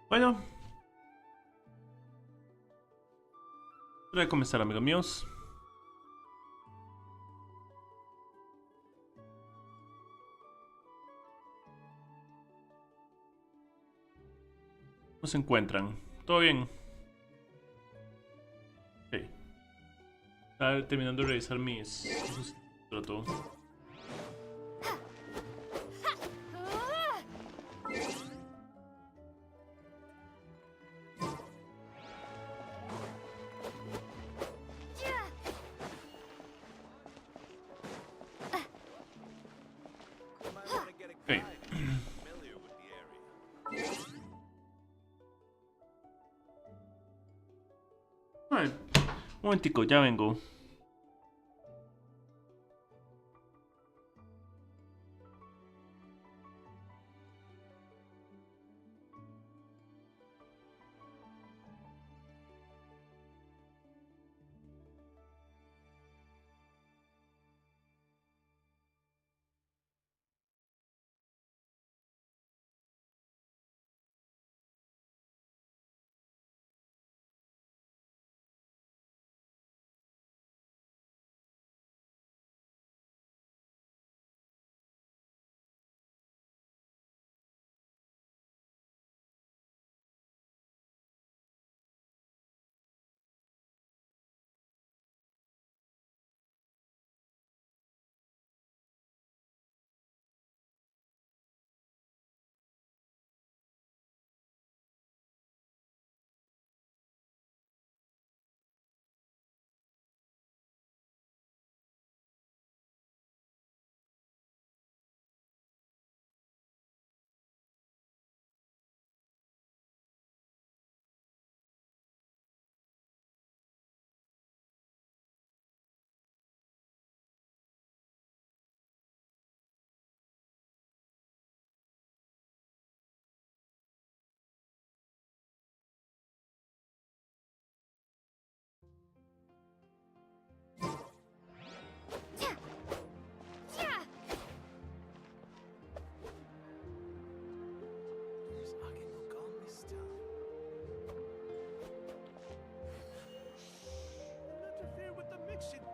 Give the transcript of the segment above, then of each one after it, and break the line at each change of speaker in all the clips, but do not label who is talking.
Bueno, voy a comenzar, amigos míos. ¿Cómo se encuentran? ¿Todo bien? Sí. Estaba terminando de revisar mis... Todo. Ok. Ay, un momentico, ya vengo.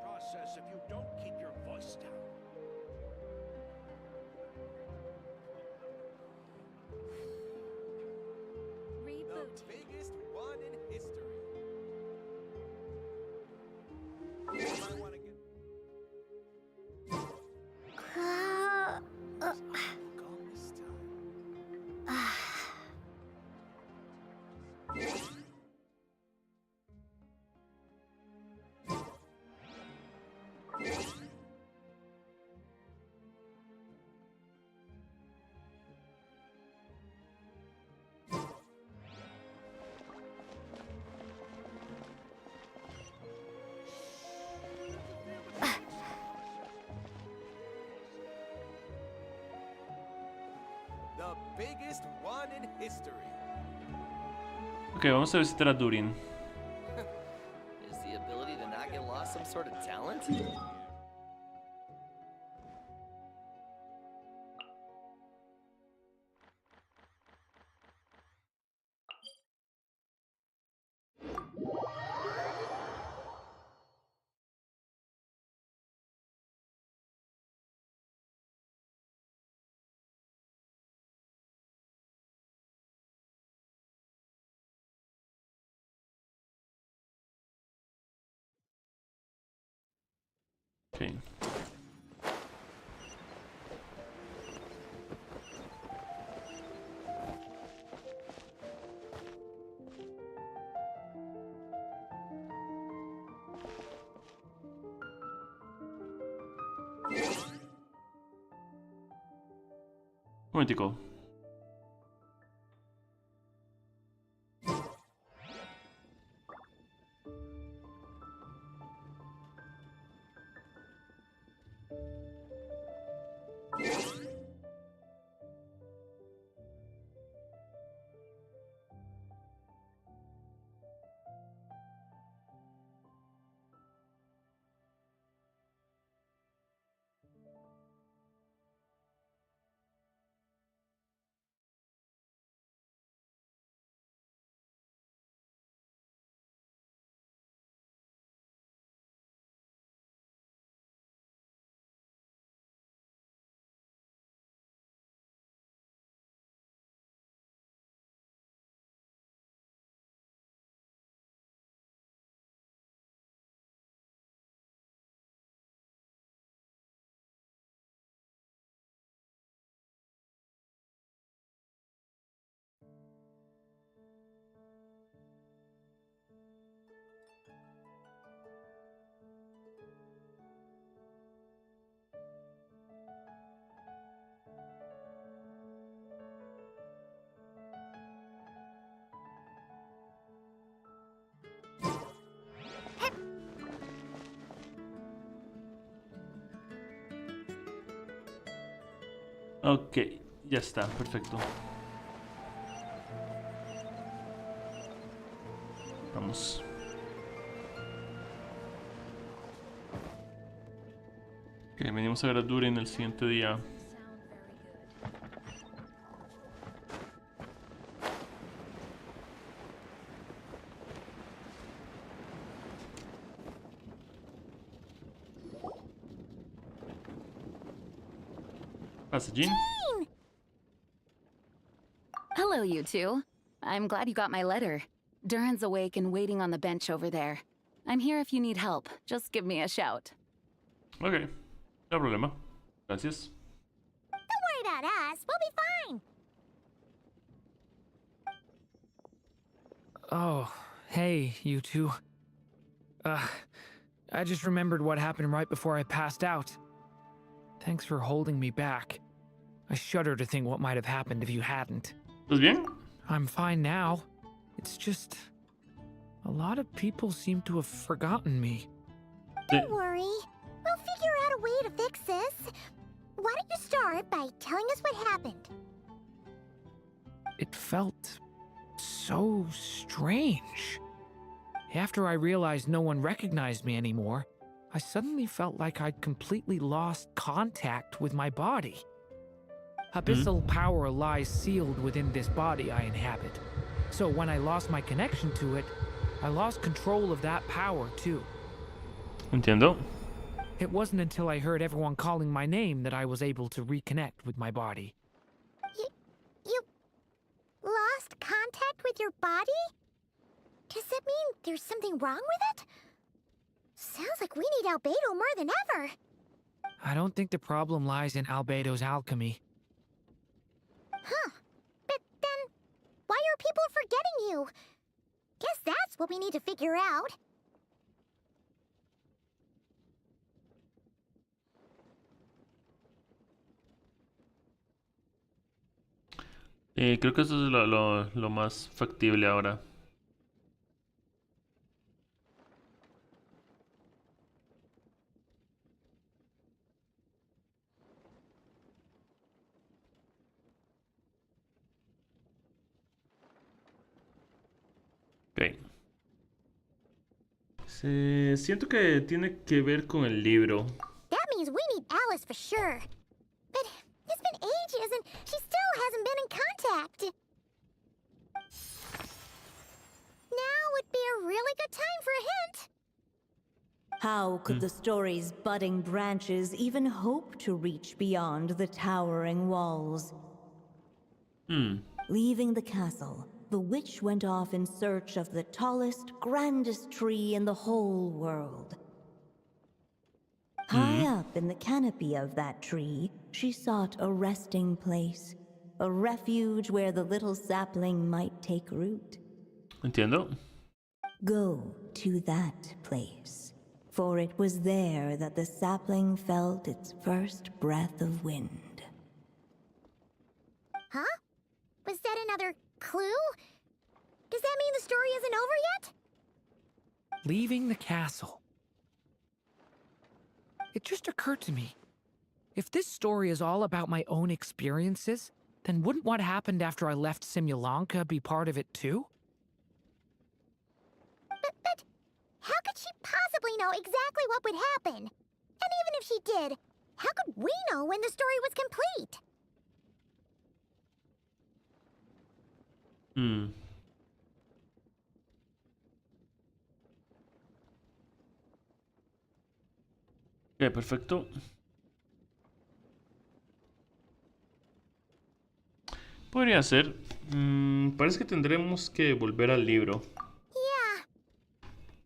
Process if you don't keep your voice down.
Reboot.
The biggest one in history. You might want to get... Calm this time. The biggest one in history.
Ok, vamos a visitar a Durin.
Is the ability to not get lost some sort of talent?
Ok. Un momentico. Ok, ya está, perfecto. Vamos. Ok, venimos a ver a Durin el siguiente día. Pasa, Jean.
Hello, you two. I'm glad you got my letter. Durin's awake and waiting on the bench over there. I'm here if you need help. Just give me a shout.
Ok, no problema. Gracias.
Don't worry about us. We'll be fine.
Oh, hey, you two. I just remembered what happened right before I passed out. Thanks for holding me back. I shudder to think what might have happened if you hadn't.
¿Estás bien?
I'm fine now. It's just... a lot of people seem to have forgotten me.
Don't worry. We'll figure out a way to fix this. Why don't you start by telling us what happened?
It felt so strange. After I realized no one recognized me anymore, I suddenly felt like I'd completely lost contact with my body. Abyssal power lies sealed within this body I inhabit. So when I lost my connection to it, I lost control of that power too.
Entiendo.
It wasn't until I heard everyone calling my name that I was able to reconnect with my body.
You lost contact with your body? Does that mean there's something wrong with it? Sounds like we need Albedo more than ever.
I don't think the problem lies in Albedo's alchemy.
Huh. But then, why are people forgetting you? Guess that's what we need to figure out.
Creo que eso es lo más factible ahora. Ok. Siento que tiene que ver con el libro.
That means we need Alice for sure. But it's been ages and she still hasn't been in contact. Now would be a really good time for a hint.
How could the story's budding branches even hope to reach beyond the towering walls? Leaving the castle, the witch went off in search of the tallest, grandest tree in the whole world. High up in the canopy of that tree, she sought a resting place, a refuge where the little sapling might take root.
Entiendo.
Go to that place, for it was there that the sapling felt its first breath of wind.
Huh? Was that another clue? Does that mean the story isn't over yet?
Leaving the castle. It just occurred to me. If this story is all about my own experiences, then wouldn't what happened after I left Simulanka be part of it too?
But how could she possibly know exactly what would happen? And even if she did, how could we know when the story was complete?
Ok, perfecto. Podría ser. Parece que tendremos que volver al libro.
Yeah.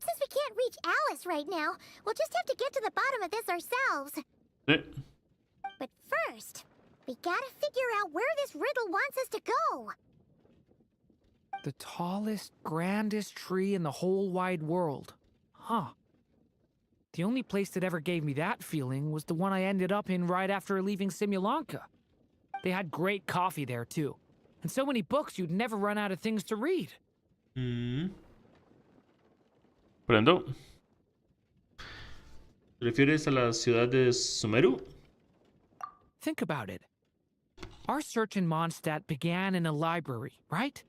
Since we can't reach Alice right now, we'll just have to get to the bottom of this ourselves.
Sí.
But first, we gotta figure out where this riddle wants us to go.
The tallest, grandest tree in the whole wide world. Huh. The only place that ever gave me that feeling was the one I ended up in right after leaving Simulanka. They had great coffee there too. And so many books you'd never run out of things to read.
Prendo. ¿Te refieres a la ciudad de Sumeru?
Think about it. Our search in Mondstadt began in a library, right?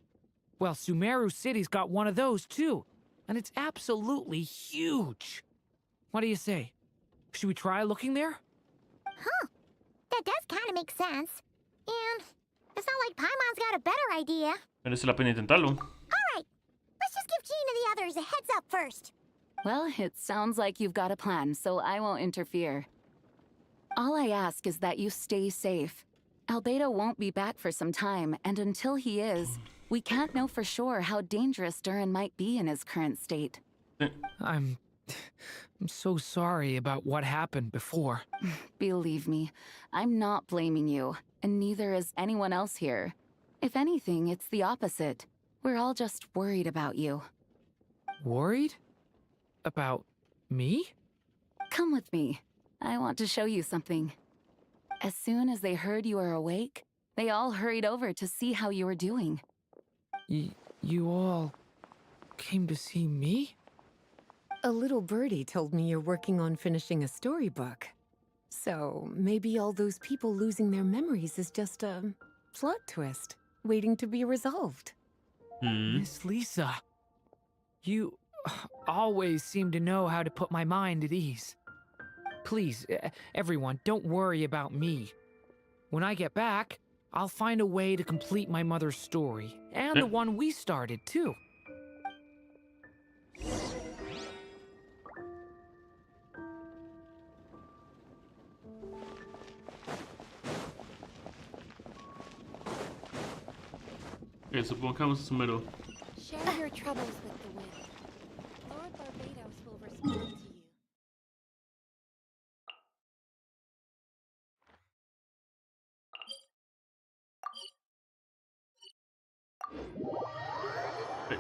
Well, Sumeru City's got one of those too, and it's absolutely huge. What do you say? Should we try looking there?
Huh. That does kind of make sense. And it's not like Paimon's got a better idea.
Merece la pena intentarlo.
Alright, let's just give Jean and the others a heads up first.
Well, it sounds like you've got a plan, so I won't interfere. All I ask is that you stay safe. Albedo won't be back for some time, and until he is, we can't know for sure how dangerous Durin might be in his current state.
I'm so sorry about what happened before.
Believe me, I'm not blaming you, and neither is anyone else here. If anything, it's the opposite. We're all just worried about you.
Worried? About me?
Come with me. I want to show you something. As soon as they heard you were awake, they all hurried over to see how you were doing.
You all came to see me?
A little birdie told me you're working on finishing a storybook. So maybe all those people losing their memories is just a plot twist waiting to be resolved.
Miss Lisa, you always seem to know how to put my mind at ease. Please, everyone, don't worry about me. When I get back, I'll find a way to complete my mother's story, and the one we started, too.
Ok, supongamos Sumeru.
Share your troubles with the wind. Lord Barbados will respond to you.
Ok.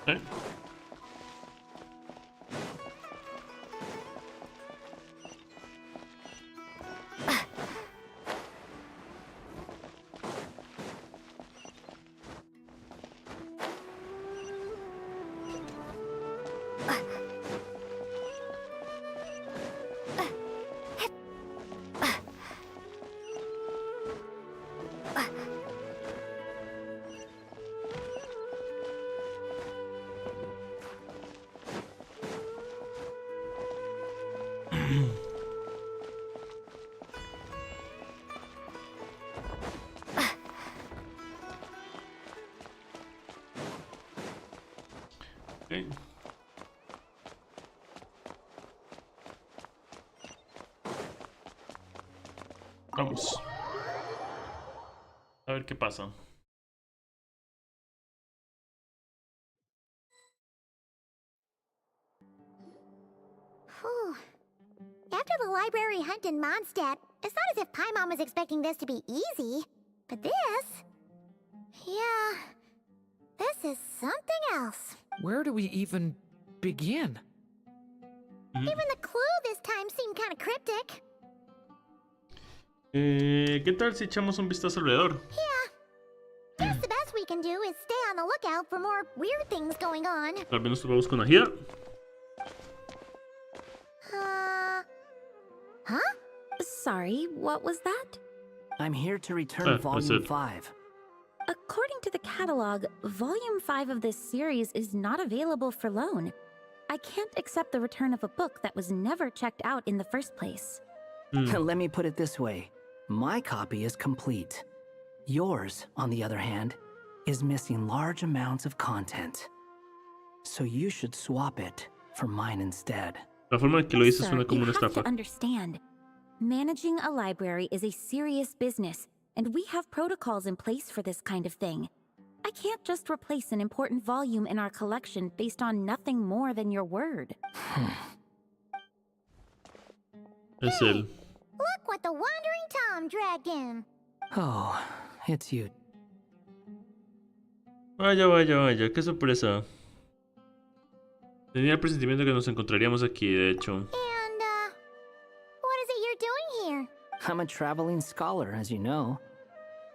Ok. Ok. Vamos. A ver qué pasa.
Whew. After the library hunt in Mondstadt, it's not as if Paimon was expecting this to be easy. But this... yeah... this is something else.
Where do we even begin?
Even the clue this time seemed kind of cryptic.
¿Qué tal si echamos un vistazo alrededor?
Yeah. Guess the best we can do is stay on the lookout for more weird things going on.
Tal vez nos topamos con Ajida.
Huh?
Sorry, what was that?
I'm here to return Volume
it.
5.
According to the catalog, Volume 5 of this series is not available for loan. I can't accept the return of a book that was never checked out in the first place.
Let me put it this way. My copy is complete. Yours, on the other hand, is missing large amounts of content. So you should swap it for mine instead.
La forma en que lo dices
Sir,
suena como
you
una
have
estafa.
to understand. Managing a library is a serious business, and we have protocols in place for this kind of thing. I can't just replace an important volume in our collection based on nothing more than your word.
Es él.
Look what the Wandering Tom dragged in.
Oh, it's you.
Vaya, vaya, vaya, qué sorpresa. Tenía el presentimiento que nos encontraríamos aquí, de hecho.
And, what is it you're doing here?
I'm a traveling scholar, as you know.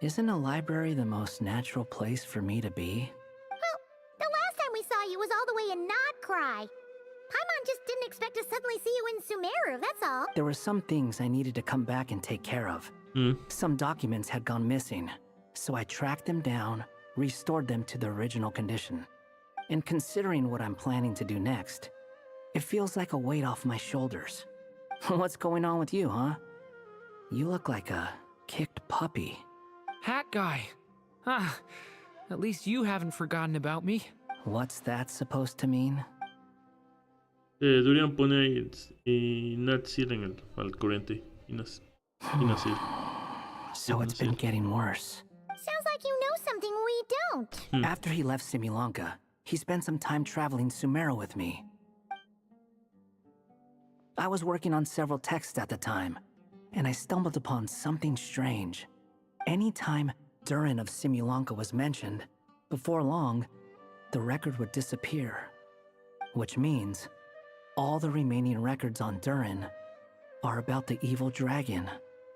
Isn't a library the most natural place for me to be?
Well, the last time we saw you was all the way in Nodcry. Paimon just didn't expect to suddenly see you in Sumeru, that's all.
There were some things I needed to come back and take care of. Some documents had gone missing, so I tracked them down, restored them to their original condition. And considering what I'm planning to do next, it feels like a weight off my shoulders. What's going on with you, huh? You look like a kicked puppy.
Hat guy. Ah, at least you haven't forgotten about me.
What's that supposed to mean?
Durian pone ahí y Natsir en al corriente. Y Nasir.
So it's been getting worse.
Sounds like you know something we don't.
After he left Similanka, he spent some time traveling Sumeru with me. I was working on several texts at the time, and I stumbled upon something strange. Anytime DURIN of Similanka was mentioned, before long, the record would disappear. Which means, all the remaining records on DURIN are about the evil dragon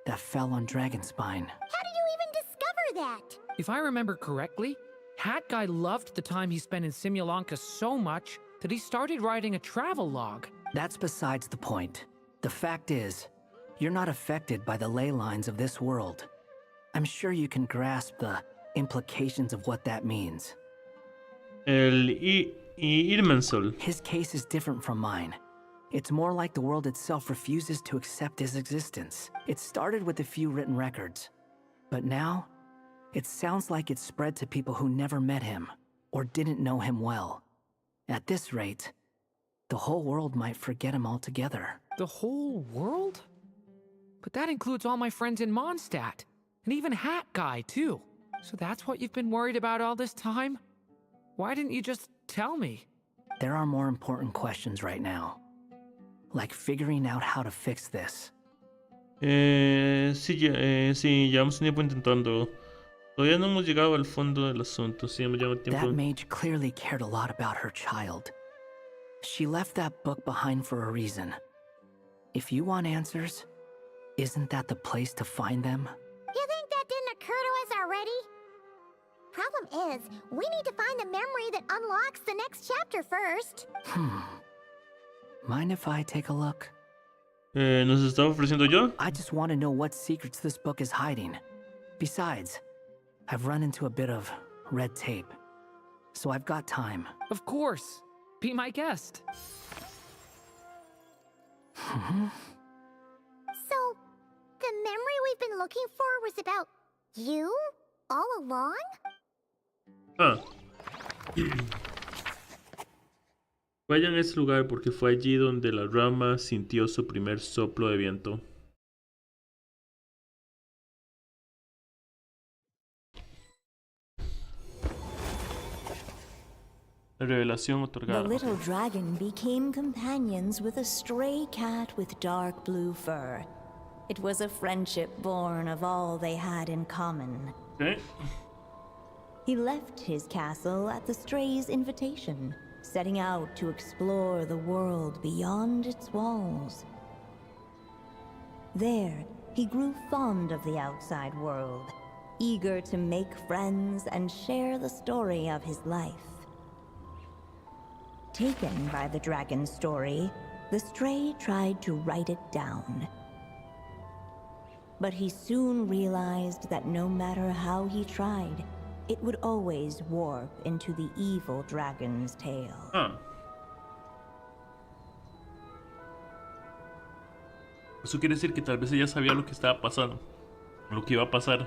that fell on Dragonspine.
How did you even discover that?
If I remember correctly, Hat Guy loved the time he spent in Similanka so much that he started writing a travel log.
That's besides the point. The fact is, you're not affected by the ley lines of this world. I'm sure you can grasp the implications of what that means.
El Irmensol.
His case is different from mine. It's more like the world itself refuses to accept his existence. It started with a few written records, but now, it sounds like it's spread to people who never met him, or didn't know him well. At this rate, the whole world might forget him altogether.
The whole world? But that includes all my friends in Mondstadt, and even Hat Guy, too. So that's what you've been worried about all this time? Why didn't you just tell me?
There are more important questions right now. Like figuring out how to fix this.
Sí, llevamos tiempo intentando. Todavía no hemos llegado al fondo del asunto. Sí, hemos llevado tiempo.
That mage clearly cared a lot about her child. She left that book behind for a reason. If you want answers, isn't that the place to find them?
You think that didn't occur to us already? Problem is, we need to find the memory that unlocks the next chapter first.
Mind if I take a look?
¿Nos está ofreciendo yo?
I just want to know what secrets this book is hiding. Besides, I've run into a bit of red tape, so I've got time.
Of course. Be my guest.
So, the memory we've been looking for was about you? All along?
Vayan a ese lugar porque fue allí donde la rama sintió su primer soplo de viento. La revelación otorgada.
The little dragon became companions with a stray cat with dark blue fur. It was a friendship born of all they had in common.
Okay.
He left his castle at the stray's invitation, setting out to explore the world beyond its walls. There, he grew fond of the outside world, eager to make friends and share the story of his life. Taken by the dragon's story, the stray tried to write it down. But he soon realized that no matter how he tried, it would always warp into the evil dragon's tale.
Eso quiere decir que tal vez ella sabía lo que estaba pasando, lo que iba a pasar.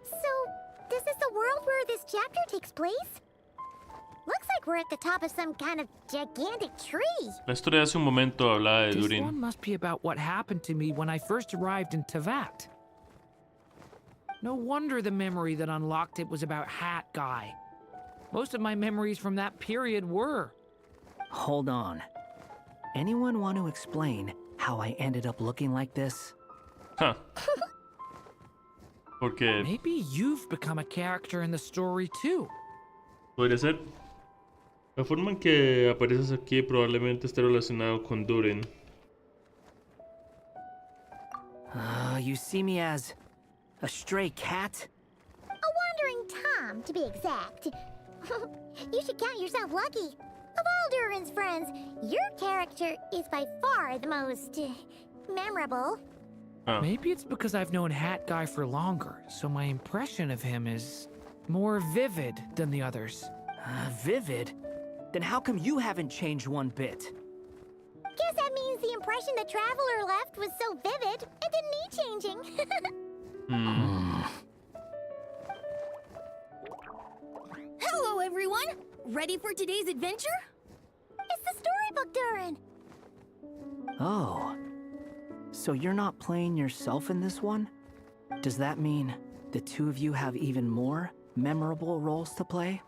So, this is the world where this chapter takes place? Looks like we're at the top of some kind of gigantic tree.
La historia de hace un momento hablaba de
This
Durin.
one must be about what happened to me when I first arrived in Tevat. No wonder the memory that unlocked it was about Hat Guy. Most of my memories from that period were.
Hold on. Anyone want to explain how I ended up looking like this?
Huh. Porque
Maybe you've become a character in the story too.
podría ser. La forma en que apareces aquí probablemente esté relacionado con Durin.
You see me as a stray cat?
A wandering Tom, to be exact. You should count yourself lucky. Of all Durin's friends, your character is by far the most memorable.
Maybe it's because I've known Hat Guy for longer, so my impression of him is more vivid than the others.
Vivid? Then how come you haven't changed one bit?
Guess that means the impression the Traveler left was so vivid, it didn't need changing.
Hello, everyone! Ready for today's adventure?
It's the storybook, Durin.
Oh. So you're not playing yourself in this one? Does that mean the two of you have even more memorable roles to play?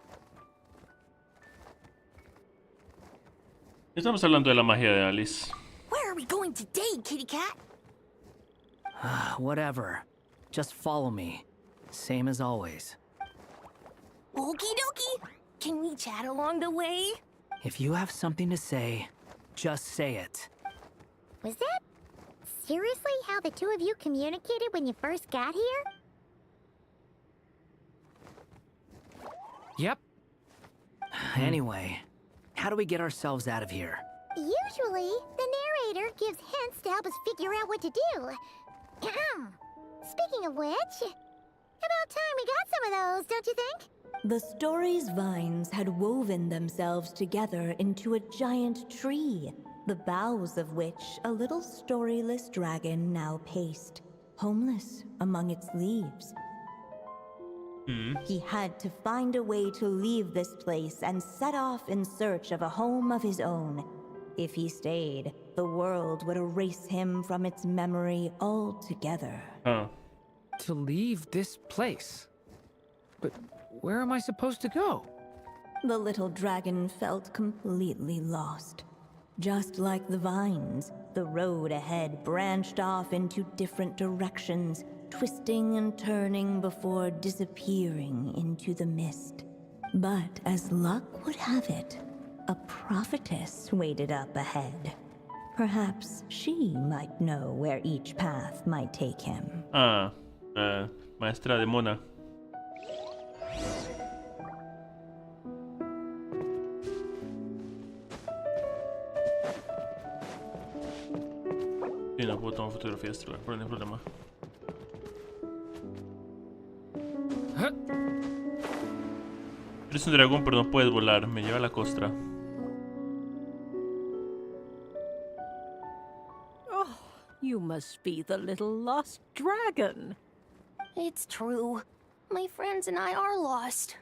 Estamos hablando de la magia de Alice.
Where are we going today, kitty cat?
Whatever. Just follow me. Same as always.
Okie dokie! Can we chat along the way?
If you have something to say, just say it.
Was that seriously how the two of you communicated when you first got here?
Yep.
Anyway, how do we get ourselves out of here?
Usually, the narrator gives hints to help us figure out what to do. Speaking of which, about time we got some of those, don't you think?
The story's vines had woven themselves together into a giant tree, the boughs of which a little storyless dragon now paced, homeless among its leaves. He had to find a way to leave this place and set off in search of a home of his own. If he stayed, the world would erase him from its memory altogether.
To leave this place? But where am I supposed to go?
The little dragon felt completely lost. Just like the vines, the road ahead branched off into different directions, twisting and turning before disappearing into the mist. But as luck would have it, a prophetess waited up ahead. Perhaps she might know where each path might take him.
Maestra de Mona. Sí, no puedo tomar fotografías, pero no hay problema. Eres un dragón, pero no puedes volar. Me lleva a la costra.
Oh, you must be the little lost dragon.
It's true. My friends and I are lost.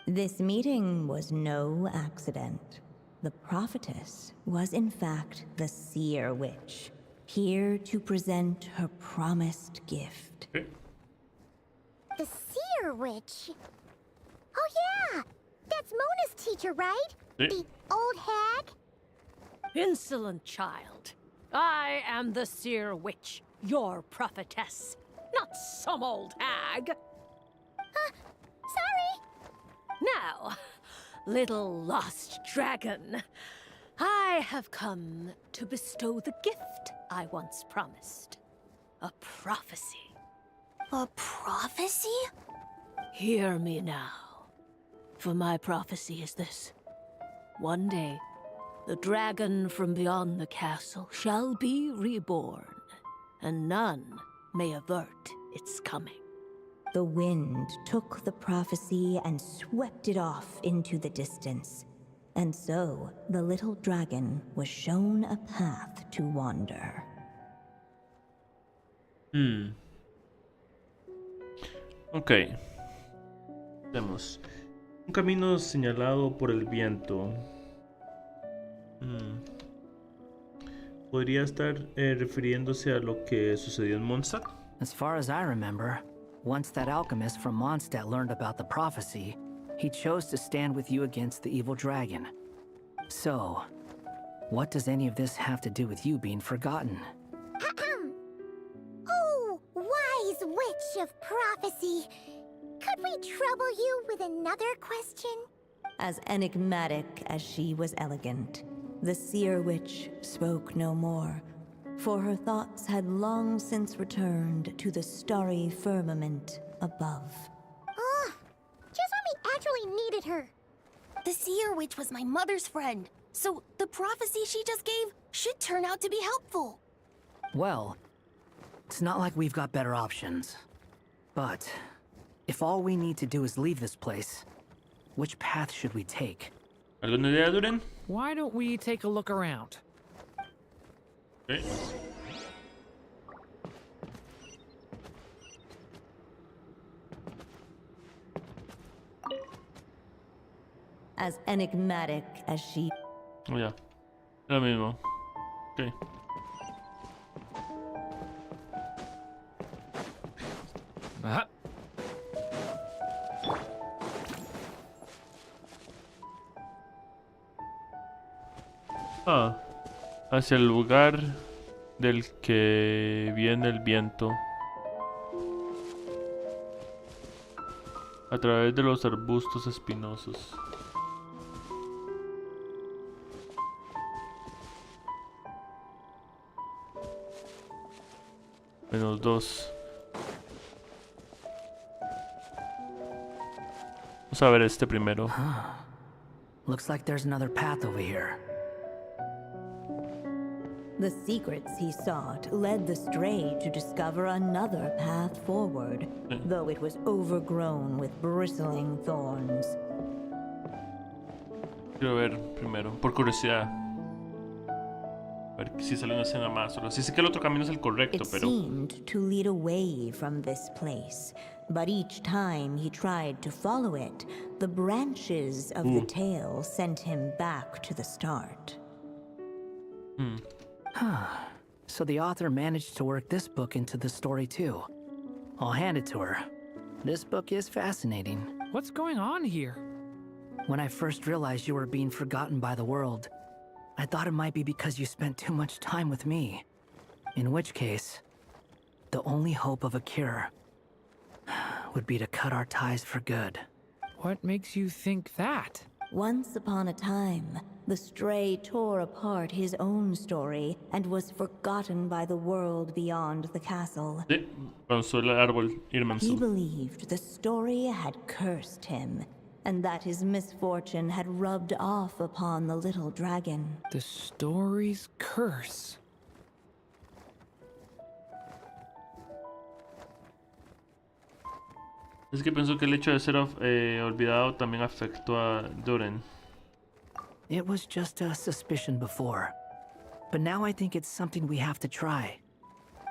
This meeting was no accident. The prophetess was in fact the seer witch, here to present her promised gift.
Okay.
The seer witch? Oh yeah! That's Mona's teacher, right?
Sí.
The old hag?
Insolent child. I am the seer witch, your prophetess, not some old hag.
Sorry!
Now, little lost dragon, I have come to bestow the gift I once promised. A prophecy.
A prophecy?
Hear me now, for my prophecy is this. One day, the dragon from beyond the castle shall be reborn, and none may avert its coming.
The wind took the prophecy and swept it off into the distance. And so, the little dragon was shown a path to wander.
Ok. Vemos. Un camino señalado por el viento. ¿Podría estar refiriéndose a lo que sucedió en Mondstadt?
As far as I remember, once that alchemist from Mondstadt learned about the prophecy, he chose to stand with you against the evil dragon. So, what does any of this have to do with you being forgotten?
Oh, wise witch of prophecy. Could we trouble you with another question?
As enigmatic as she was elegant, the seer witch spoke no more, for her thoughts had long since returned to the starry firmament above.
Just when we actually needed her.
The seer witch was my mother's friend, so the prophecy she just gave should turn out to be helpful.
Well, it's not like we've got better options. But if all we need to do is leave this place, which path should we take?
¿Alguna idea, Durin?
Why don't we take a look around?
Okay.
As enigmatic as she...
Oh, ya. Lo mismo. Ok.
Ajá.
Ah, hacia el lugar del que viene el viento. A través de los arbustos espinosos. -2. Vamos a ver este primero.
Looks like there's another path over here.
The secrets he sought led the stray to discover another path forward, though it was overgrown with bristling thorns.
Quiero ver primero, por curiosidad. A ver si sale una escena más. Solo. Sí sé que el otro camino es el correcto,
It
pero...
seemed to lead away from this place, but each time he tried to follow it, the branches of the tail sent him back to the start.
So the author managed to work this book into the story too. I'll hand it to her. This book is fascinating.
What's going on here?
When I first realized you were being forgotten by the world, I thought it might be because you spent too much time with me. In which case, the only hope of a cure would be to cut our ties for good.
What makes you think that?
Once upon a time, the stray tore apart his own story and was forgotten by the world beyond the castle.
Sí, lanzó el árbol
He
Irmansul.
believed the story had cursed him, and that his misfortune had rubbed off upon the little dragon.
The story's curse.
Es que pensó que el hecho de ser olvidado también afectó a Durin.
It was just a suspicion before, but now I think it's something we have to try.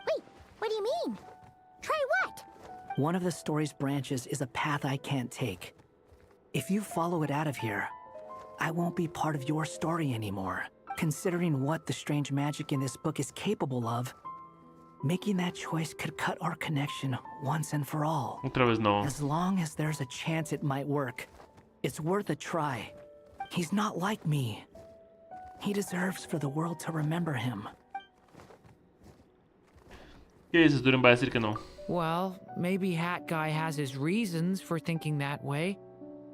Wait, what do you mean? Try what?
One of the story's branches is a path I can't take. If you follow it out of here, I won't be part of your story anymore. Considering what the strange magic in this book is capable of, making that choice could cut our connection once and for all.
Otra vez no.
As long as there's a chance it might work, it's worth a try. He's not like me. He deserves for the world to remember him.
¿Qué dices? Durin va a decir que no.
Well, maybe Hat Guy has his reasons for thinking that way,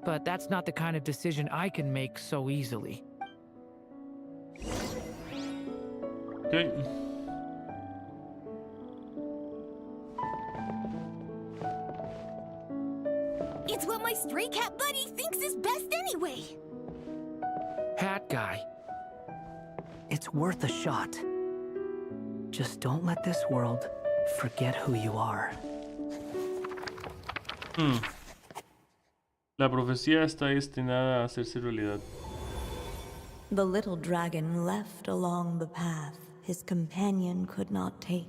but that's not the kind of decision I can make so easily.
Okay.
It's what my stray cat buddy thinks is best anyway.
Hat Guy.
It's worth a shot. Just don't let this world forget who you are.
La profecía está destinada a hacerse realidad.
The little dragon left along the path his companion could not take.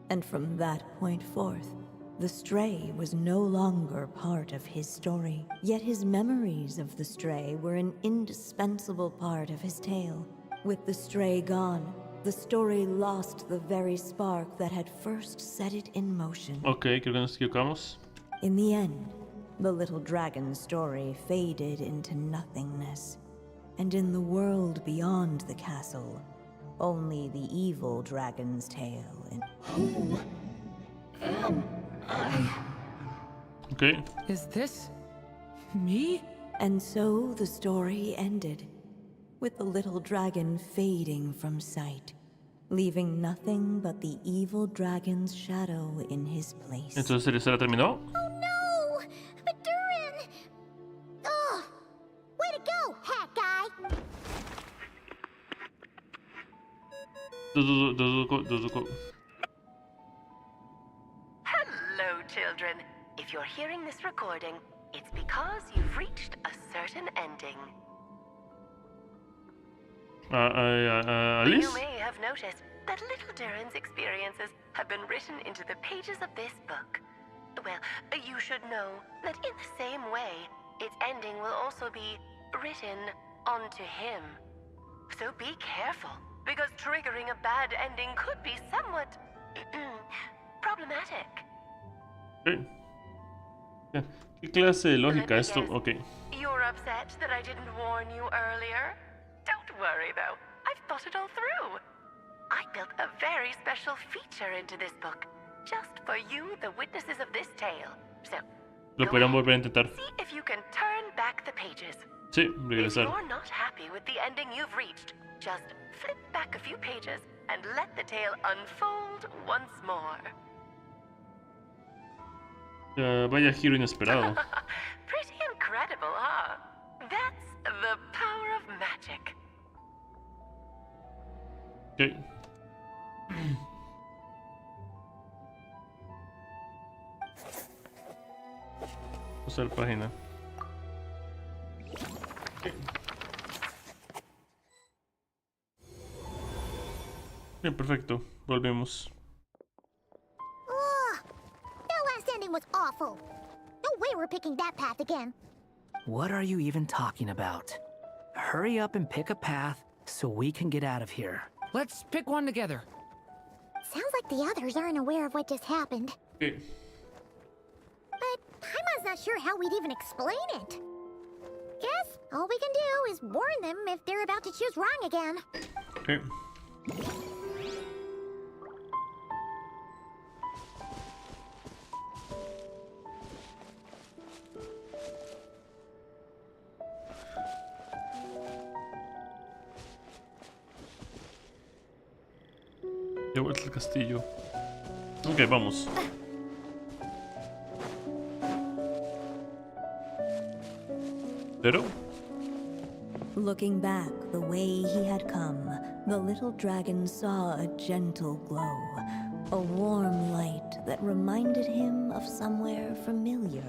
And from that point forth, the stray was no longer part of his story. Yet his memories of the stray were an indispensable part of his tale. With the stray gone, the story lost the very spark that had first set it in motion.
Ok, creo que nos equivocamos.
In the end, The little dragon's story faded into nothingness, and in the world beyond the castle, only the evil dragon's tale.
Who am I?
Okay.
Is this me?
And so the story ended, with the little dragon fading from sight, leaving nothing but the evil dragon's shadow in his place.
Entonces, ¿la historia terminó?
Oh no! But Durin! Oh! Way to go, hat guy!
Hello, children. If you're hearing this recording, it's because you've reached a certain ending.
Alice?
You may have noticed that little Durin's experiences have been written into the pages of this book. Well, you should know that in the same way, its ending will also be written onto him. So be careful, because triggering a bad ending could be somewhat problematic.
Okay. ¿Qué clase de lógica esto? Okay.
You're upset that I didn't warn you earlier? Don't worry, though. I've thought it all through. I built a very special feature into this book, just for you, the witnesses of this tale. So,
Lo podrán volver a intentar.
see if you can turn back the pages.
Sí,
If
regresar.
you're not happy with the ending you've reached, just flip back a few pages and let the tale unfold once more.
Vaya giro inesperado.
Pretty incredible, huh? That's the power of magic.
Okay. Usar página. Okay. Bien, perfecto. Volvemos.
Ugh! That last ending was awful. No way we're picking that path again.
What are you even talking about? Hurry up and pick a path so we can get out of here.
Let's pick one together.
Sounds like the others aren't aware of what just happened.
Okay.
But Paimon's not sure how we'd even explain it. Guess all we can do is warn them if they're about to choose wrong again.
Okay. De vuelta al castillo. Ok, vamos. Pero.
Looking back the way he had come, the little dragon saw a gentle glow, a warm light that reminded him of somewhere familiar.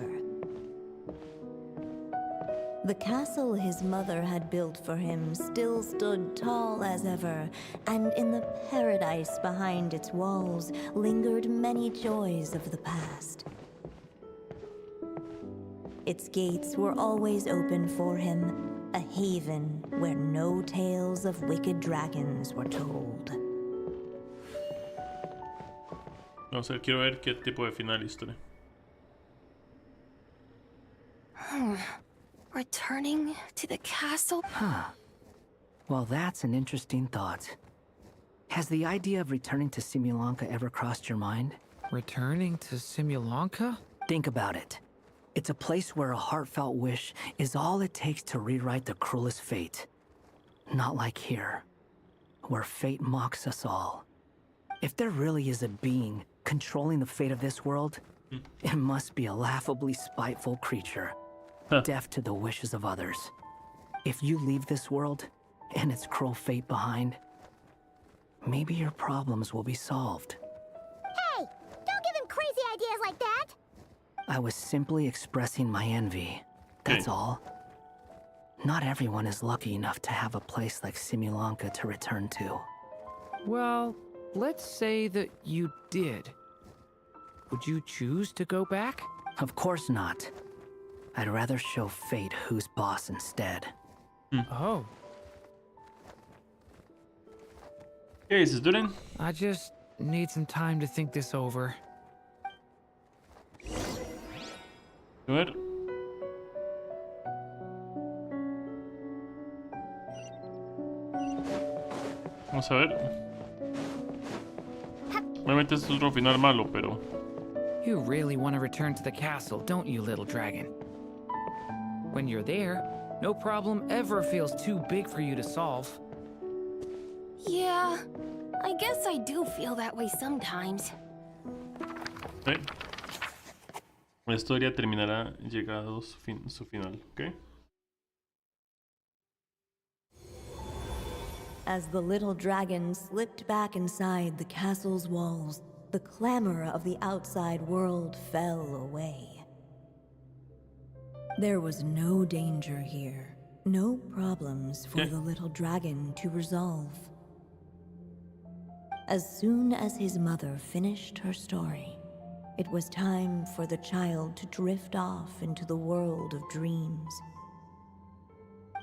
The castle his mother had built for him still stood tall as ever, and in the paradise behind its walls lingered many joys of the past. Its gates were always open for him, a haven where no tales of wicked dragons were told.
No sé, quiero ver qué tipo de final historia.
Returning to the castle?
Huh. Well, that's an interesting thought. Has the idea of returning to Simulanka ever crossed your mind?
Returning to Simulanka?
Think about it. It's a place where a heartfelt wish is all it takes to rewrite the cruelest fate. Not like here, where fate mocks us all. If there really is a being controlling the fate of this world, it must be a laughably spiteful creature, deaf to the wishes of others. If you leave this world and its cruel fate behind, maybe your problems will be solved.
Hey! Don't give him crazy ideas like that!
I was simply expressing my envy, that's all. Not everyone is lucky enough to have a place like Simulanka to return to.
Well, let's say that you did. Would you choose to go back?
Of course not. I'd rather show fate who's boss instead.
Oh.
¿Qué dices, Durin?
I just need some time to think this over.
A ver. Vamos a ver. Obviamente esto es otro final malo, pero...
You really want to return to the castle, don't you, little dragon? When you're there, no problem ever feels too big for you to solve.
Yeah, I guess I do feel that way sometimes.
¿Sí? La historia terminará llegado su final, ¿ok?
As the little dragon slipped back inside the castle's walls, the clamor of the outside world fell away. There was no danger here, no problems for the little dragon to resolve. As soon as his mother finished her story, it was time for the child to drift off into the world of dreams.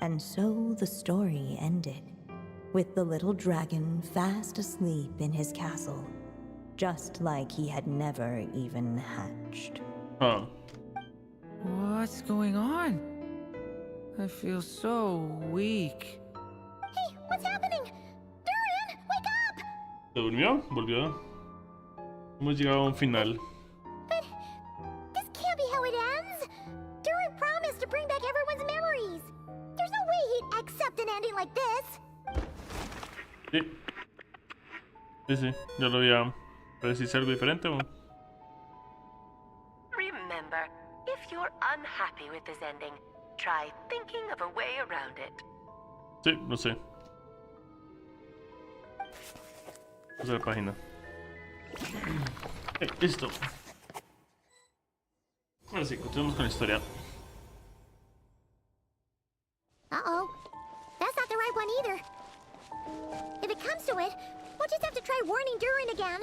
And so the story ended, with the little dragon fast asleep in his castle, just like he had never even hatched.
Oh.
What's going on? I feel so weak.
Hey, what's happening? Durin, wake up!
¿Se durmió? ¿Volvió? Hemos llegado a un final.
But this can't be how it ends. Durin promised to bring back everyone's memories. There's no way he'd accept an ending like this.
Sí. Sí, ya lo había... ¿Parece algo diferente o...?
Remember, if you're unhappy with this ending, try thinking of a way around it.
Sí, lo sé. Vamos a la página. Listo. Ahora sí, continuamos con la historia.
Uh-oh. That's not the right one either. If it comes to it, we'll just have to try warning Durin again.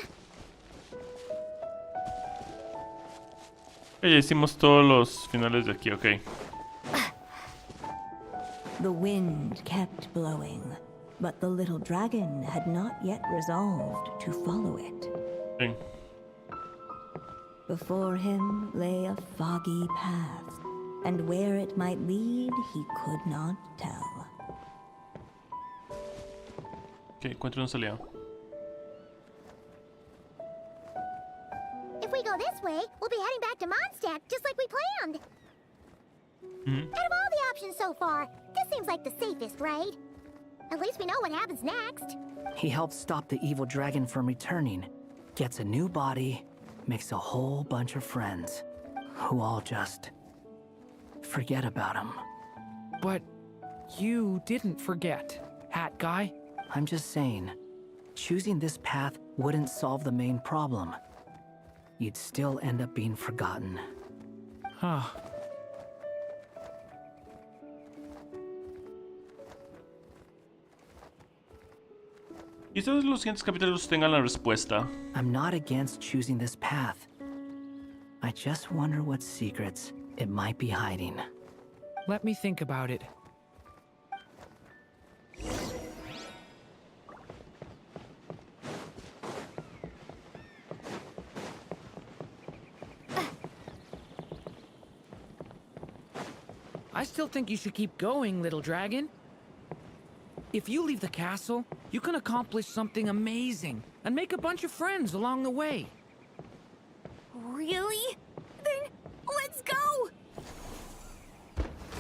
Ya hicimos todos los finales de aquí, ok.
The wind kept blowing, but the little dragon had not yet resolved to follow it.
Sí.
Before him lay a foggy path, and where it might lead he could not tell.
Ok, encuentro una salida.
If we go this way, we'll be heading back to Mondstadt, just like we planned. Out of all the options so far, this seems like the safest, right? At least we know what happens next.
He helps stop the evil dragon from returning, gets a new body, makes a whole bunch of friends, who all just forget about him.
But you didn't forget, Hat Guy.
I'm just saying, choosing this path wouldn't solve the main problem. You'd still end up being forgotten.
Huh.
Quizás los siguientes capítulos tengan la respuesta.
I'm not against choosing this path. I just wonder what secrets it might be hiding.
Let me think about it. I still think you should keep going, little dragon. If you leave the castle, you can accomplish something amazing and make a bunch of friends along the way.
Really? Then let's go!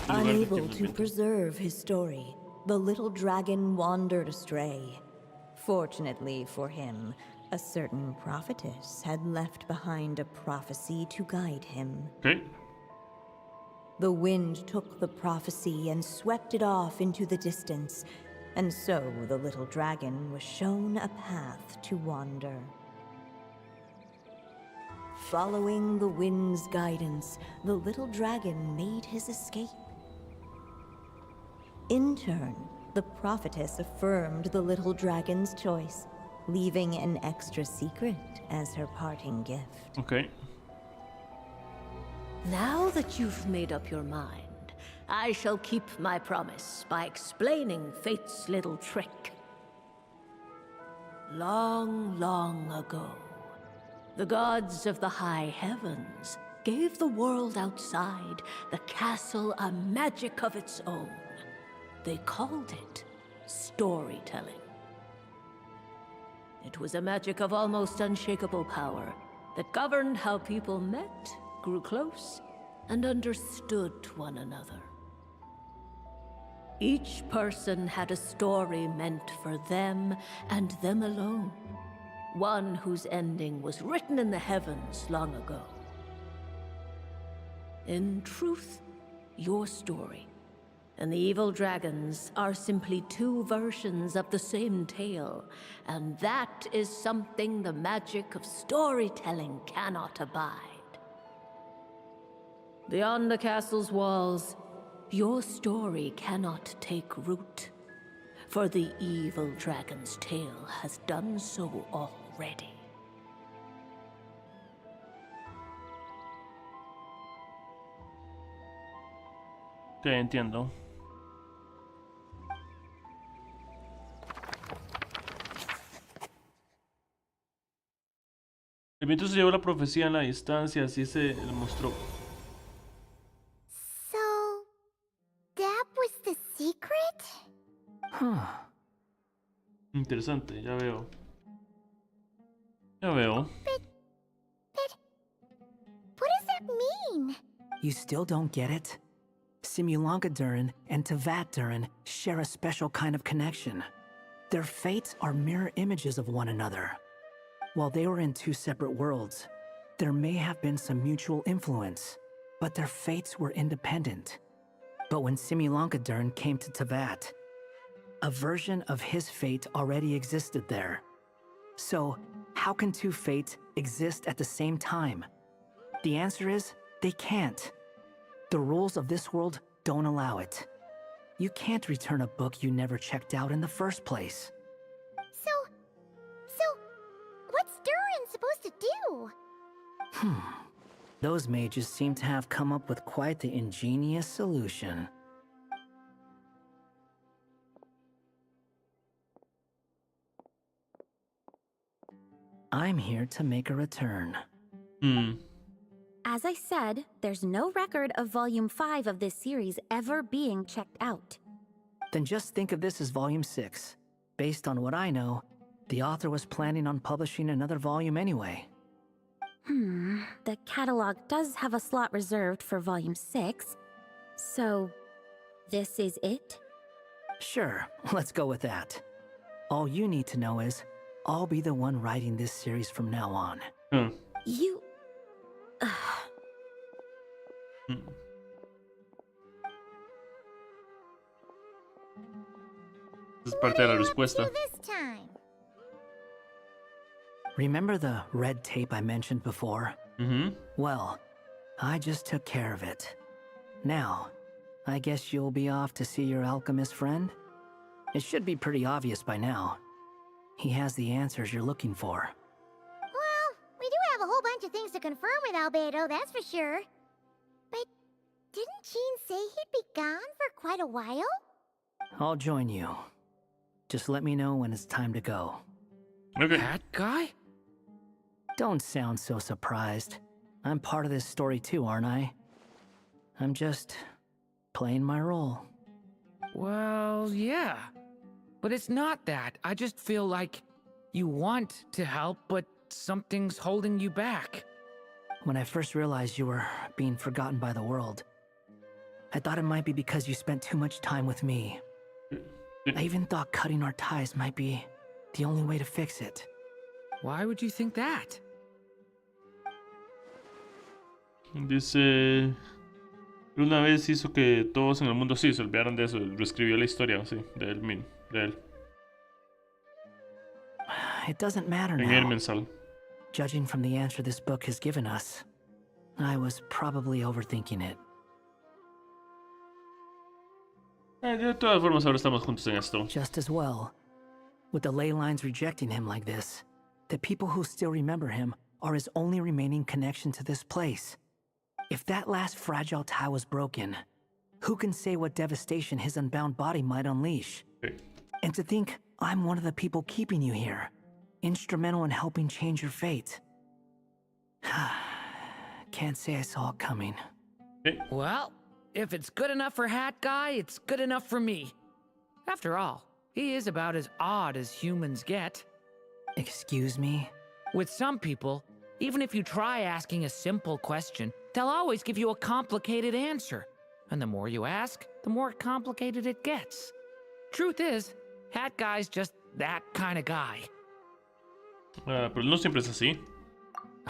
Unable to preserve his story, the little dragon wandered astray. Fortunately for him, a certain prophetess had left behind a prophecy to guide him.
Okay.
The wind took the prophecy and swept it off into the distance, and so the little dragon was shown a path to wander. Following the wind's guidance, the little dragon made his escape. In turn, the prophetess affirmed the little dragon's choice, leaving an extra secret as her parting gift.
Okay.
Now that you've made up your mind, I shall keep my promise by explaining Fate's little trick. Long, long ago, the gods of the high heavens gave the world outside the castle a magic of its own. They called it storytelling. It was a magic of almost unshakable power that governed how people met, grew close, and understood one another. Each person had a story meant for them and them alone. One whose ending was written in the heavens long ago. In truth, your story and the evil dragons are simply two versions of the same tale, and that is something the magic of storytelling cannot abide. Beyond the castle's walls, your story cannot take root, for the evil dragon's tale has done so already.
Ok, entiendo. El viento se llevó la profecía en la distancia, así se mostró.
So, that was the secret?
Interesante, ya veo. Ya veo.
But, what does that mean?
You still don't get it? Simulanka Durin and Tevat Durin share a special kind of connection. Their fates are mirror images of one another. While they were in two separate worlds, there may have been some mutual influence, but their fates were independent. But when Simulanka Durin came to Tevat, a version of his fate already existed there. So, how can two fates exist at the same time? The answer is, they can't. The rules of this world don't allow it. You can't return a book you never checked out in the first place.
So, what's Durin supposed to do?
Those mages seem to have come up with quite the ingenious solution. I'm here to make a return.
As I said, there's no record of Volume 5 of this series ever being checked out.
Then just think of this as Volume 6. Based on what I know, the author was planning on publishing another volume anyway.
The catalog does have a slot reserved for Volume 6. So, this is it?
Sure, let's go with that. All you need to know is, I'll be the one writing this series from now on.
You...
Es parte de la respuesta.
This time.
Remember the red tape I mentioned before? Well, I just took care of it. Now, I guess you'll be off to see your alchemist friend? It should be pretty obvious by now. He has the answers you're looking for.
Well, we do have a whole bunch of things to confirm with Albedo, that's for sure. But didn't Jean say he'd be gone for quite a while?
I'll join you. Just let me know when it's time to go.
Okay.
That guy?
Don't sound so surprised. I'm part of this story too, aren't I? I'm just playing my role.
Well, yeah. But it's not that. I just feel like you want to help, but something's holding you back.
When I first realized you were being forgotten by the world, I thought it might be because you spent too much time with me. I even thought cutting our ties might be the only way to fix it.
Why would you think that?
Dice... Una vez hizo que todos en el mundo sí se olvidaran de eso. Reescribió la historia, sí, de él.
It doesn't matter
En el
now.
mensal.
Judging from the answer this book has given us, I was probably overthinking it.
De todas formas, ahora estamos juntos en esto.
Just as well. With the ley lines rejecting him like this, the people who still remember him are his only remaining connection to this place. If that last fragile tie was broken, who can say what devastation his unbound body might unleash?
Okay.
And to think I'm one of the people keeping you here, instrumental in helping change your fate. Can't say I saw it coming.
Okay.
Well, if it's good enough for Hat Guy, it's good enough for me. After all, he is about as odd as humans get.
Excuse me?
With some people, even if you try asking a simple question, they'll always give you a complicated answer. And the more you ask, the more complicated it gets. Truth is, that guy's just that kind of guy.
Pero no siempre es así.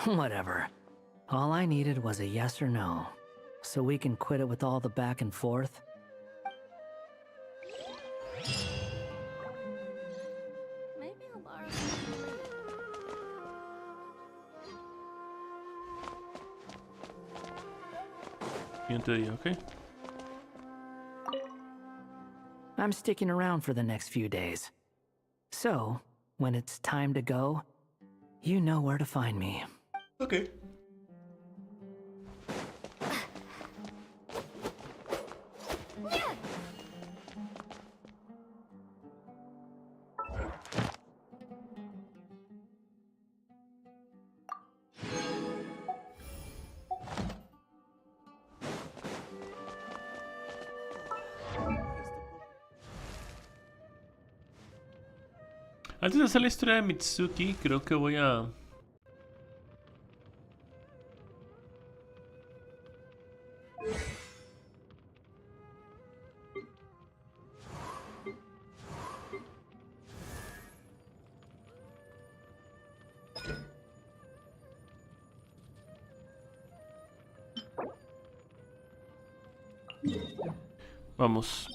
Whatever. All I needed was a yes or no, so we can quit it with all the back and forth.
Maybe I'll borrow
Siguiente día, ¿ok?
I'm sticking around for the next few days. So, when it's time to go, you know where to find me.
Okay. Antes de hacer la historia de Mizuki, creo que voy a... Vamos.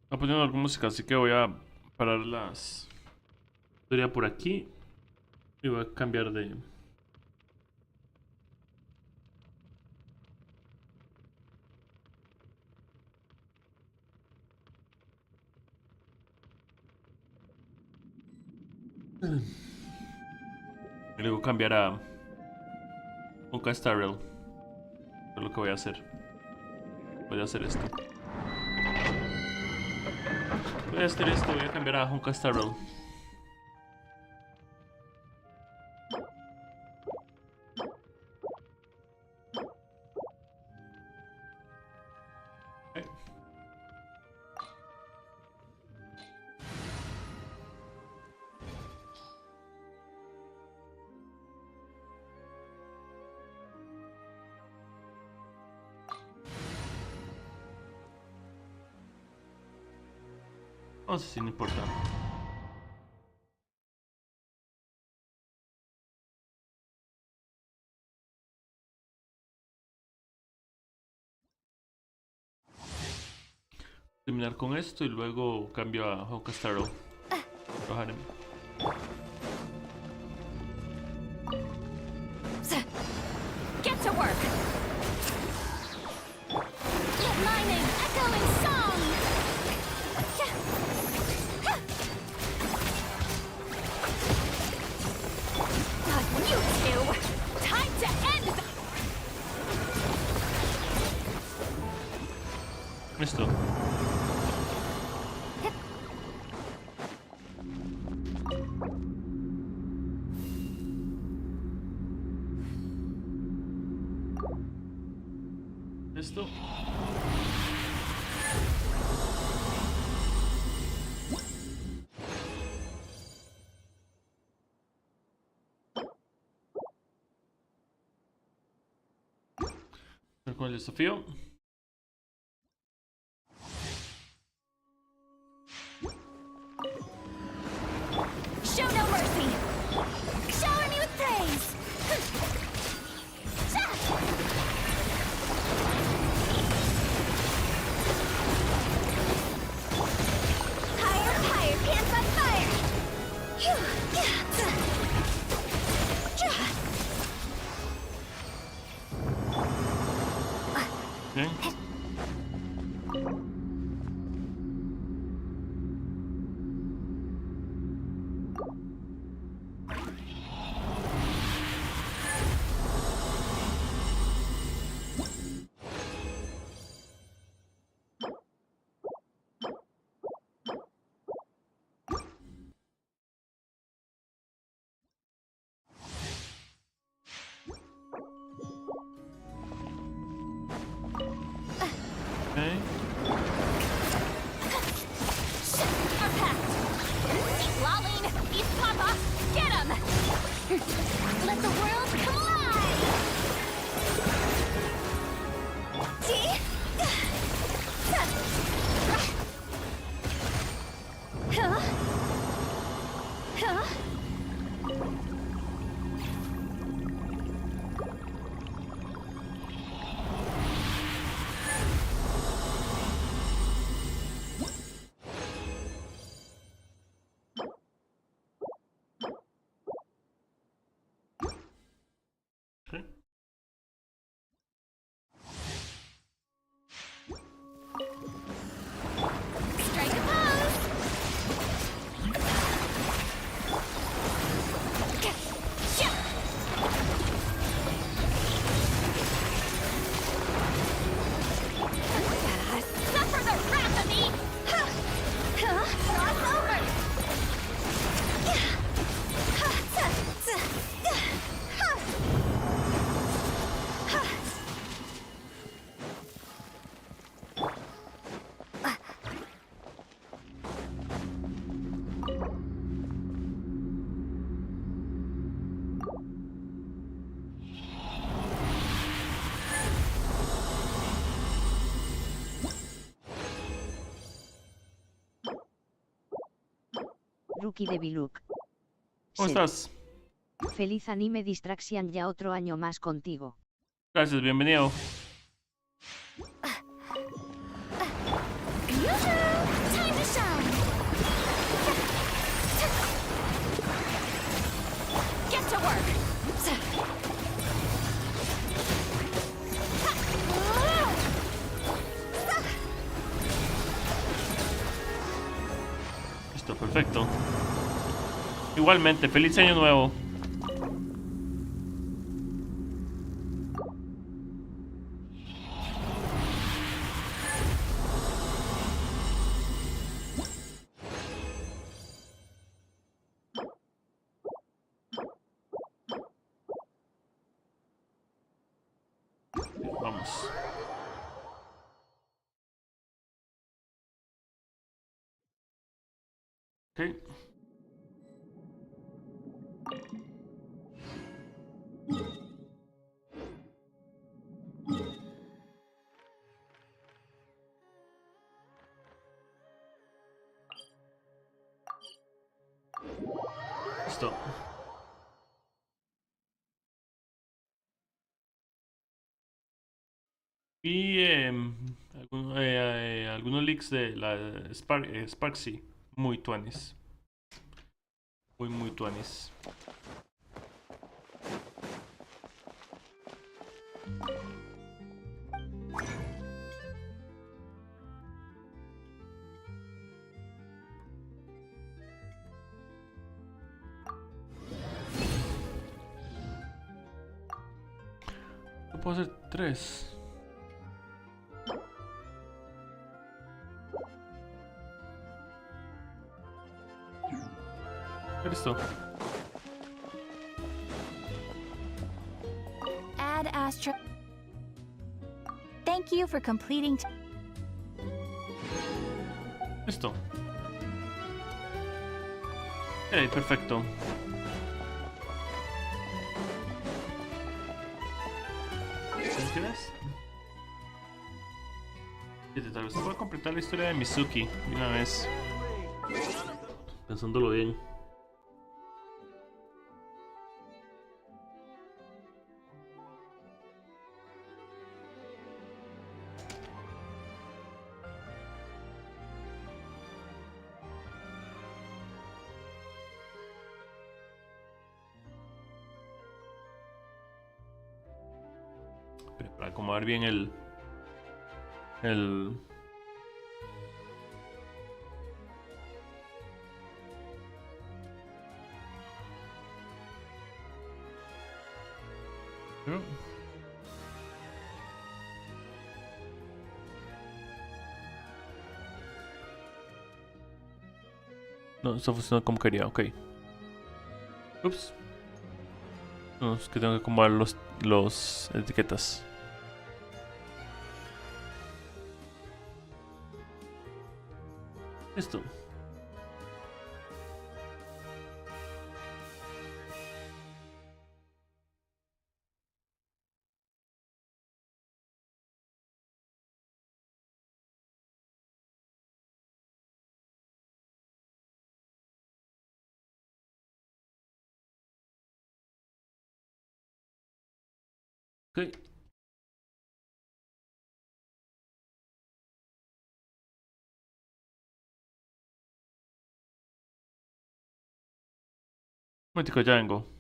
Está poniendo alguna música, así que voy a parar las historia por aquí y voy a cambiar de... Y luego cambiar a un Starrel. Es lo que voy a hacer. Voy a hacer esto. Voy a hacer esto, voy a cambiar a Honka Starrel. No sé si no importa. Terminar con esto y luego cambio a Honka Starrel. Trabajar en...
Get to work! Let my name echo in song! You two! Time to end the...
Listo. Listo. Con el desafío.
Show no mercy! Shower me with praise! Higher, higher, pants on fire!
Okay.
Rookie de Biluk.
¿Cómo estás?
Feliz anime Distraction, ya otro año más contigo.
Gracias, bienvenido.
Time to shine! Get to work!
Listo, perfecto. Igualmente, feliz año nuevo. Vamos. Ok. Listo. Y algunos leaks de la Sparksy. Muy tuanis. Muy tuanis. No puedo hacer 3. Listo.
Add Astro. Thank you for completing.
Listo. Ok, perfecto. ¿Qué ves? Tal vez pueda completar la historia de Mizuki de una vez. Pensándolo bien. Para acomodar bien el no, está funcionando como quería, ok. Ups. No, es que tengo que acomodar los etiquetas. Listo. Ok. Un momentico, ya vengo.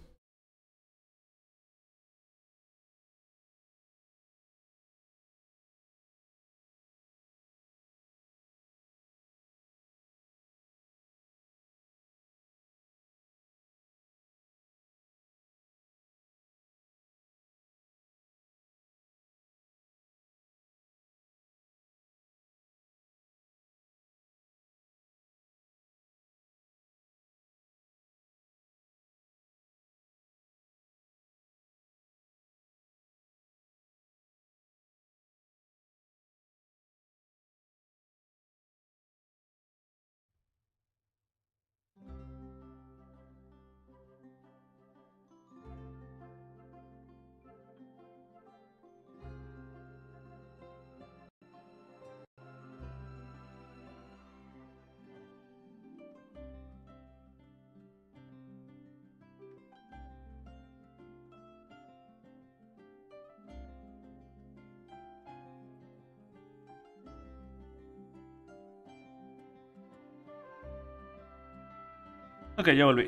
Ok, ya volví.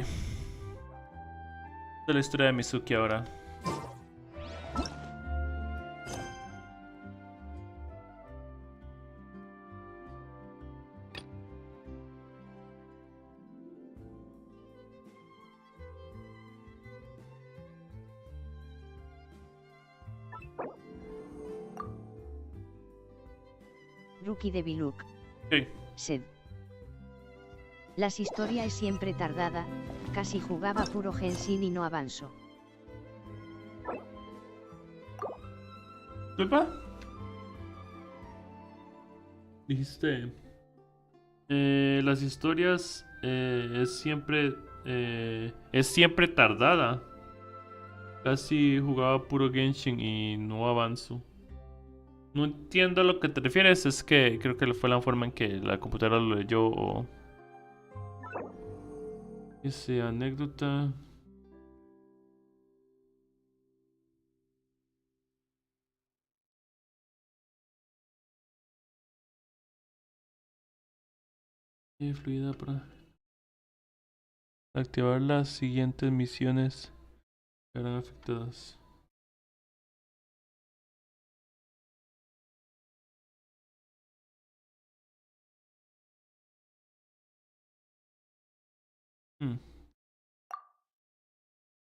De la historia de Mizuki ahora.
Rookie de Biluk.
Sí.
Sed. Las historias es siempre tardada, casi jugaba puro Genshin y no avanzo.
¿Culpa? Dijiste. Las historias es siempre tardada. Casi jugaba puro Genshin y no avanzo. No entiendo a lo que te refieres. Es que creo que fue la forma en que la computadora lo leyó o... Ese anécdota. Fluida para activar las siguientes misiones que serán afectadas.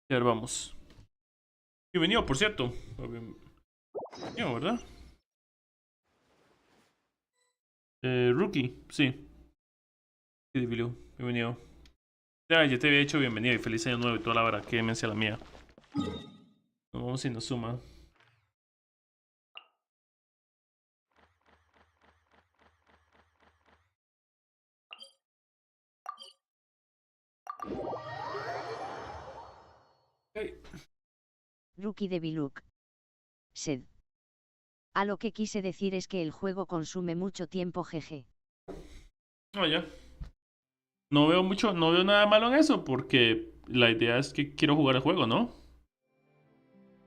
Y ahora vamos. Bienvenido, por cierto. Bienvenido, ¿verdad? Rookie, sí. Bienvenido. Ya te había dicho bienvenido y feliz año nuevo y toda la hora. Que mensa la mía. Nos vamos y nos suma.
Rookie de Biluk. Sed. A lo que quise decir es que el juego consume mucho tiempo, jeje.
Ya. No veo nada malo en eso porque la idea es que quiero jugar el juego, ¿no?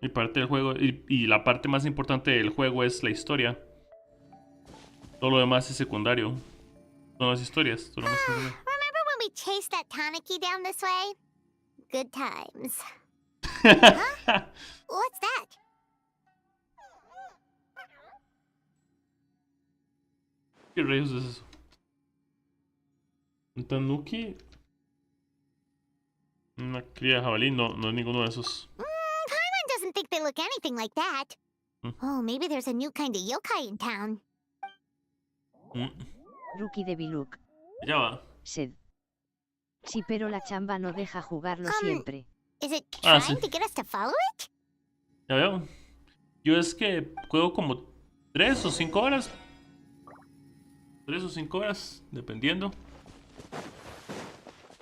Y parte del juego, y la parte más importante del juego es la historia. Todo lo demás es secundario. Son las historias. Todo lo demás es secundario.
Remember when we chased that Tanuki down this way? Good times. Huh? What's that?
¿Qué rayos es eso? ¿Un tanuki? Una cría de jabalí, no es ninguno de esos.
Paimon doesn't think they look anything like that. Oh, maybe there's a new kind of yokai in town.
Rookie de Biluk.
Ya va.
Sed. Sí, pero la chamba no deja jugarlo siempre.
Is it trying
Sí.
to get us to follow it?
Ya veo. Yo es que juego como 3 o 5 horas. 3 o 5 horas, dependiendo.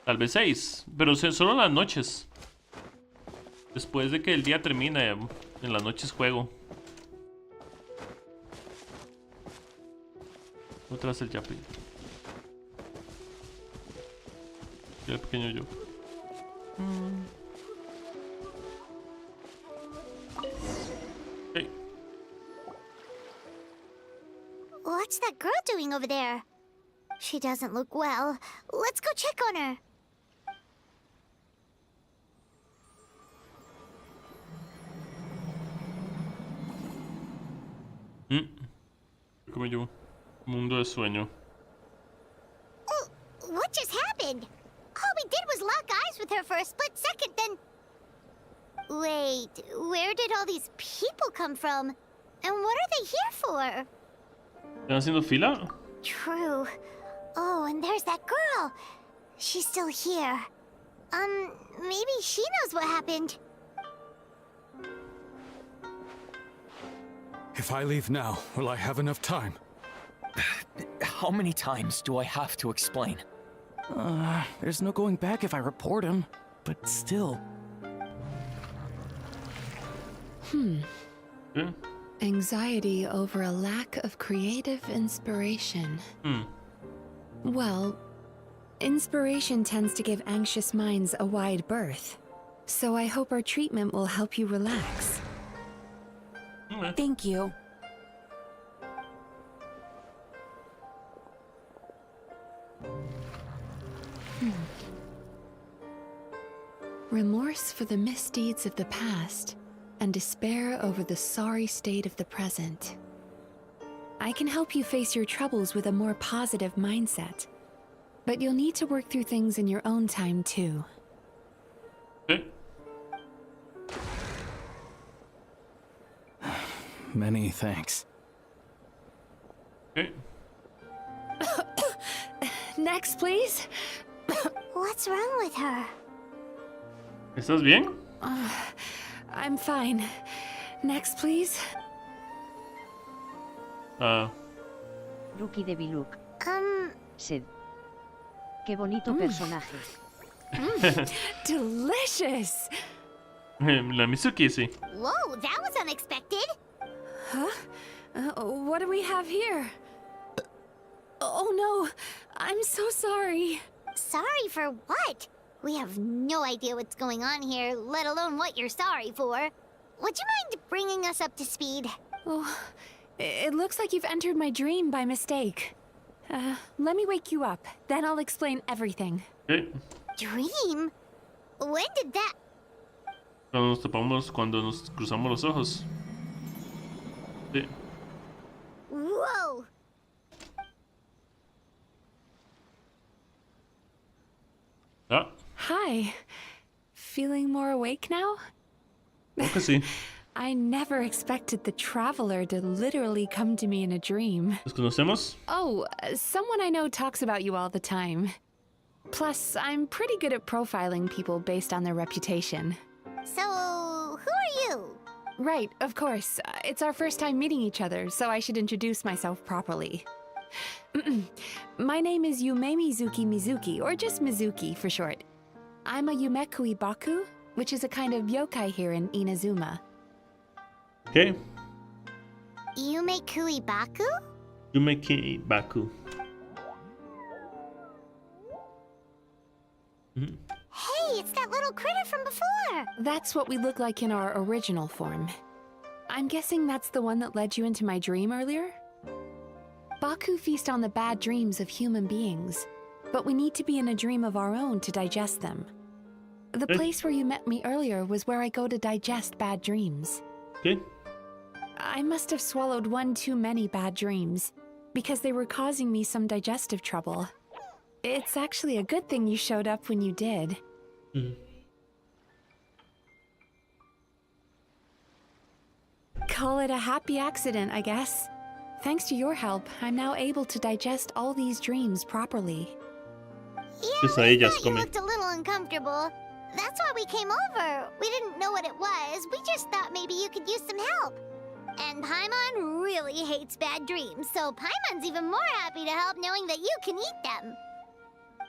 Tal vez 6, pero solo en las noches. Después de que el día termine, en las noches juego. Otra vez el Yapi. Y el pequeño yo. Ok.
What's that girl doing over there? She doesn't look well. Let's go check on her.
Como yo. Mundo de sueño.
What just happened? All we did was lock eyes with her for a split second, then... Wait, where did all these people come from? And what are they here for?
¿Están haciendo fila?
True. Oh, and there's that girl. She's still here. Maybe she knows what happened.
If I leave now, will I have enough time?
How many times do I have to explain?
There's no going back if I report him, but still.
Anxiety over a lack of creative inspiration. Well, inspiration tends to give anxious minds a wide berth. So I hope our treatment will help you relax.
Thank you.
Remorse for the misdeeds of the past, and despair over the sorry state of the present. I can help you face your troubles with a more positive mindset, but you'll need to work through things in your own time too.
Many thanks.
Next, please.
What's wrong with her?
¿Estás bien?
I'm fine. Next, please.
Rookie de Biluk. Sed. Qué bonito personaje.
Delicious!
La Mizuki, sí.
Whoa, that was unexpected.
Huh? What do we have here? Oh no, I'm so sorry.
Sorry for what? We have no idea what's going on here, let alone what you're sorry for. Would you mind bringing us up to speed?
Oh, it looks like you've entered my dream by mistake. Let me wake you up, then I'll explain everything.
Dream? When did that...
Cuando nos cruzamos los ojos. Sí.
Whoa!
Hi. Feeling more awake now?
Okay, sí.
I never expected the traveler to literally come to me in a dream.
¿Nos conocemos?
Oh, someone I know talks about you all the time. Plus, I'm pretty good at profiling people based on their reputation.
So, who are you?
Right, of course. It's our first time meeting each other, so I should introduce myself properly. My name is Yume Mizuki, or just Mizuki for short. I'm a Yumekui Baku, which is a kind of yokai here in Inazuma.
Okay.
Yumekui Baku?
Yumeki Baku.
Hey, it's that little critter from before!
That's what we look like in our original form. I'm guessing that's the one that led you into my dream earlier? Baku feast on the bad dreams of human beings, but we need to be in a dream of our own to digest them. The place where you met me earlier was where I go to digest bad dreams.
Okay.
I must have swallowed one too many bad dreams, because they were causing me some digestive trouble. It's actually a good thing you showed up when you did. Call it a happy accident, I guess. Thanks to your help, I'm now able to digest all these dreams properly.
Yeah, we thought you looked a little uncomfortable. That's why we came over. We didn't know what it was. We just thought maybe you could use some help. And Paimon really hates bad dreams, so Paimon's even more happy to help knowing that you can eat them.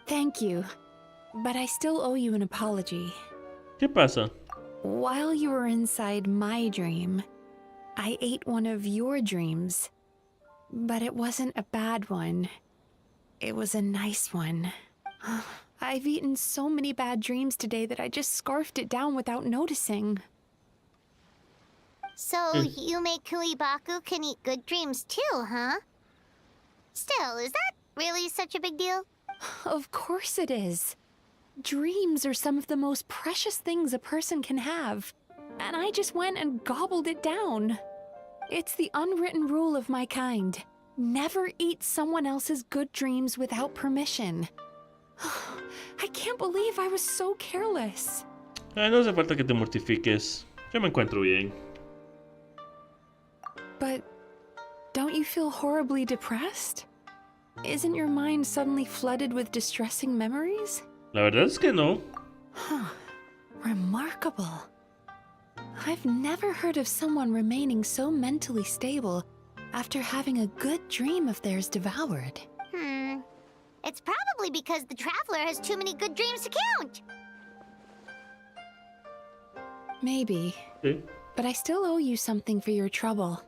Thank you. But I still owe you an apology.
¿Qué pasa?
While you were inside my dream, I ate one of your dreams. But it wasn't a bad one. It was a nice one. I've eaten so many bad dreams today that I just scarfed it down without noticing.
So, Yume Baku can eat good dreams too, huh? Still, is that really such a big deal?
Of course it is. Dreams are some of the most precious things a person can have. And I just went and gobbled it down. It's the unwritten rule of my kind. Never eat someone else's good dreams without permission. I can't believe I was so careless.
No hace falta que te mortifiques. Yo me encuentro bien.
But don't you feel horribly depressed? Isn't your mind suddenly flooded with distressing memories?
La verdad es que no.
Huh. Remarkable. I've never heard of someone remaining so mentally stable after having a good dream of theirs devoured.
It's probably because the traveler has too many good dreams to count.
Maybe.
Okay.
But I still owe you something for your trouble.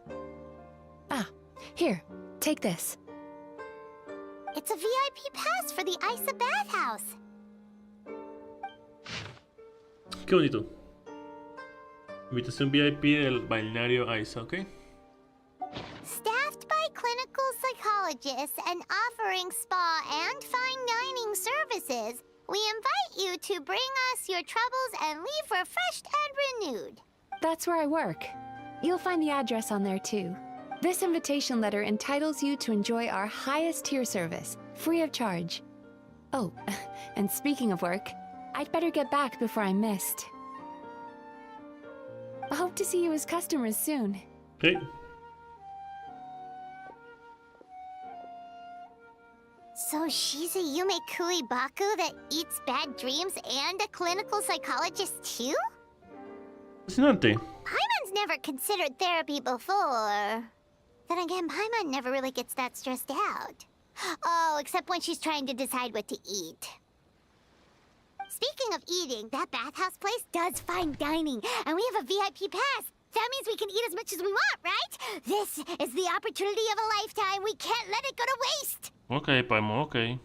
Ah, here, take this.
It's a VIP pass for the Isa bathhouse.
Qué bonito. Invitación VIP del balneario Isa, ¿ok?
Staffed by clinical psychologists and offering spa and fine dining services, we invite you to bring us your troubles and leave refreshed and renewed.
That's where I work. You'll find the address on there too. This invitation letter entitles you to enjoy our highest tier service, free of charge. Oh, and speaking of work, I'd better get back before I'm missed. I hope to see you as customers soon.
Okay.
So she's a Yume Kuibaku that eats bad dreams and a clinical psychologist too?
Fascinante.
Paimon's never considered therapy before. Then again, Paimon never really gets that stressed out. Oh, except when she's trying to decide what to eat. Speaking of eating, that bathhouse place does fine dining, and we have a VIP pass. That means we can eat as much as we want, right? This is the opportunity of a lifetime. We can't let it go to waste.
Ok, Paimon, ok.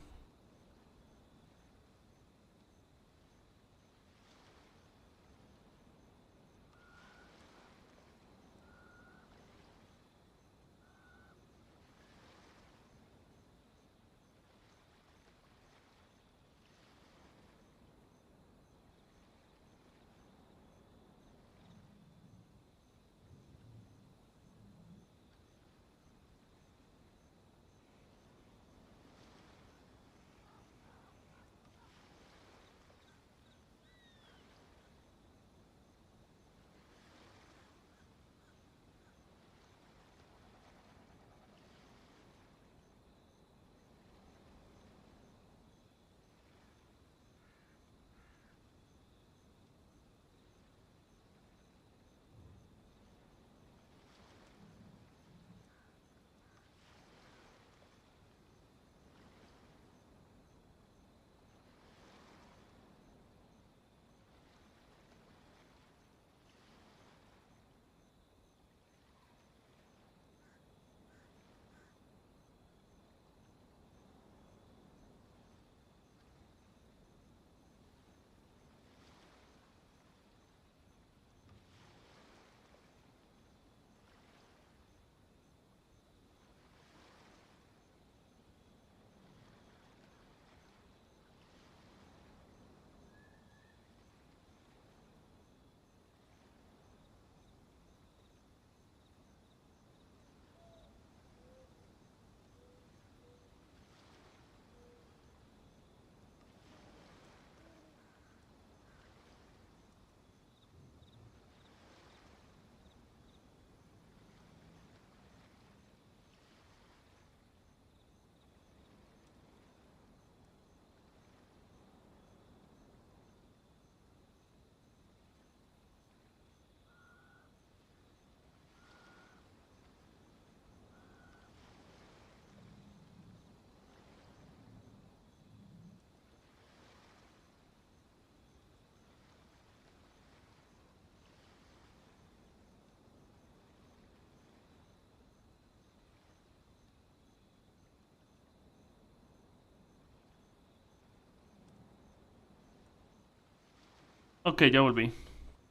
Ok, ya volví.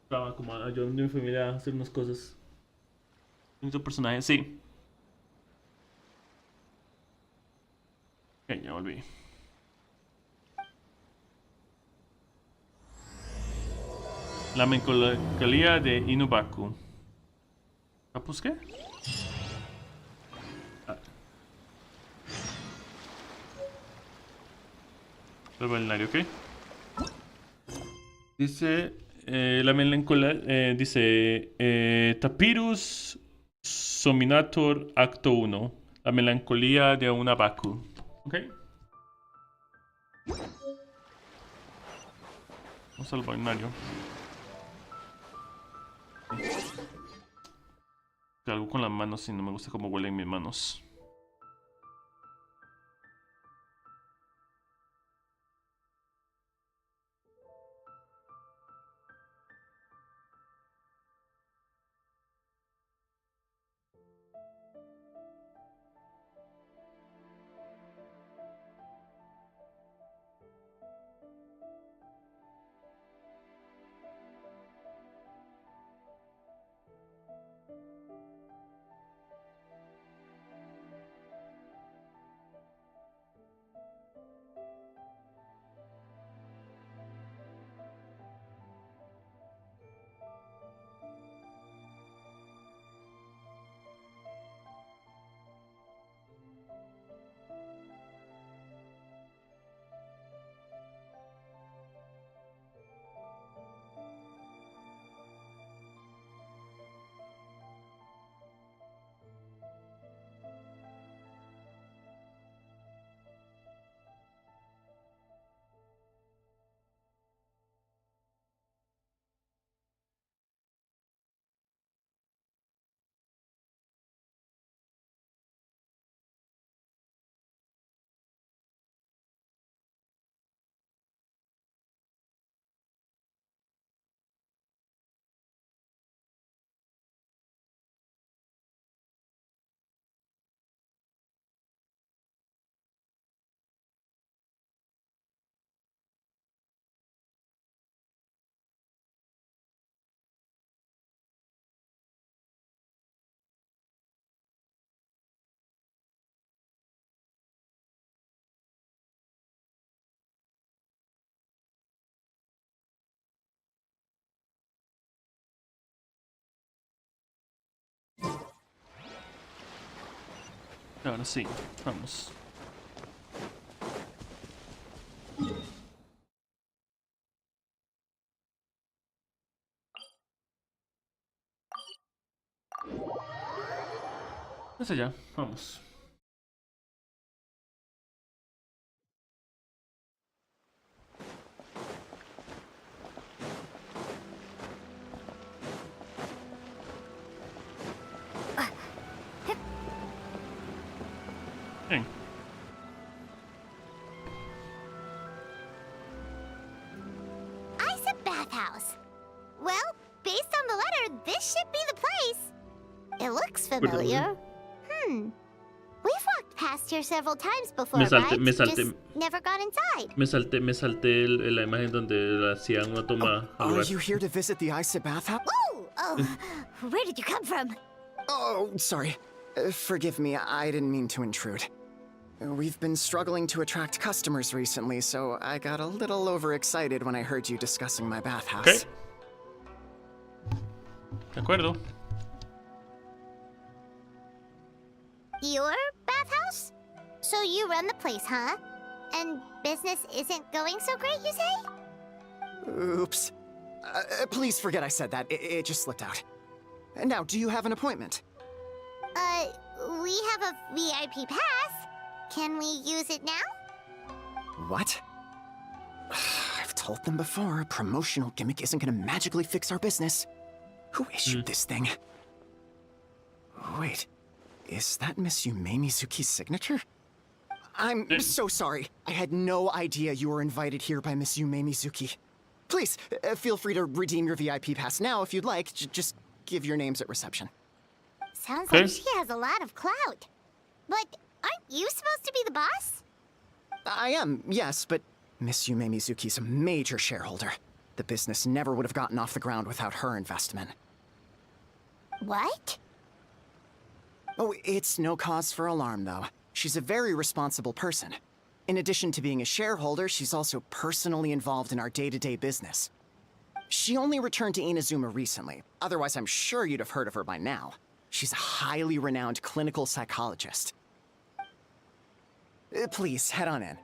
Estaba como ayudando a mi familia a hacer unas cosas. Bonito personaje, sí. Ok, ya volví. La melancolía de Inubaku. ¿Capus qué? El balneario, ¿ok? Dice... la melancolía... dice... Tapirus Sominator Acto 1. La melancolía de una Baku. ¿Ok? Vamos al balneario. Algo con las manos y no me gusta cómo huelen mis manos. Ahora sí, vamos. Más allá, vamos. Bien.
Isa Bathhouse. Well, based on the letter, this should be the place. It looks familiar. We've walked past here several times before, right? Just never got inside.
Me salté la imagen donde le hacían una toma al
Are
lugar.
you here to visit the Isa bathhouse?
Oh, where did you come from?
Oh, sorry. Forgive me, I didn't mean to intrude. We've been struggling to attract customers recently, so I got a little overexcited when I heard you discussing my bathhouse.
Okay. De acuerdo.
Your bathhouse? So you run the place, huh? And business isn't going so great, you say?
Oops. Please forget I said that. It just slipped out. Now, do you have an appointment?
We have a VIP pass. Can we use it now?
What? I've told them before, a promotional gimmick isn't gonna magically fix our business. Who issued this thing? Wait, is that Miss Yume Mizuki's signature? I'm so sorry. I had no idea you were invited here by Miss Yume Mizuki. Please, feel free to redeem your VIP pass now if you'd like. Just give your names at reception.
Sounds like she has a lot of clout. But aren't you supposed to be the boss?
I am, yes, but Miss Yume Mizuki's a major shareholder. The business never would have gotten off the ground without her investment.
What?
Oh, it's no cause for alarm, though. She's a very responsible person. In addition to being a shareholder, she's also personally involved in our day-to-day business. She only returned to Inazuma recently. Otherwise, I'm sure you'd have heard of her by now. She's a highly renowned clinical psychologist. Please, head on in.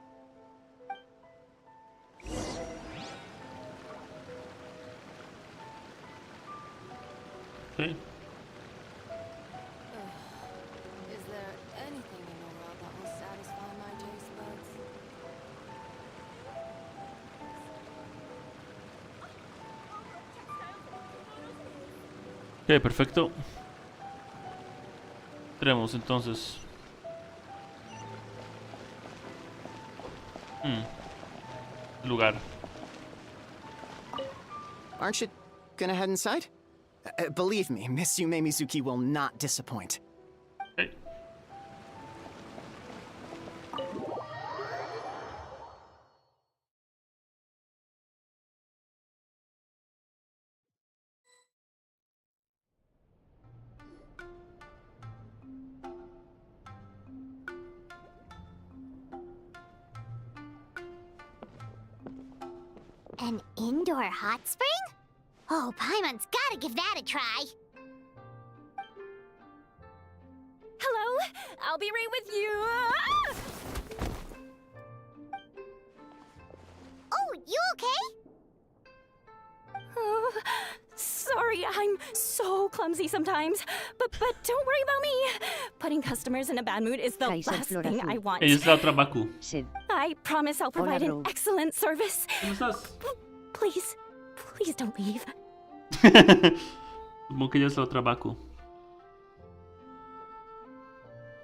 Okay.
Is there anything in the world that will satisfy my taste buds?
Ok, perfecto. Tenemos entonces. Lugar.
Aren't you gonna head inside? Believe me, Miss Yume Mizuki will not disappoint.
Okay.
An indoor hot spring? Oh, Paimon's gotta give that a try.
Hello? I'll be right with you. Ah!
Oh, you okay?
Oh, sorry, I'm so clumsy sometimes. But don't worry about me. Putting customers in a bad mood is the last thing I want.
Ella es la otra Baku.
I promise I'll provide an excellent service.
¿Cómo estás?
Please don't leave.
Supongo que ella es la otra Baku.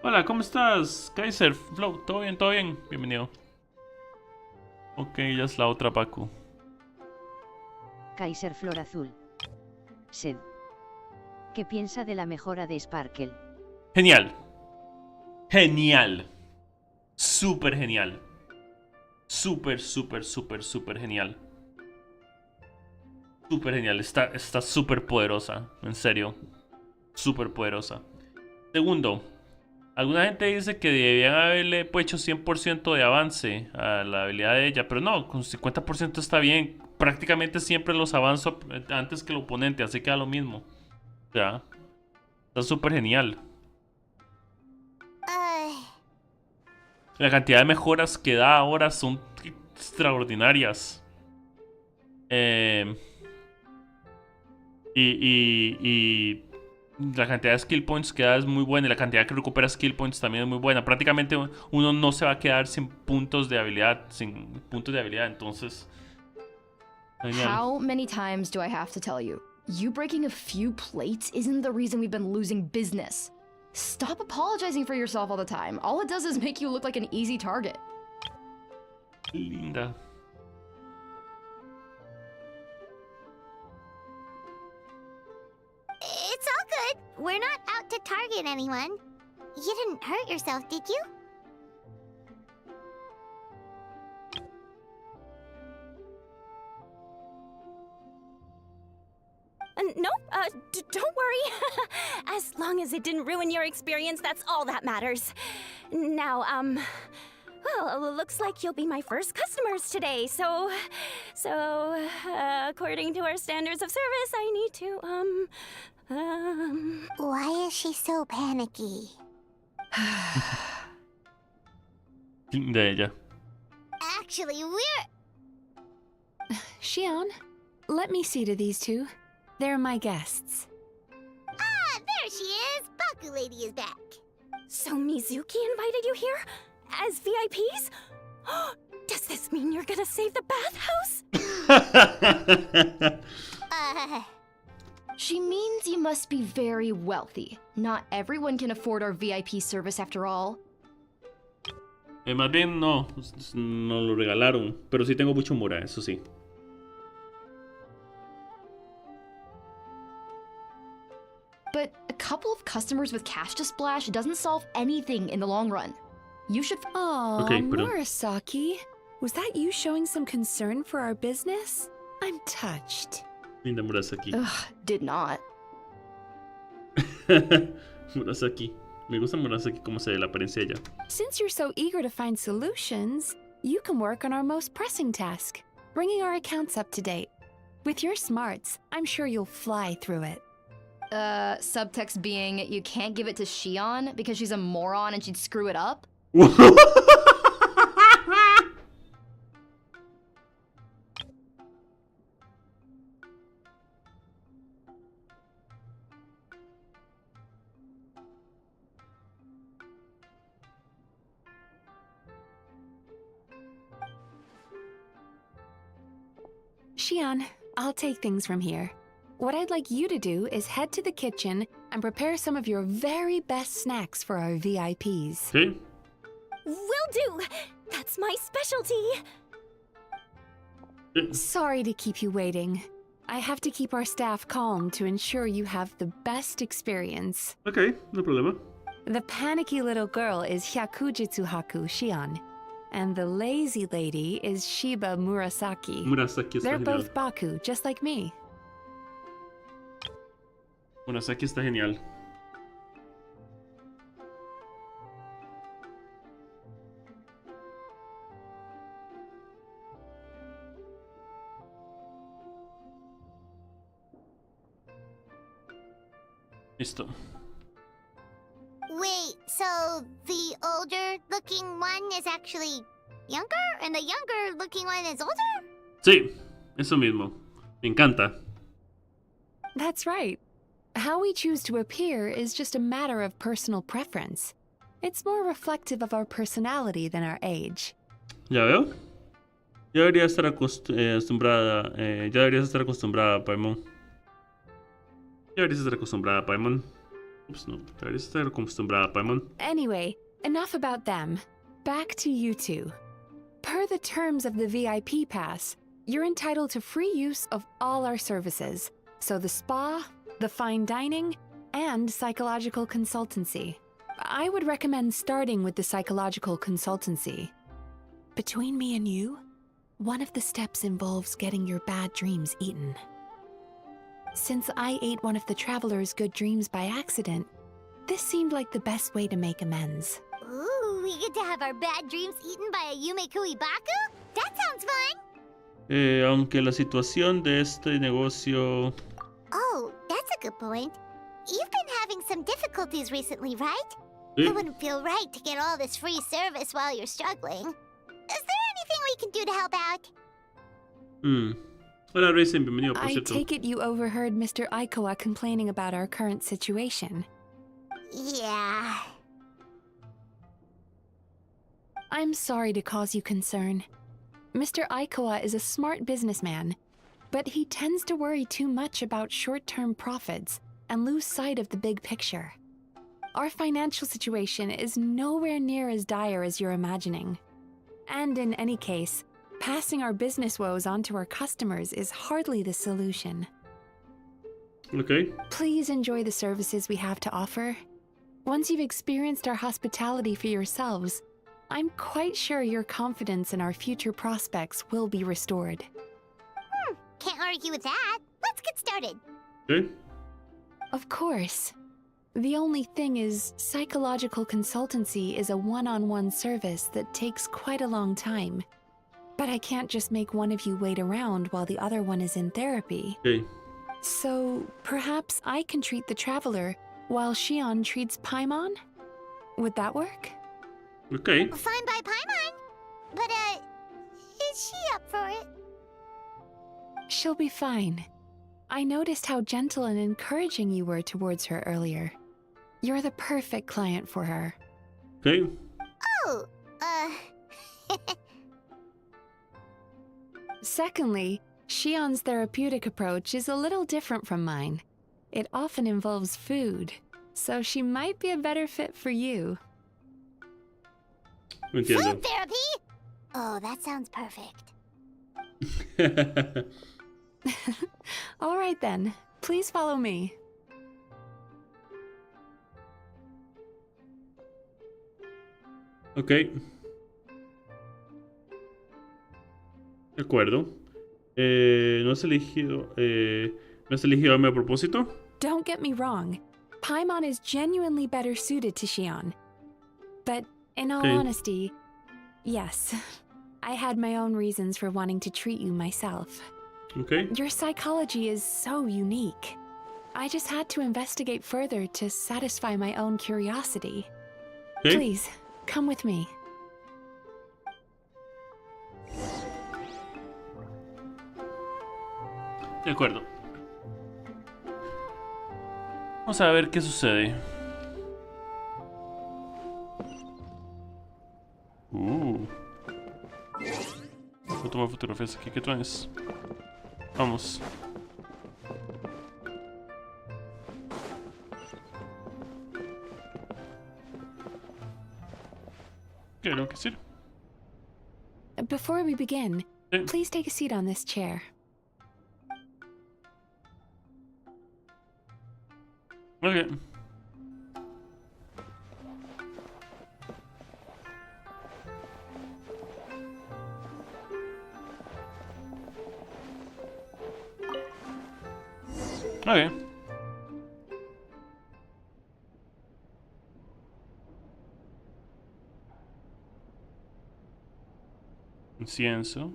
Hola, ¿cómo estás? Kaiser, Flow, ¿todo bien? ¿Todo bien? Bienvenido. Ok, ella es la otra Baku.
Kaiser Flor Azul. Sed. ¿Qué piensa de la mejora de Sparkle?
Genial. Genial. Súper genial. Súper genial. Súper genial. Está súper poderosa. En serio. Súper poderosa. Segundo. Alguna gente dice que debían haberle hecho 100% de avance a la habilidad de ella. Pero no, con 50% está bien. Prácticamente siempre los avanzo antes que el oponente. Así que da lo mismo. O sea, está súper genial. La cantidad de mejoras que da ahora son extraordinarias. Y la cantidad de skill points que da es muy buena. Y la cantidad que recupera skill points también es muy buena. Prácticamente uno no se va a quedar sin puntos de habilidad. Entonces... Genial.
How many times do I have to tell you? You breaking a few plates isn't the reason we've been losing business. Stop apologizing for yourself all the time. All it does is make you look like an easy target.
Linda.
It's all good. We're not out to target anyone. You didn't hurt yourself, did you?
Nope, don't worry. As long as it didn't ruin your experience, that's all that matters. Now, well, looks like you'll be my first customers today, so, according to our standards of service, I need to,
Why is she so panicky?
De ella.
Actually, we're...
Xion, let me see to these two. They're my guests.
Ah, there she is! Baku Lady is back.
So Mizuki invited you here? As VIPs? Does this mean you're gonna save the bathhouse?
She means you must be very wealthy. Not everyone can afford our VIP service after all.
Más bien no lo regalaron. Pero sí tengo mucho mora, eso sí.
But a couple of customers with cash to splash doesn't solve anything in the long run. You should...
Oh,
Okay, pero...
Murasaki, was that you showing some concern for our business? I'm touched.
Linda Murasaki.
Ugh, did not.
Murasaki. Me gusta Murasaki cómo se ve la apariencia de ella.
Since you're so eager to find solutions, you can work on our most pressing task, bringing our accounts up to date. With your smarts, I'm sure you'll fly through it.
Subtext being, you can't give it to Shion because she's a moron and she'd screw it up?
Shion, I'll take things from here. What I'd like you to do is head to the kitchen and prepare some of your very best snacks for our VIPs.
Okay.
Will do! That's my specialty!
Sorry to keep you waiting. I have to keep our staff calm to ensure you have the best experience.
Okay, no problema.
The panicky little girl is Hyakujitsu Haku Shion, and the lazy lady is Shiba Murasaki.
Murasaki está
They're
genial.
both Baku, just like me.
Murasaki está genial. Listo.
Wait, so the older looking one is actually younger? And the younger looking one is older?
Sí, eso mismo. Me encanta.
That's right. How we choose to appear is just a matter of personal preference. It's more reflective of our personality than our age.
¿Ya veo? Ya debería estar acostumbrada. Ya deberías estar acostumbrada, Paimon. Ya deberías estar acostumbrada, Paimon. Oops, no. Deberías estar acostumbrada, Paimon.
Anyway, enough about them. Back to you two. Per the terms of the VIP pass, you're entitled to free use of all our services. So the spa, the fine dining, and psychological consultancy. I would recommend starting with the psychological consultancy. Between me and you, one of the steps involves getting your bad dreams eaten. Since I ate one of the traveler's good dreams by accident, this seemed like the best way to make amends.
Ooh, we get to have our bad dreams eaten by a Yumekui Baku? That sounds fun!
Aunque la situación de este negocio...
Oh, that's a good point. You've been having some difficulties recently, right?
Sí.
It wouldn't feel right to get all this free service while you're struggling. Is there anything we can do to help out?
Hola, Racing, bienvenido, por
I
cierto.
take it you overheard Mr. Aikawa complaining about our current situation.
Yeah.
I'm sorry to cause you concern. Mr. Aikawa is a smart businessman, but he tends to worry too much about short-term profits and lose sight of the big picture. Our financial situation is nowhere near as dire as you're imagining. And in any case, passing our business woes on to our customers is hardly the solution.
Okay.
Please enjoy the services we have to offer. Once you've experienced our hospitality for yourselves, I'm quite sure your confidence in our future prospects will be restored.
Can't argue with that. Let's get started.
Okay.
Of course. The only thing is, psychological consultancy is a one-on-one service that takes quite a long time. But I can't just make one of you wait around while the other one is in therapy.
Okay.
So, perhaps I can treat the traveler while Shion treats Paimon? Would that work?
Okay.
Fine by Paimon. But, is she up for it?
She'll be fine. I noticed how gentle and encouraging you were towards her earlier. You're the perfect client for her.
Okay.
Oh,
Secondly, Shion's therapeutic approach is a little different from mine. It often involves food, so she might be a better fit for you.
Entiendo.
Food therapy? Oh, that sounds perfect.
All right then, please follow me.
Ok. De acuerdo. ¿No has elegido a propósito?
Don't get me wrong.
Paimon is genuinely better suited to Xion. But in all
Okay.
honesty, yes, I had my own reasons for wanting to treat you myself.
Okay.
Your psychology is so unique. I just had to investigate further to satisfy my own curiosity.
Okay.
Please, come with me.
De acuerdo. Vamos a ver qué sucede. Vou tomar fotografias aqui, que tu és? Vamos. Creo que sí.
Before we begin, please take a seat on this chair.
Okay. Okay. Incienso.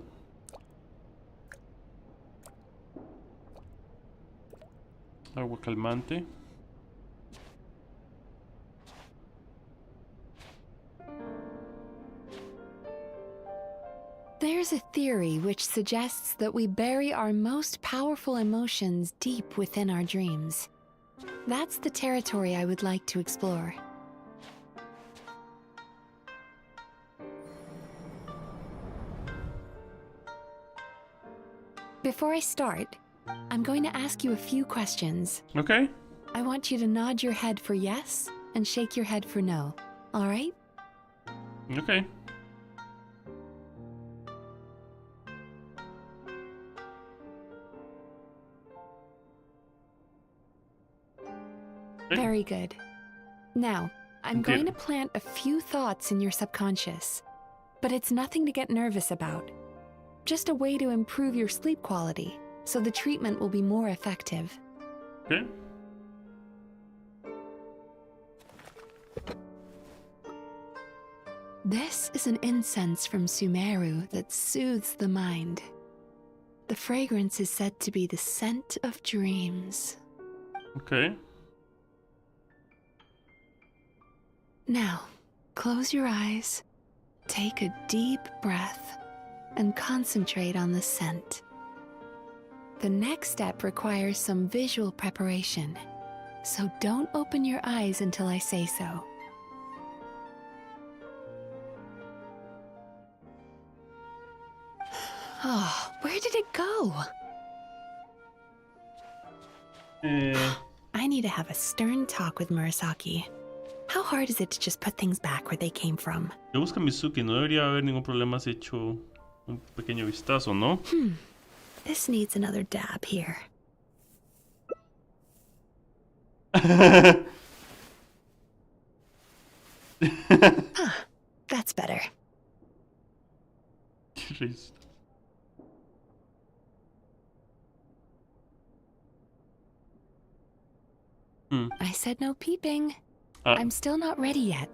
Agua calmante.
There's a theory which suggests that we bury our most powerful emotions deep within our dreams. That's the territory I would like to explore. Before I start, I'm going to ask you a few questions.
Okay.
I want you to nod your head for yes and shake your head for no. All right?
Okay.
Very good. Now, I'm going to plant a few thoughts in your subconscious, but it's nothing to get nervous about. Just a way to improve your sleep quality, so the treatment will be more effective.
Okay.
This is an incense from Sumeru that soothes the mind. The fragrance is said to be the scent of dreams.
Okay.
Now, close your eyes, take a deep breath, and concentrate on the scent. The next step requires some visual preparation, so don't open your eyes until I say so. Oh, where did it go? I need to have a stern talk with Murasaki. How hard is it to just put things back where they came from?
Yo busco a Mizuki, no debería haber ningún problema si hecho un pequeño vistazo, ¿no?
This needs another dab here. That's better.
Qué risa.
I said no peeping. I'm still not ready yet.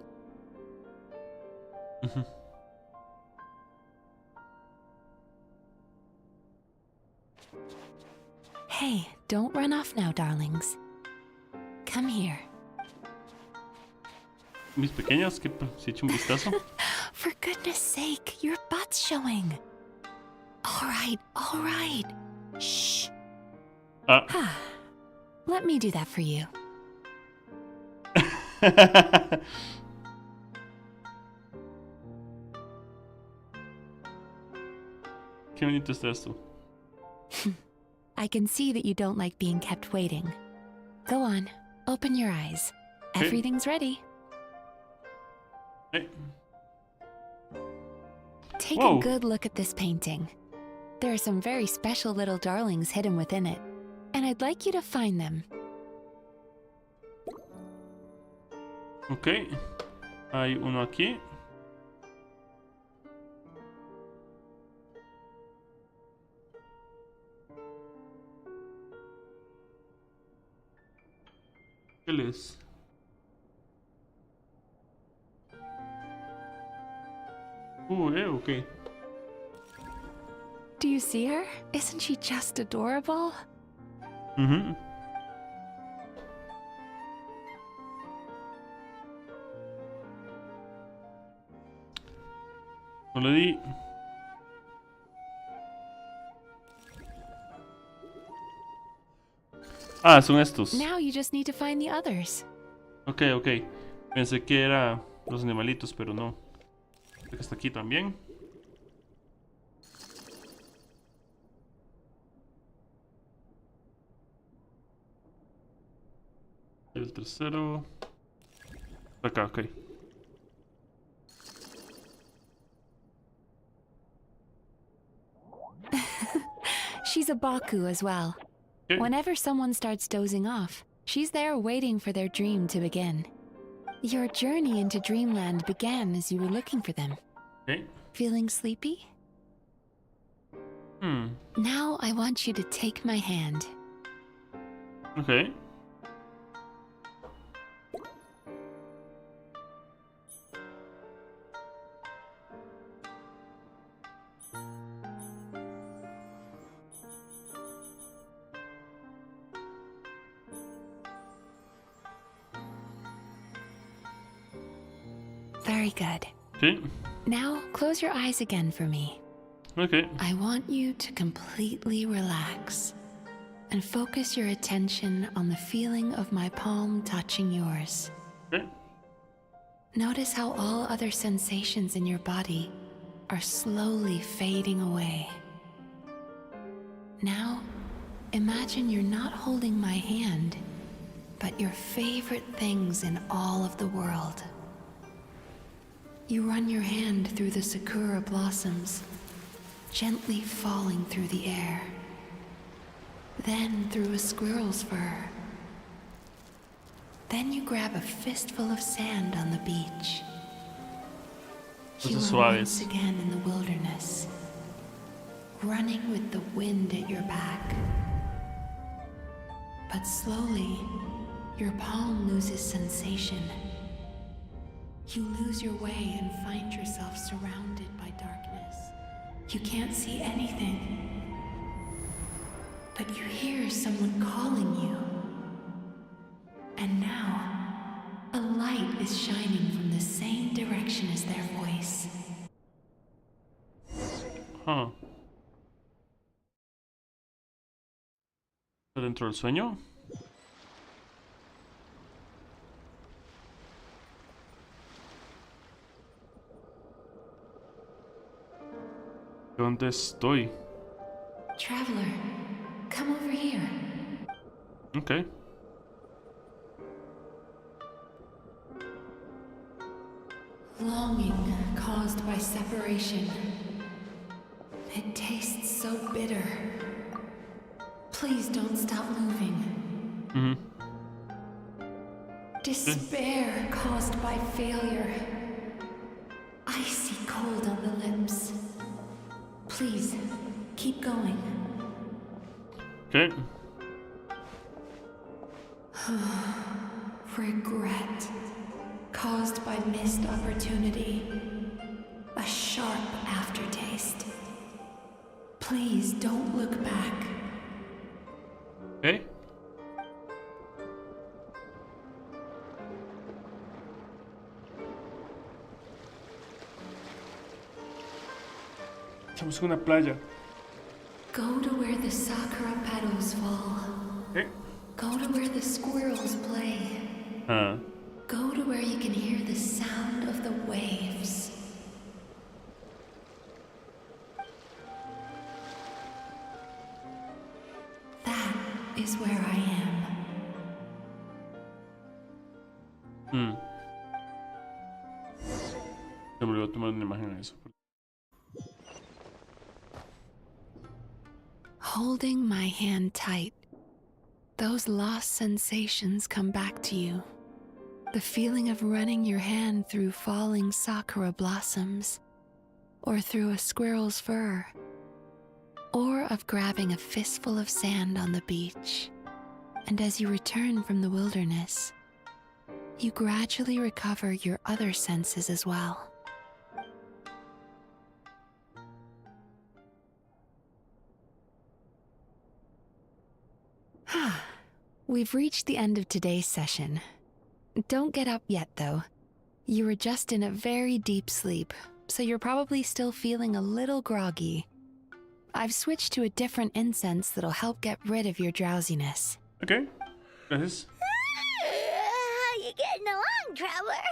Hey, don't run off now, darlings. Come here.
Mis pequeñas, que si hecho un vistazo.
For goodness sake, your butt's showing. All right. Shh. Let me do that for you.
Qué bonito está esto.
I can see that you don't like being kept waiting. Go on, open your eyes.
Okay.
Everything's ready.
Hey.
Take
Whoa.
a good look at this painting. There are some very special little darlings hidden within it, and I'd like you to find them.
Ok. Hay uno aquí. ¿Qué lees? Okay.
Do you see her? Isn't she just adorable?
Mhm. No le di. Ah, son estos.
Now you just need to find the others.
Ok. Pensé que era los animalitos, pero no. Creo que está aquí también. El tercero. Acá, ok.
She's a Baku as well.
Okay.
Whenever someone starts dozing off, she's there waiting for their dream to begin. Your journey into Dreamland began as you were looking for them.
Okay.
Feeling sleepy? Now I want you to take my hand.
Okay.
Very good.
Okay.
Now close your eyes again for me.
Okay.
I want you to completely relax and focus your attention on the feeling of my palm touching yours.
Okay.
Notice how all other sensations in your body are slowly fading away. Now, imagine you're not holding my hand, but your favorite things in all of the world. You run your hand through the sakura blossoms, gently falling through the air. Then through a squirrel's fur. Then you grab a fistful of sand on the beach. You are once again in the wilderness, running with the wind at your back. But slowly, your palm loses sensation. You lose your way and find yourself surrounded by darkness. You can't see anything, but you hear someone calling you. And now, a light is shining from the same direction as their voice.
Huh. ¿Dentro del sueño? ¿Dónde estoy?
Traveler, come over here.
Okay.
Longing caused by separation. It tastes so bitter. Please don't stop moving. Despair caused by failure. Icy cold on the lips. Please, keep going.
Okay.
Regret caused by missed opportunity. A sharp aftertaste. Please don't look back.
Okay. Estamos en una playa.
Go to where the sakura petals fall.
Okay.
Go to where the squirrels play. Go to where you can hear the sound of the waves. That is where I am.
Se me olvidó tomar una imagen de eso.
Holding my hand tight, those lost sensations come back to you. The feeling of running your hand through falling sakura blossoms, or through a squirrel's fur, or of grabbing a fistful of sand on the beach. And as you return from the wilderness, you gradually recover your other senses as well. We've reached the end of today's session. Don't get up yet, though. You were just in a very deep sleep, so you're probably still feeling a little groggy. I've switched to a different incense that'll help get rid of your drowsiness.
Ok, gracias.
How you getting along, Traveler?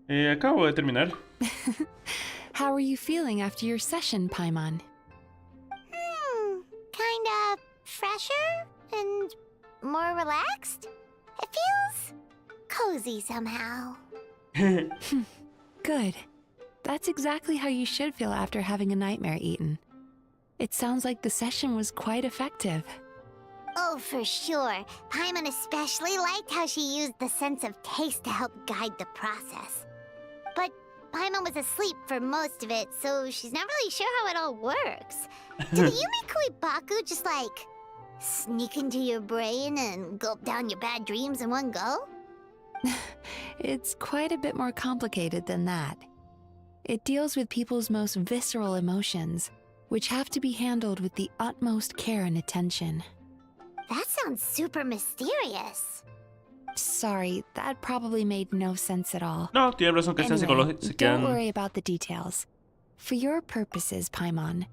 Acabo de terminar.
How are you feeling after your session, Paimon?
Kinda fresher and more relaxed. It feels cozy somehow.
Good. That's exactly how you should feel after having a nightmare eaten. It sounds like the session was quite effective.
Oh, for sure. Paimon especially liked how she used the sense of taste to help guide the process. But Paimon was asleep for most of it, so she's not really sure how it all works. Did the Yumikui Baku just like sneak into your brain and gulp down your bad dreams in one go?
It's quite a bit more complicated than that. It deals with people's most visceral emotions, which have to be handled with the utmost care and attention.
That sounds super mysterious.
Sorry, that probably made no sense at all.
No, tiene razón que sean
Anyway,
psicológicos.
don't worry about the details. For your purposes, Paimon,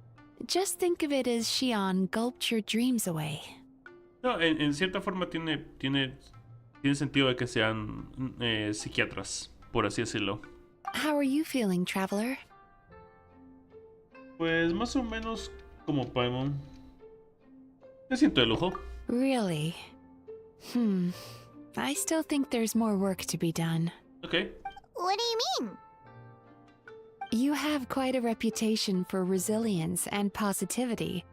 just think of it as Xion gulped your dreams away.
No, en cierta forma tiene sentido de que sean psiquiatras, por así decirlo.
How are you feeling, Traveler?
Pues más o menos como Paimon. Me siento de lujo.
Really? I still think there's more work to be done.
Okay.
What do you mean?
You have quite a reputation for resilience and positivity,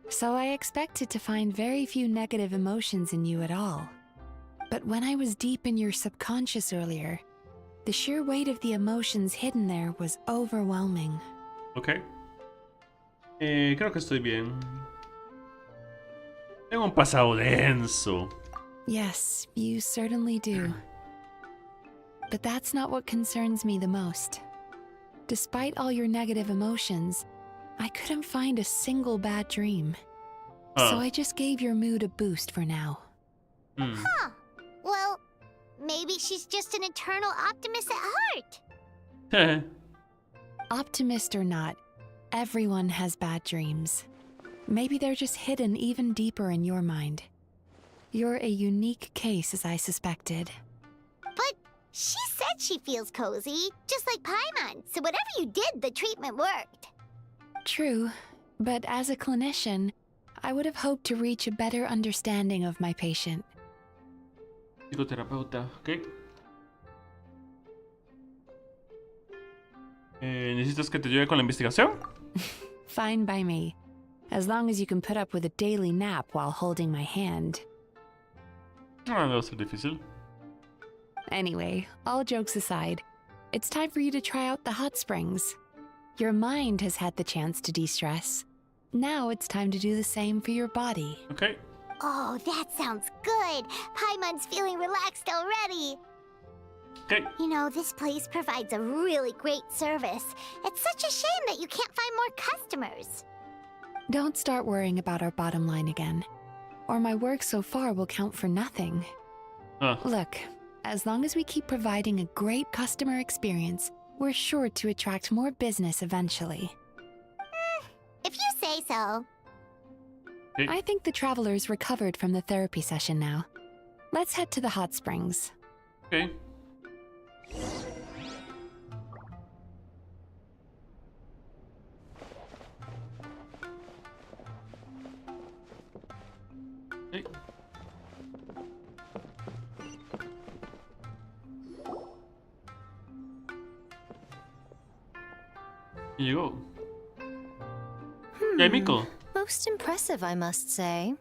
so I expected to find very few negative emotions in you at all. But when I was deep in your subconscious earlier, the sheer weight of the emotions hidden there was overwhelming.
Okay. Creo que estoy bien. Tengo un pasado denso.
Yes, you certainly do. But that's not what concerns me the most. Despite all your negative emotions, I couldn't find a single bad dream. So I just gave your mood a boost for now.
Huh. Well, maybe she's just an eternal optimist at heart.
Optimist or not, everyone has bad dreams. Maybe they're just hidden even deeper in your mind. You're a unique case, as I suspected.
But she said she feels cozy, just like Paimon, so whatever you did, the treatment worked.
True, but as a clinician, I would have hoped to reach a better understanding of my patient.
Psicoterapeuta, ok. ¿Necesitas que te ayude con la investigación?
Fine by me, as long as you can put up with a daily nap while holding my hand.
Ah, debe ser difícil.
Anyway, all jokes aside, it's time for you to try out the hot springs. Your mind has had the chance to de-stress. Now it's time to do the same for your body.
Okay.
Oh, that sounds good. Paimon's feeling relaxed already.
Okay.
You know, this place provides a really great service. It's such a shame that you can't find more customers.
Don't start worrying about our bottom line again, or my work so far will count for nothing. Look, as long as we keep providing a great customer experience, we're sure to attract more business eventually.
If you say so.
I think the traveler's recovered from the therapy session now. Let's head to the hot springs.
Okay. Hey. Llegó. Hey, Miko.
Most impressive, I must say.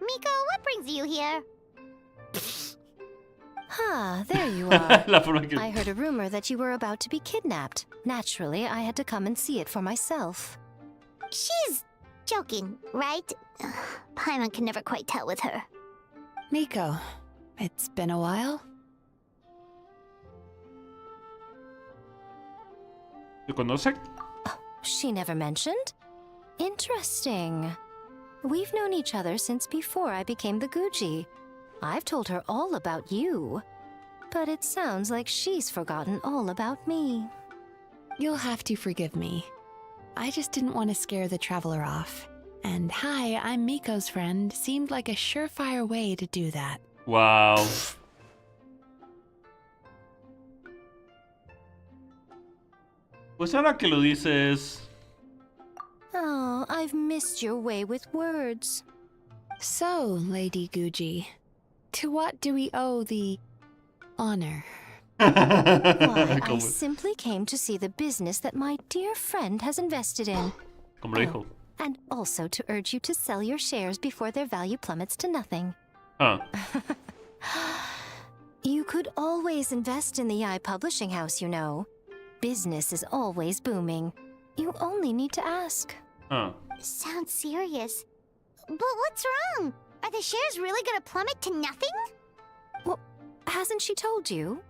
Miko, what brings you here?
Ah, there you are.
La forma que-
I heard a rumor that you were about to be kidnapped. Naturally, I had to come and see it for myself.
She's joking, right? Paimon can never quite tell with her.
Miko, it's been a while.
¿Te conoce?
She never mentioned? Interesting. We've known each other since before I became the Guji. I've told her all about you. But it sounds like she's forgotten all about me.
You'll have to forgive me. I just didn't want to scare the traveler off. And hi, I'm Miko's friend seemed like a surefire way to do that.
Wow. Pues ahora que lo dices...
Oh, I've missed your way with words.
So, Lady Guji, to what do we owe the honor?
Why, I simply came to see the business that my dear friend has invested in.
Como lo dijo.
And also to urge you to sell your shares before their value plummets to nothing.
Huh.
You could always invest in the Eye Publishing House, you know. Business is always booming. You only need to ask.
Huh.
Sounds serious. But what's wrong? Are the shares really gonna plummet to nothing?
Well, hasn't she told you?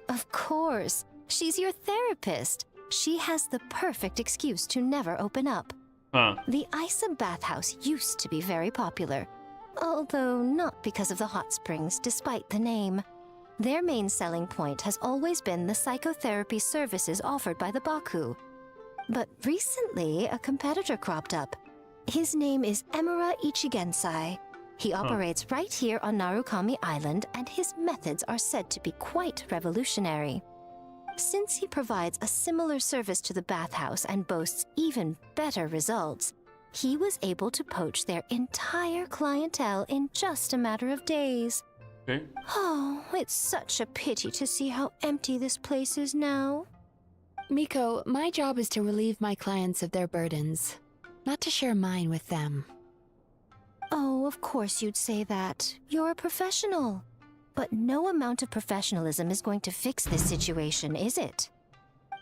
Of course. She's your therapist. She has the perfect excuse to never open up.
Huh.
The Isa bathhouse used to be very popular, although not because of the hot springs, despite the name. Their main selling point has always been the psychotherapy services offered by the Baku. But recently, a competitor cropped up. His name is Emura Ichigensai. He operates right here on Narukami Island, and his methods are said to be quite revolutionary. Since he provides a similar service to the bathhouse and boasts even better results, he was able to poach their entire clientele in just a matter of days.
Okay.
Oh, it's such a pity to see how empty this place is now.
Miko, my job is to relieve my clients of their burdens, not to share mine with them.
Oh, of course you'd say that. You're a professional. But no amount of professionalism is going to fix this situation, is it?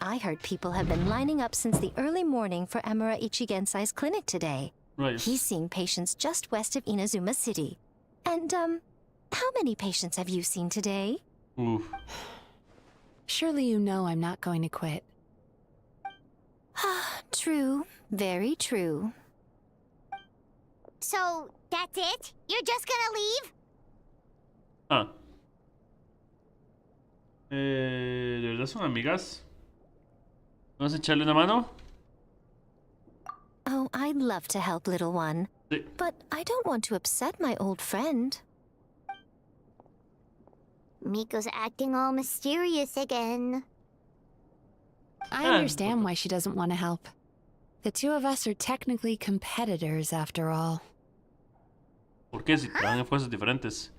I heard people have been lining up since the early morning for Emura Ichigensai's clinic today.
Right.
He's seeing patients just west of Inazuma City. And, how many patients have you seen today?
Oof.
Surely you know I'm not going to quit.
True. Very true.
So, that's it? You're just gonna leave?
Ah. ¿De verdad son amigas? ¿Vamos a echarle una mano?
Oh, I'd love to help, little one.
Sí.
But I don't want to upset my old friend.
Miko's acting all mysterious again.
I understand why she doesn't want to help. The two of us are technically competitors, after all.
¿Por qué si trabajan en fuerzas diferentes?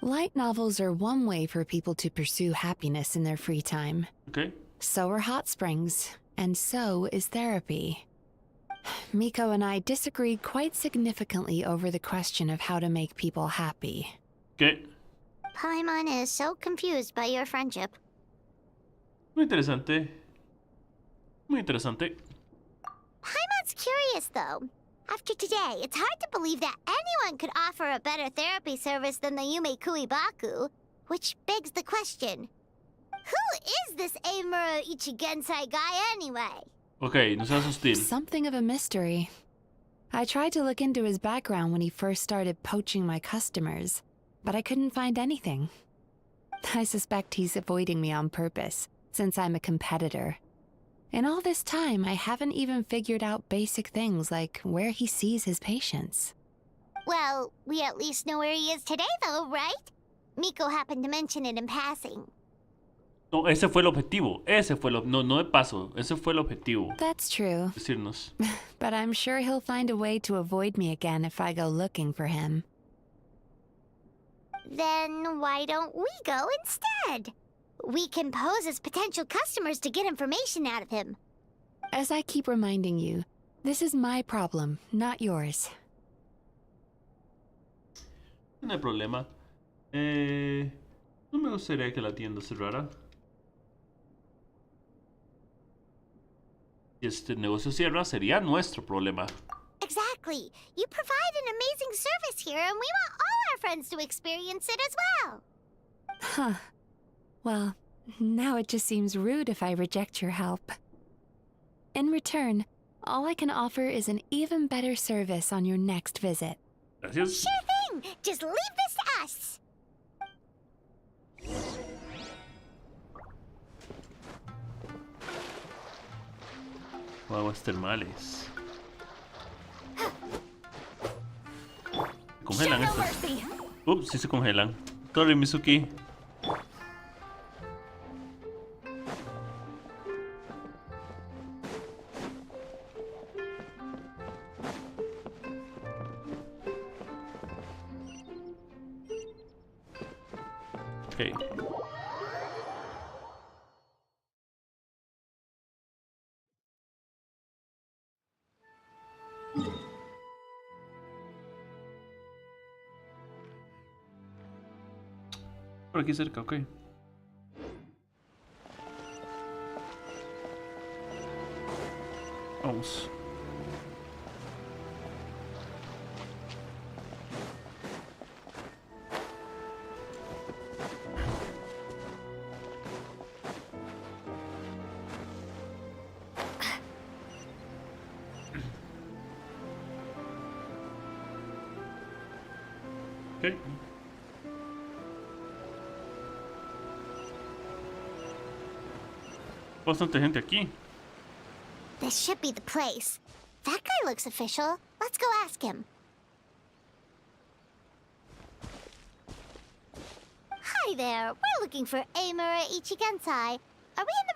Light novels are one way for people to pursue happiness in their free time.
Okay.
So are hot springs, and so is therapy. Miko and I disagreed quite significantly over the question of how to make people happy.
Okay.
Paimon is so confused by your friendship.
Muy interesante. Muy interesante.
Paimon's curious, though. After today, it's hard to believe that anyone could offer a better therapy service than the Yume Baku, which begs the question, who is this Emura Ichigensai guy anyway?
Okay, no seas hostil.
Something of a mystery. I tried to look into his background when he first started poaching my customers, but I couldn't find anything. I suspect he's avoiding me on purpose, since I'm a competitor. In all this time, I haven't even figured out basic things like where he sees his patients.
Well, we at least know where he is today, though, right? Miko happened to mention it in passing.
No, ese fue el objetivo. Ese fue no de paso. Ese fue el objetivo.
That's true.
Decirnos.
But I'm sure he'll find a way to avoid me again if I go looking for him.
Then why don't we go instead? We can pose as potential customers to get information out of him.
As I keep reminding you, this is my problem, not yours.
No hay problema. No me gustaría que la tienda cerrara. Si este negocio cierra, sería nuestro problema.
Exactly. You provide an amazing service here, and we want all our friends to experience it as well.
Huh. Well, now it just seems rude if I reject your help. In return, all I can offer is an even better service on your next visit.
Gracias.
Sure thing. Just leave this to us.
Aguas termales. Se congelan estas. Ups, sí se congelan. Sorry, Mizuki. Okay. Por aquí cerca, ok. Vamos. Ok. Bastante gente aquí.
This should be the place. That guy looks official. Let's go ask him. Hi there. We're looking for Amura Ichigensai. Are we in the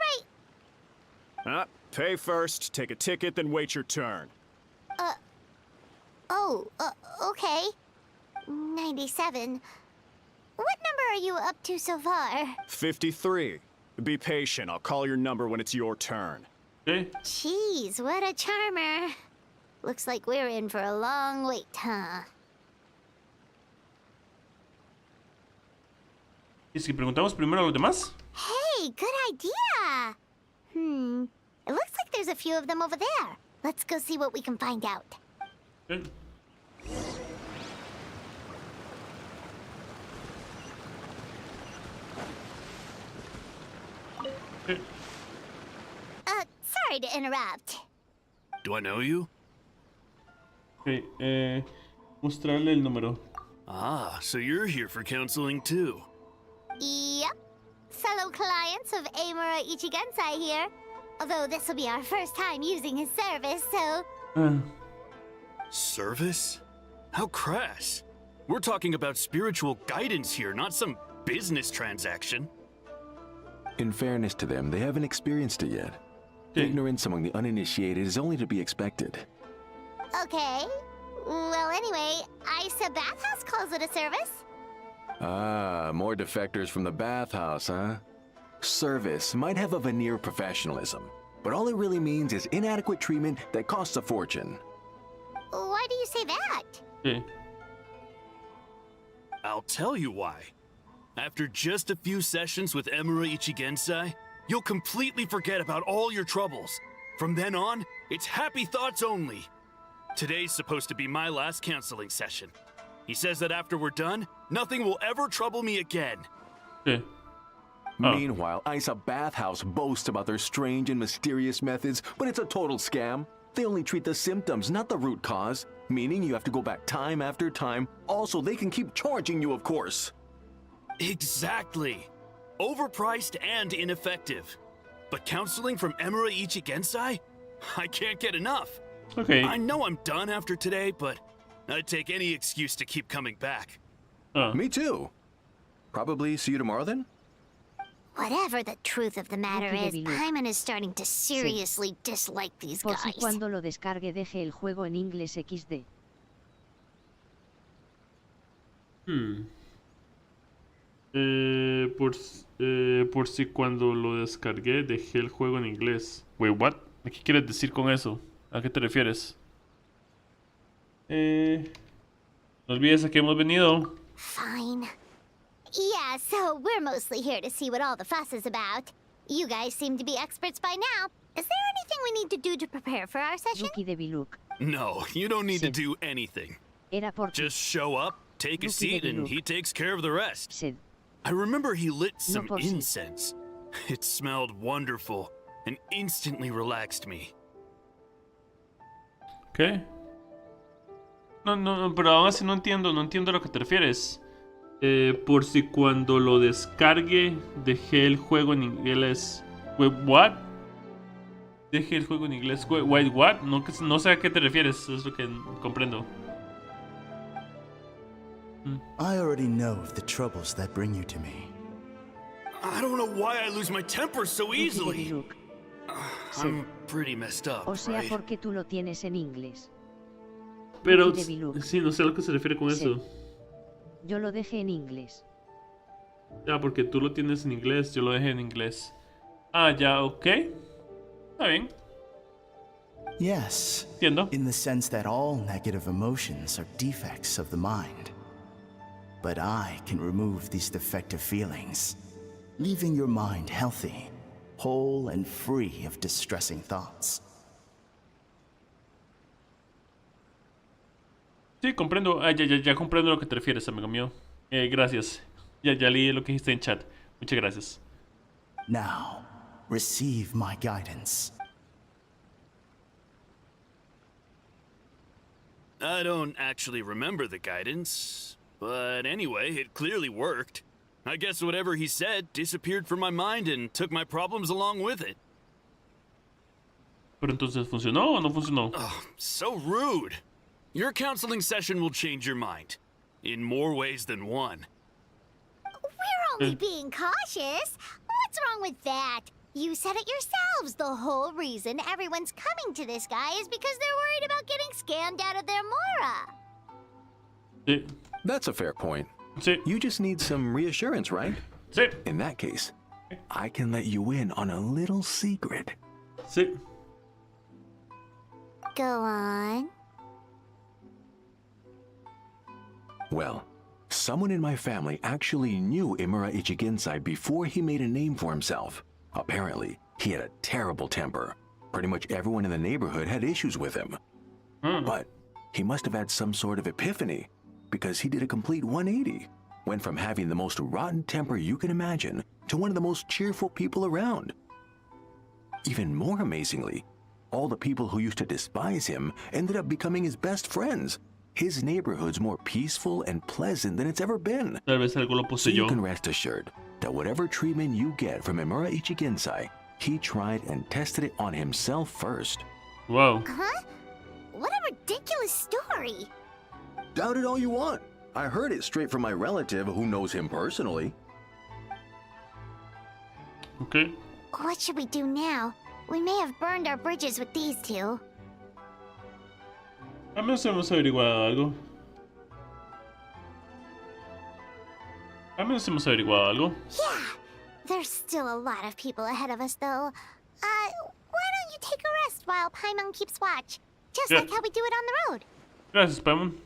right...
Pay first, take a ticket, then wait your turn.
Okay. 97. What number are you up to so far?
53. Be patient, I'll call your number when it's your turn.
Okay.
Jeez, what a charmer. Looks like we're in for a long wait, huh?
¿Y si preguntamos primero a los demás?
Hey, good idea! It looks like there's a few of them over there. Let's go see what we can find out.
Okay.
Sorry to interrupt.
Do I know you?
Ok, mostrarle el número.
Ah, so you're here for counseling too.
Yep. Fellow clients of Amura Ichigensai here. Although this will be our first time using his service, so...
Service? How crass. We're talking about spiritual guidance here, not some business transaction.
In fairness to them, they haven't experienced it yet. Ignorance among the uninitiated is only to be expected.
Okay. Well, anyway, Isa Bathhouse calls it a service.
Ah, more defectors from the bathhouse, huh? Service might have a veneer of professionalism, but all it really means is inadequate treatment that costs a fortune.
Why do you say that?
Okay.
I'll tell you why. After just a few sessions with Amura Ichigensai, you'll completely forget about all your troubles. From then on, it's happy thoughts only. Today's supposed to be my last counseling session. He says that after we're done, nothing will ever trouble me again.
Okay.
Meanwhile, Isa Bathhouse boasts about their strange and mysterious methods, but it's a total scam. They only treat the symptoms, not the root cause, meaning you have to go back time after time. Also, they can keep charging you, of course.
Exactly. Overpriced and ineffective. But counseling from Amura Ichigensai? I can't get enough.
Okay.
I know I'm done after today, but I'd take any excuse to keep coming back.
Me too. Probably see you tomorrow then?
Whatever the truth of the matter is, Paimon is starting to seriously dislike these
Por si
guys.
cuando lo descargue deje el juego en inglés XD.
Por si cuando lo descargué dejé el juego en inglés. Wait, what? ¿Qué quieres decir con eso? ¿A qué te refieres? No olvides a qué hemos venido.
Fine. Yeah, so we're mostly here to see what all the fuss is about. You guys seem to be experts by now. Is there anything we need to do to prepare for our session?
Rookie de Biluk.
No, you don't need to do anything.
Era por
Just show up, take a seat, and he takes care of the rest.
Sid.
I remember he lit some
por Sid.
incense. It smelled wonderful and instantly relaxed me.
¿Qué? No, pero aún así no entiendo a lo que te refieres. Por si cuando lo descargue dejé el juego en inglés. ¿What? Dejé el juego en inglés. Wait, what? No sé a qué te refieres, es lo que comprendo.
I already know of the troubles that bring you to me.
I don't know why I lose my temper so easily. I'm pretty messed up,
O sea,
right?
porque tú lo tienes en inglés.
Pero
Lucky Debbie Luke.
sí, no sé a lo que se refiere con
Sí.
eso.
Yo lo dejé en inglés.
Ya, porque tú lo tienes en inglés, yo lo dejé en inglés. Ah, ya, ok. Está bien.
Yes,
Entiendo.
in the sense that all negative emotions are defects of the mind. But I can remove these defective feelings, leaving your mind healthy, whole and free of distressing thoughts.
Sí, comprendo. Ah, ya comprendo a lo que te refieres, amigo mío. Gracias. Ya leí lo que dijiste en chat. Muchas gracias.
Now, receive my guidance.
I don't actually remember the guidance, but anyway, it clearly worked. I guess whatever he said disappeared from my mind and took my problems along with it.
Pero entonces, ¿funcionó o no funcionó?
Oh, so rude. Your counseling session will change your mind. In more ways than one.
We're only being cautious. What's wrong with that? You said it yourselves. The whole reason everyone's coming to this guy is because they're worried about getting scammed out of their mora.
Sí.
That's a fair point.
Sí.
You just need some reassurance, right?
Sí.
In that case, I can let you in on a little secret.
Sí.
Go on.
Well, someone in my family actually knew Imura Ichigensai before he made a name for himself. Apparently, he had a terrible temper. Pretty much everyone in the neighborhood had issues with him. But he must have had some sort of epiphany, because he did a complete 180. Went from having the most rotten temper you can imagine to one of the most cheerful people around. Even more amazingly, all the people who used to despise him ended up becoming his best friends. His neighborhood's more peaceful and pleasant than it's ever been.
Tal vez algo lo
So you
poseyó.
can rest assured that whatever treatment you get from Imura Ichigensai, he tried and tested it on himself first.
Wow.
Huh? What a ridiculous story.
Doubt it all you want. I heard it straight from my relative who knows him personally.
Ok.
What should we do now? We may have burned our bridges with these two.
A menos hemos averiguado algo.
Yeah, there's still a lot of people ahead of us, though. Why don't you take a rest while Paimon keeps watch? Just
Yeah.
like how we do it on the road.
Gracias, Paimon.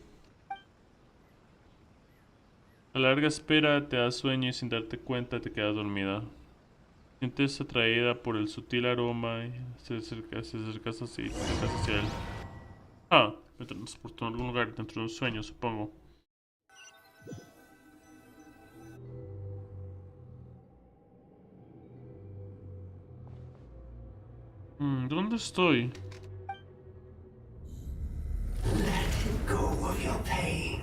A la larga espera te da sueño y sin darte cuenta te quedas dormida. Sientes atraída por el sutil aroma y se acercas hacia él. Ah, me transportó a algún lugar dentro de un sueño, supongo. ¿Dónde estoy?
Go of your pain.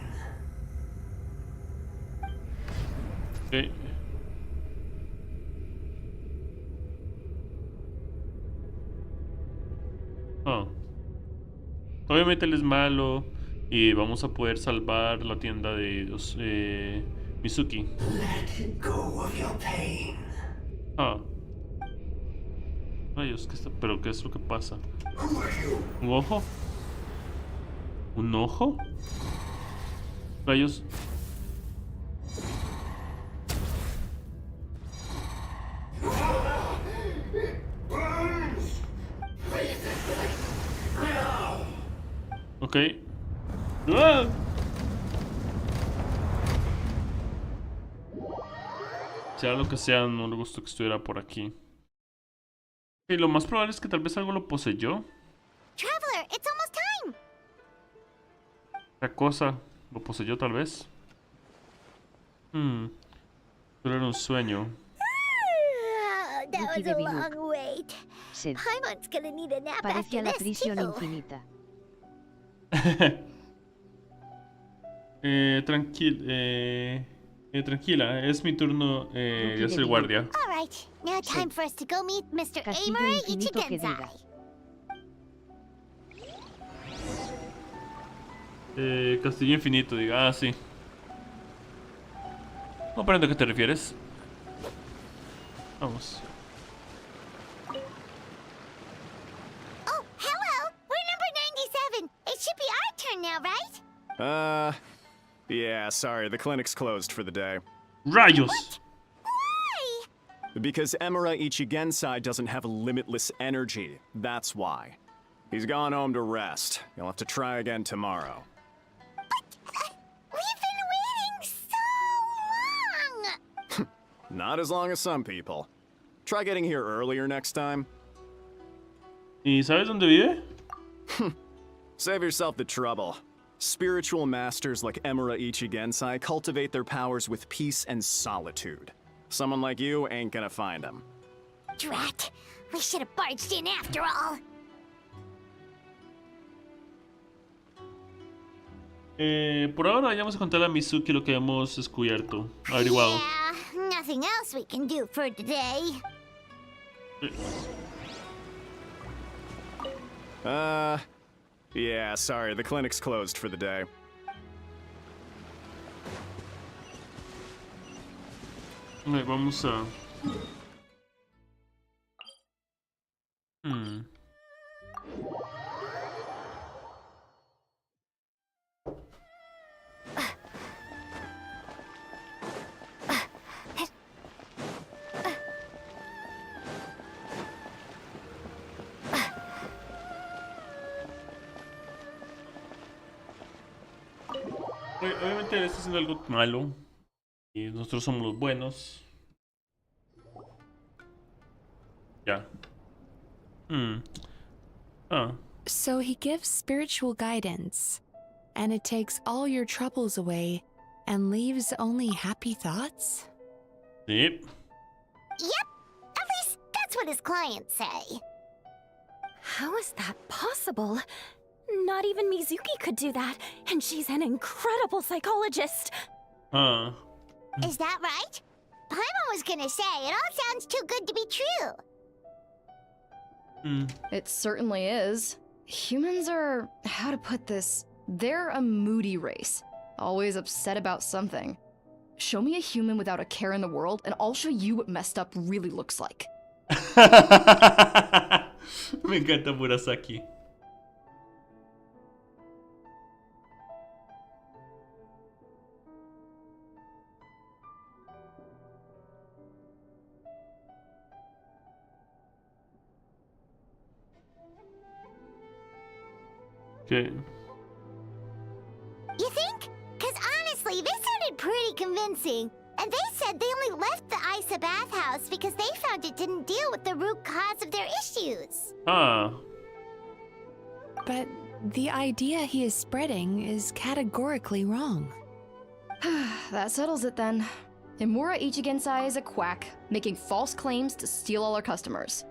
Ok. Ah. Obviamente él es malo y vamos a poder salvar la tienda de Mizuki.
Go of your pain.
Ah. Rayos, ¿pero qué es lo que pasa? ¿Un ojo? ¿Un ojo? Rayos. Ok. ¡Ah! Sea lo que sea, no le gustó que estuviera por aquí. Y lo más probable es que tal vez algo lo poseyó.
Traveler, it's almost time.
Esa cosa lo poseyó tal vez. Solo era un sueño.
That was a long wait.
Sed.
Paimon's gonna need a nap
Parecía
after
la
this,
prisión
too.
infinita.
Tranquila, es mi turno de hacer guardia.
All right, now time for us to go meet Mr.
Castillo
Amura
infinito que
Ichigenzai.
diga.
Castillo infinito, diga. Ah, sí. No aprendo a qué te refieres. Vamos.
Oh, hello! We're number 97. It should be our turn now, right?
Yeah, sorry, the clinic's closed for the day.
Rayos!
Why?
Because Emura Ichigensai doesn't have limitless energy, that's why. He's gone home to rest. You'll have to try again tomorrow.
We've been waiting so long!
Not as long as some people. Try getting here earlier next time.
¿Y sabes dónde vive?
Save yourself the trouble. Spiritual masters like Emura Ichigensai cultivate their powers with peace and solitude. Someone like you ain't gonna find them.
Drat! We should have barged in after all.
Por ahora vayamos a contarle a Mizuki lo que hemos descubierto, averiguado.
Yeah, nothing else we can do for today.
Yeah, sorry, the clinic's closed for the day.
Vamos a... Obviamente él está haciendo algo malo y nosotros somos los buenos. Ya.
So he gives spiritual guidance, and it takes all your troubles away and leaves only happy thoughts?
Yep.
Yep. At least that's what his clients say.
How is that possible? Not even Mizuki could do that, and she's an incredible psychologist.
Is that right? Paimon was gonna say, it all sounds too good to be true.
It certainly is. Humans are, how to put this, they're a moody race. Always upset about something. Show me a human without a care in the world, and I'll show you what messed up really looks like.
Me encanta Murasaki. Okay.
You think? Because honestly, this sounded pretty convincing. And they said they only left the Isa bathhouse because they found it didn't deal with the root cause of their issues.
But the idea he is spreading is categorically wrong.
That settles it then. Emura Ichigensai is a quack, making false claims to steal all our customers.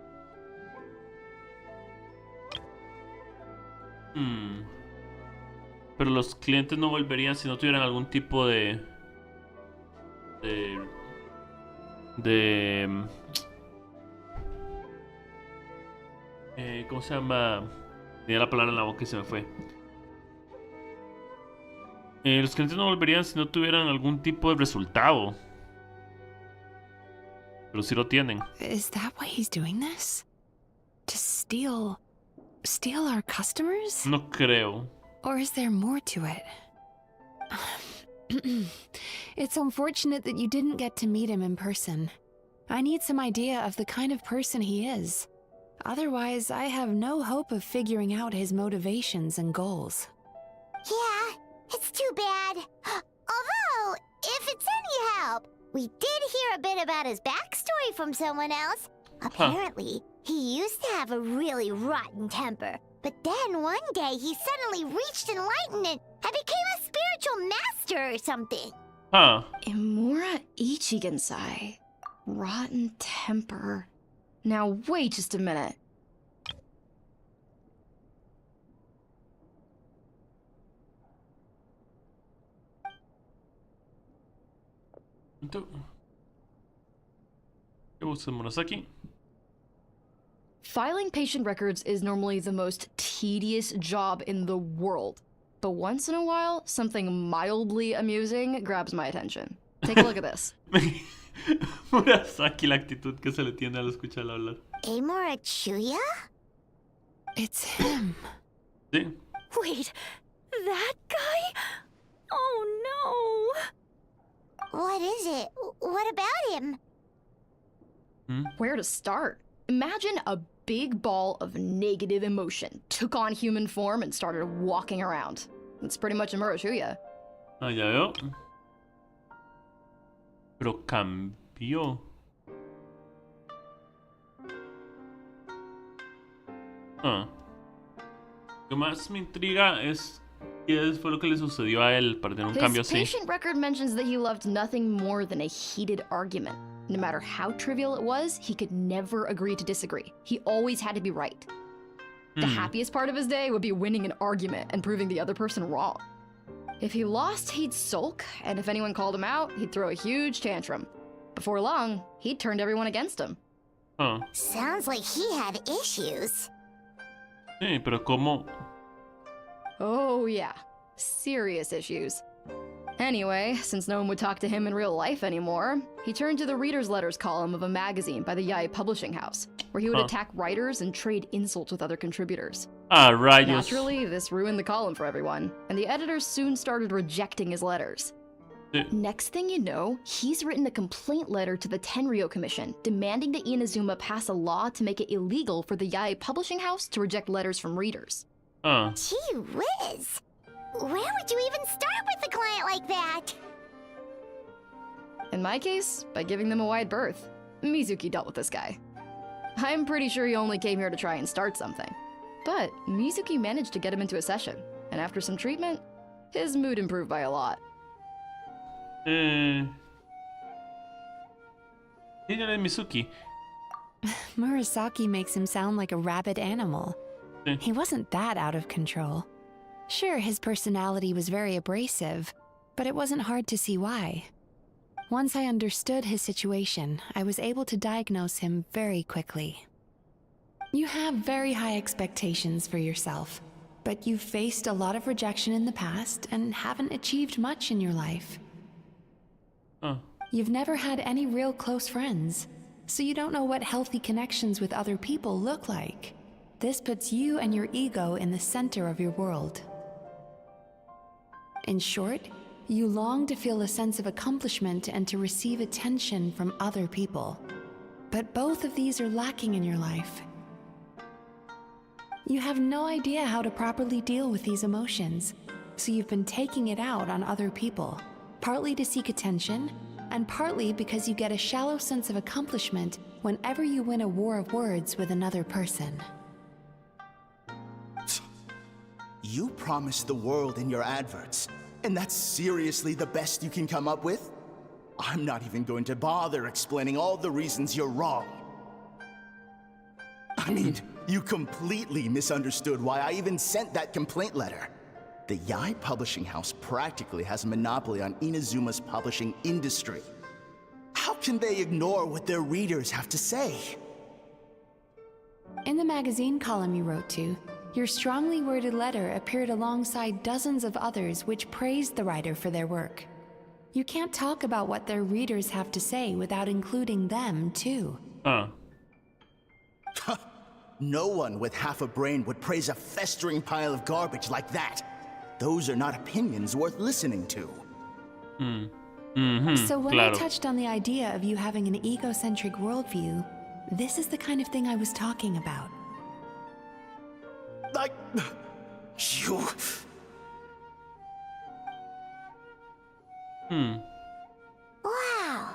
Pero los clientes no volverían si no tuvieran algún tipo de ¿cómo se llama? Tenía la palabra en la boca y se me fue. Los clientes no volverían si no tuvieran algún tipo de resultado. Pero sí lo tienen.
Is that why he's doing this? To steal our customers?
No creo.
Or is there more to it? It's unfortunate that you didn't get to meet him in person. I need some idea of the kind of person he is. Otherwise, I have no hope of figuring out his motivations and goals.
Yeah, it's too bad. Although, if it's any help, we did hear a bit about his backstory from someone else. Apparently, he used to have a really rotten temper. But then one day he suddenly reached enlightenment I became a spiritual master or something.
Huh.
Imura Ichigensai. Rotten temper. Now wait just a minute.
¿Qué buscas, Murasaki?
Filing patient records is normally the most tedious job in the world. But once in a while, something mildly amusing grabs my attention. Take a look at this.
Murasaki, la actitud que se le tiene al escucharla hablar.
Amora Chuya?
It's him.
Sí.
Wait, that guy? Oh no!
What is it? What about him?
Where to start? Imagine a big ball of negative emotion took on human form and started walking around. That's pretty much Imura Chuya.
Ah, ya veo. Pero cambió. Ah. Lo que más me intriga es qué fue lo que le sucedió a él para tener un cambio
His
así.
patient record mentions that he loved nothing more than a heated argument. No matter how trivial it was, he could never agree to disagree. He always had to be right. The happiest part of his day would be winning an argument and proving the other person wrong. If he lost, he'd sulk, and if anyone called him out, he'd throw a huge tantrum. Before long, he'd turned everyone against him.
Ah.
Sounds like he had issues.
Sí, pero ¿cómo?
Oh yeah, serious issues. Anyway, since no one would talk to him in real life anymore, he turned to the reader's letters column of a magazine by the Yai Publishing House, where he would attack writers and trade insults with other contributors.
Ah, rayos.
Naturally, this ruined the column for everyone, and the editors soon started rejecting his letters. Next thing you know, he's written a complaint letter to the Tenryo Commission, demanding that Inazuma pass a law to make it illegal for the Yai Publishing House to reject letters from readers.
Gee whiz! Where would you even start with a client like that?
In my case, by giving them a wide berth. Mizuki dealt with this guy. I'm pretty sure he only came here to try and start something. But Mizuki managed to get him into a session, and after some treatment, his mood improved by a lot.
Señora Mizuki.
Murasaki makes him sound like a rabid animal. He wasn't that out of control. Sure, his personality was very abrasive, but it wasn't hard to see why. Once I understood his situation, I was able to diagnose him very quickly. You have very high expectations for yourself, but you've faced a lot of rejection in the past and haven't achieved much in your life. You've never had any real close friends, so you don't know what healthy connections with other people look like. This puts you and your ego in the center of your world. In short, you long to feel a sense of accomplishment and to receive attention from other people. But both of these are lacking in your life. You have no idea how to properly deal with these emotions, so you've been taking it out on other people, partly to seek attention, and partly because you get a shallow sense of accomplishment whenever you win a war of words with another person.
You promised the world in your adverts, and that's seriously the best you can come up with? I'm not even going to bother explaining all the reasons you're wrong. I mean, you completely misunderstood why I even sent that complaint letter. The Yai Publishing House practically has a monopoly on Inazuma's publishing industry. How can they ignore what their readers have to say?
In the magazine column you wrote to, your strongly worded letter appeared alongside dozens of others which praised the writer for their work. You can't talk about what their readers have to say without including them, too.
No one with half a brain would praise a festering pile of garbage like that. Those are not opinions worth listening to.
So when I touched on the idea of you having an egocentric worldview, this is the kind of thing I was talking about.
Like, you...
Wow.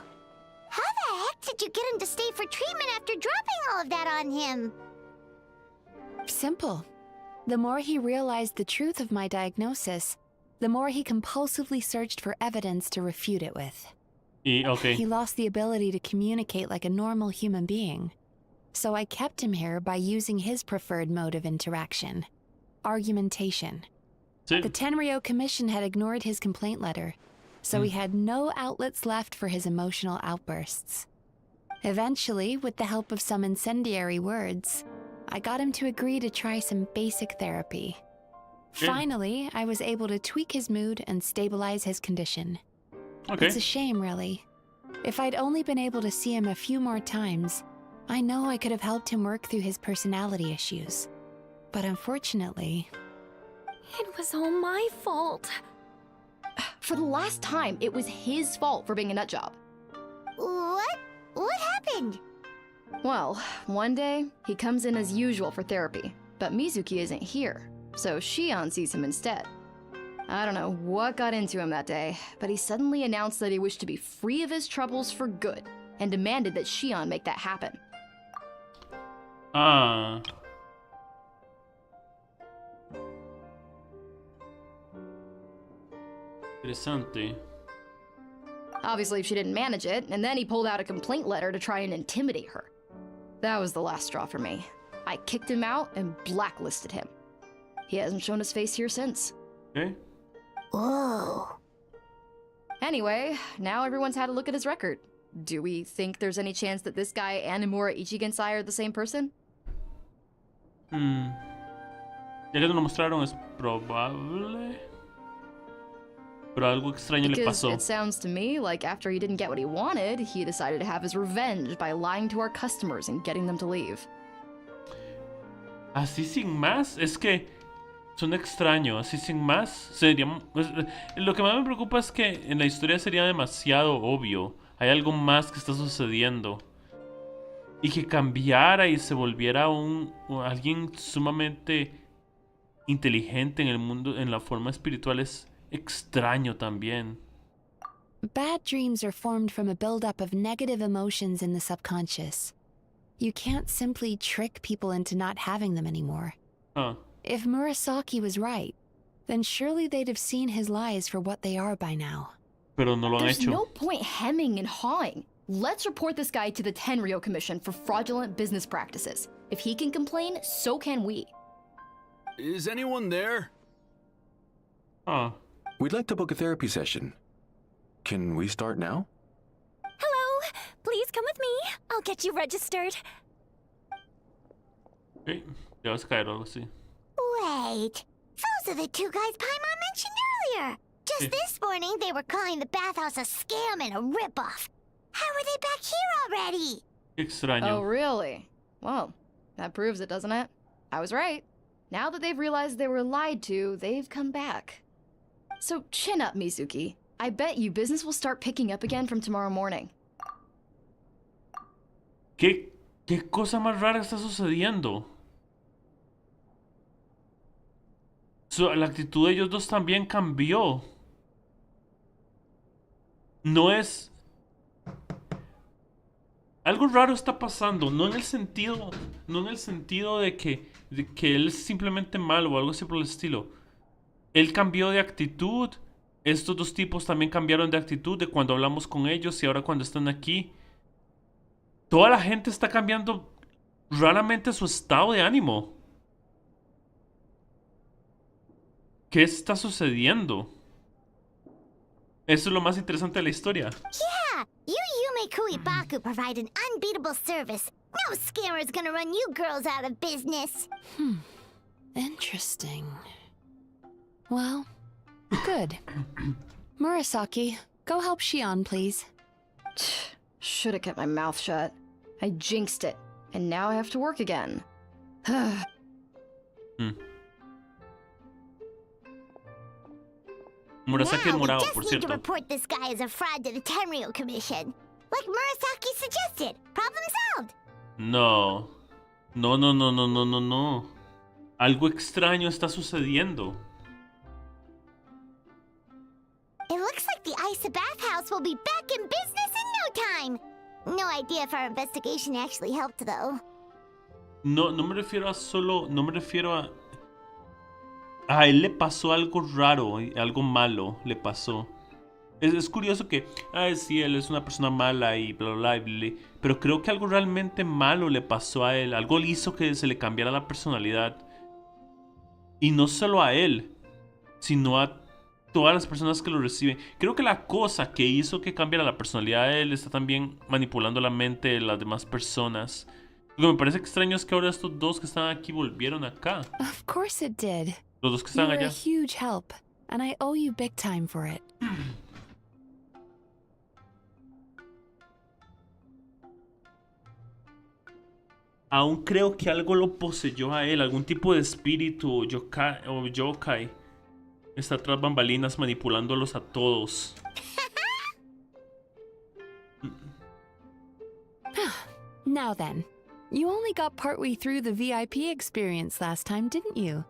How the heck did you get him to stay for treatment after dropping all of that on him?
Simple. The more he realized the truth of my diagnosis, the more he compulsively searched for evidence to refute it with.
Okay.
He lost the ability to communicate like a normal human being. So I kept him here by using his preferred mode of interaction, argumentation.
Sí.
The Tenryo Commission had ignored his complaint letter, so he had no outlets left for his emotional outbursts. Eventually, with the help of some incendiary words, I got him to agree to try some basic therapy. Finally, I was able to tweak his mood and stabilize his condition.
Okay.
It's a shame, really. If I'd only been able to see him a few more times, I know I could have helped him work through his personality issues. But unfortunately...
It was all my fault.
For the last time, it was his fault for being a nutjob.
What? What happened?
Well, one day, he comes in as usual for therapy, but Mizuki isn't here, so Shion sees him instead. I don't know what got into him that day, but he suddenly announced that he wished to be free of his troubles for good, and demanded that Shion make that happen.
Ah. Interesante.
Obviously, she didn't manage it, and then he pulled out a complaint letter to try and intimidate her. That was the last straw for me. I kicked him out and blacklisted him. He hasn't shown his face here since.
Okay.
Whoa.
Anyway, now everyone's had a look at his record. Do we think there's any chance that this guy and Nomura Ichigensai are the same person?
Ya que te lo mostraron, es probable. Pero algo extraño le
Because
pasó.
it sounds to me like after he didn't get what he wanted, he decided to have his revenge by lying to our customers and getting them to leave.
Así sin más, es que son extraños. Así sin más, sería... Lo que más me preocupa es que en la historia sería demasiado obvio. Hay algo más que está sucediendo. Y que cambiara y se volviera alguien sumamente inteligente en el mundo, en la forma espiritual, es extraño también.
Bad dreams are formed from a buildup of negative emotions in the subconscious. You can't simply trick people into not having them anymore.
Huh.
If Murasaki was right, then surely they'd have seen his lies for what they are by now.
Pero no lo han
There's
hecho.
no point hemming and hawing. Let's report this guy to the Tenryo Commission for fraudulent business practices. If he can complain, so can we.
Is anyone there?
We'd like to book a therapy session. Can we start now?
Hello! Please come with me. I'll get you registered.
Okay. Ya vas a caer o algo así.
Wait. Those are the two guys Paimon mentioned earlier. Just this morning, they were calling the bathhouse a scam and a ripoff. How are they back here already?
Extraño.
Oh, really? Well, that proves it, doesn't it? I was right. Now that they've realized they were lied to, they've come back. So chin up, Mizuki. I bet you business will start picking up again from tomorrow morning.
¿Qué cosa más rara está sucediendo? La actitud de ellos dos también cambió. No es... Algo raro está pasando, no en el sentido de que él es simplemente malo o algo así por el estilo. Él cambió de actitud. Estos dos tipos también cambiaron de actitud de cuando hablamos con ellos y ahora cuando están aquí. Toda la gente está cambiando raramente su estado de ánimo. ¿Qué está sucediendo? Eso es lo más interesante de la historia.
Yeah, you Yume Kuibaku provide an unbeatable service. No scammer's gonna run you girls out of business.
Interesting. Well, good. Murasaki, go help Shion, please.
Should have kept my mouth shut. I jinxed it, and now I have to work again.
Murasaki es morado, por
We just need to
cierto.
report this guy as a fraud to the Tenryo Commission. Like Murasaki suggested. Problem solved.
No. No. Algo extraño está sucediendo.
It looks like the Isa bathhouse will be back in business in no time. No idea if our investigation actually helped, though.
No me refiero a solo... No me refiero a... A él le pasó algo raro, algo malo le pasó. Es curioso que, sí, él es una persona mala y bla, bla, bla, bla, pero creo que algo realmente malo le pasó a él. Algo le hizo que se le cambiara la personalidad. Y no solo a él, sino a todas las personas que lo reciben. Creo que la cosa que hizo que cambiara la personalidad de él está también manipulando la mente de las demás personas. Lo que me parece extraño es que ahora estos dos que están aquí volvieron acá.
Of course it did.
Los dos que
You
están
were a
allá.
huge help, and I owe you big time for it.
Aún creo que algo lo poseyó a él, algún tipo de espíritu o yokai. Está tras bambalinas manipulándolos a todos.
Now then, you only got partway through the VIP experience last time, didn't you?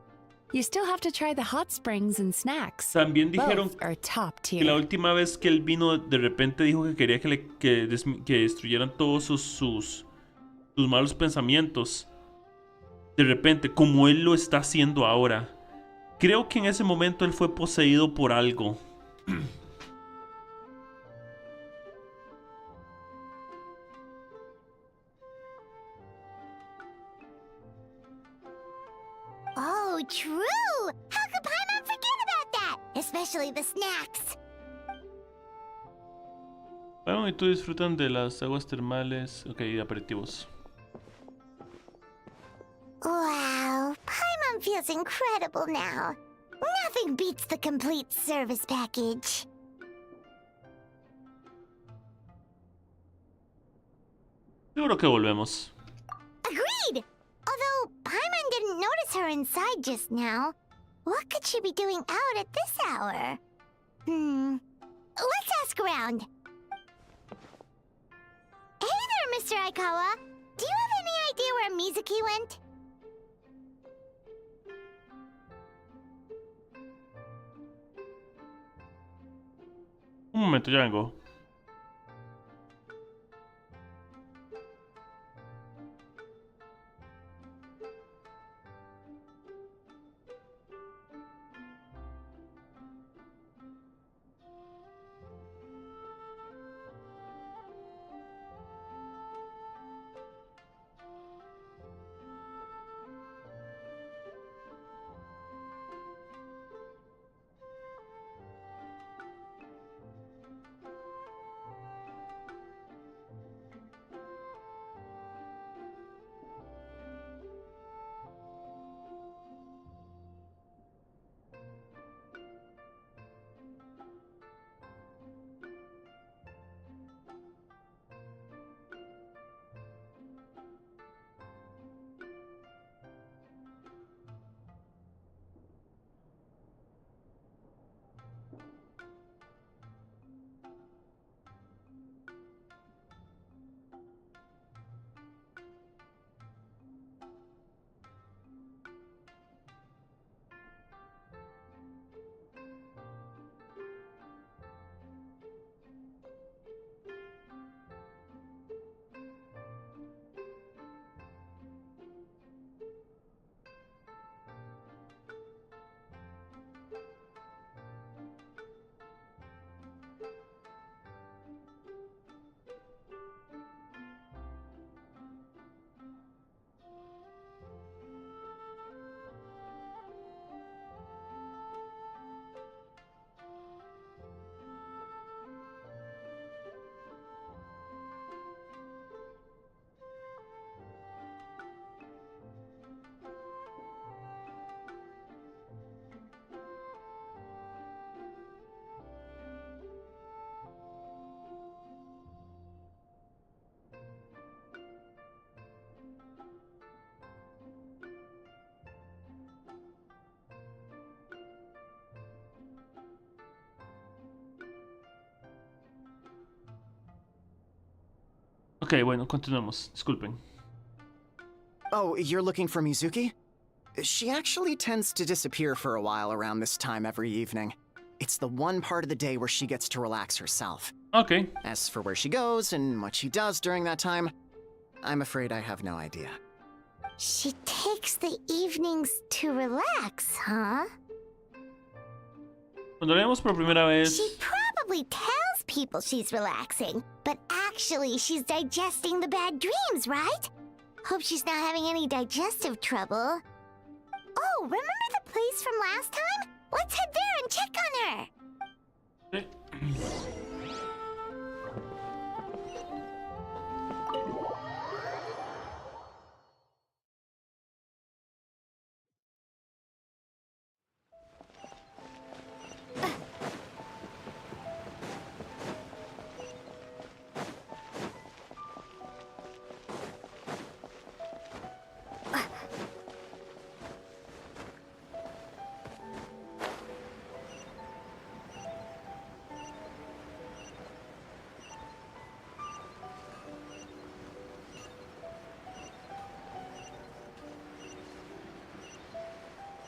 You still have to try the hot springs and snacks.
También dijeron
Both are top
que
tier.
la última vez que él vino, de repente dijo que quería que destruyeran todos sus malos pensamientos. De repente, como él lo está haciendo ahora. Creo que en ese momento él fue poseído por algo.
Oh, true! How could Paimon forget about that? Especially the snacks.
Bueno, y tú disfrutan de las aguas termales. Ok, aperitivos.
Wow, Paimon feels incredible now. Nothing beats the complete service package.
Seguro que volvemos.
Agreed! Although Paimon didn't notice her inside just now. What could she be doing out at this hour? Let's ask around. Hey there, Mr. Aikawa. Do you have any idea where Mizuki went?
Un momento, ya vengo. Ok, bueno, continuemos. Disculpen.
Oh, you're looking for Mizuki? She actually tends to disappear for a while around this time every evening. It's the one part of the day where she gets to relax herself.
Okay.
As for where she goes and what she does during that time, I'm afraid I have no idea.
She takes the evenings to relax, huh?
Cuando leemos por primera vez...
She probably tells people she's relaxing, but actually she's digesting the bad dreams, right? Hope she's not having any digestive trouble. Oh, remember the place from last time? Let's head there and check on her.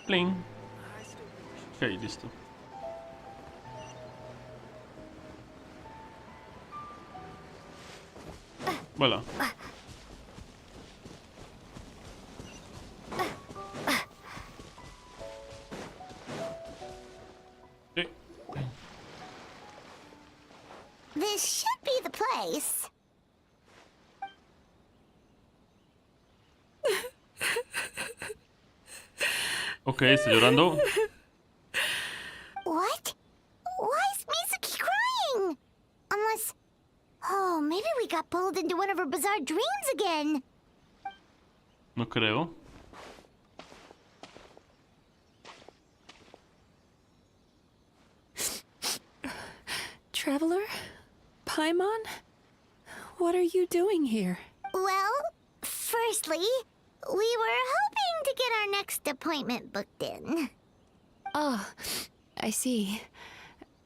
Pling. Ok, listo. Voilà. Okay.
This should be the place.
Ok, está llorando.
What? Why is Mizuki crying? Unless... Oh, maybe we got pulled into one of her bizarre dreams again.
No creo.
Traveler? Paimon? What are you doing here?
Well, firstly, we were hoping to get our next appointment booked in.
Oh, I see.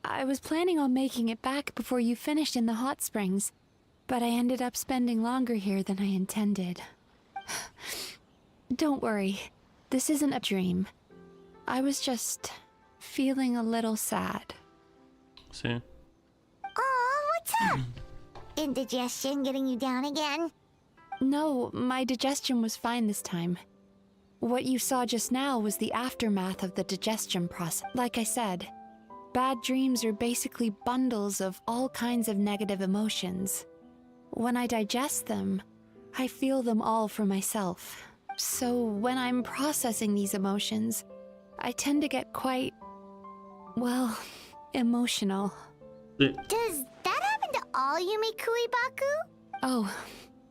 I was planning on making it back before you finished in the hot springs, but I ended up spending longer here than I intended. Don't worry, this isn't a dream. I was just feeling a little sad.
Sí.
Oh, what's up? Indigestion getting you down again?
No, my digestion was fine this time. What you saw just now was the aftermath of the digestion process. Like I said, bad dreams are basically bundles of all kinds of negative emotions. When I digest them, I feel them all for myself. So when I'm processing these emotions, I tend to get quite, well, emotional.
Does that happen to all Yumikui Baku?
Oh,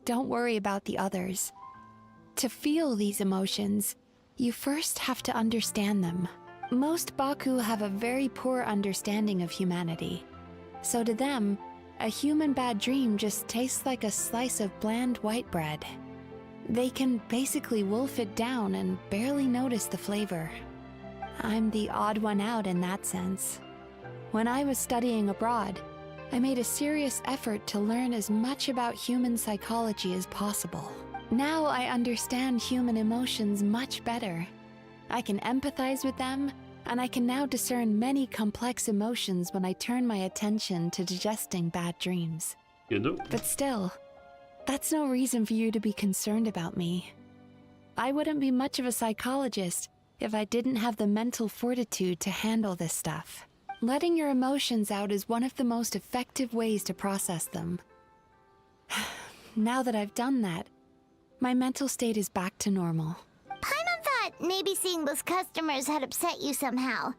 don't worry about the others. To feel these emotions, you first have to understand them. Most Baku have a very poor understanding of humanity. So to them, a human bad dream just tastes like a slice of bland white bread. They can basically wolf it down and barely notice the flavor. I'm the odd one out in that sense. When I was studying abroad, I made a serious effort to learn as much about human psychology as possible. Now I understand human emotions much better. I can empathize with them, and I can now discern many complex emotions when I turn my attention to digesting bad dreams. But still, that's no reason for you to be concerned about me. I wouldn't be much of a psychologist if I didn't have the mental fortitude to handle this stuff. Letting your emotions out is one of the most effective ways to process them. Now that I've done that, my mental state is back to normal.
Paimon thought maybe seeing those customers had upset you somehow.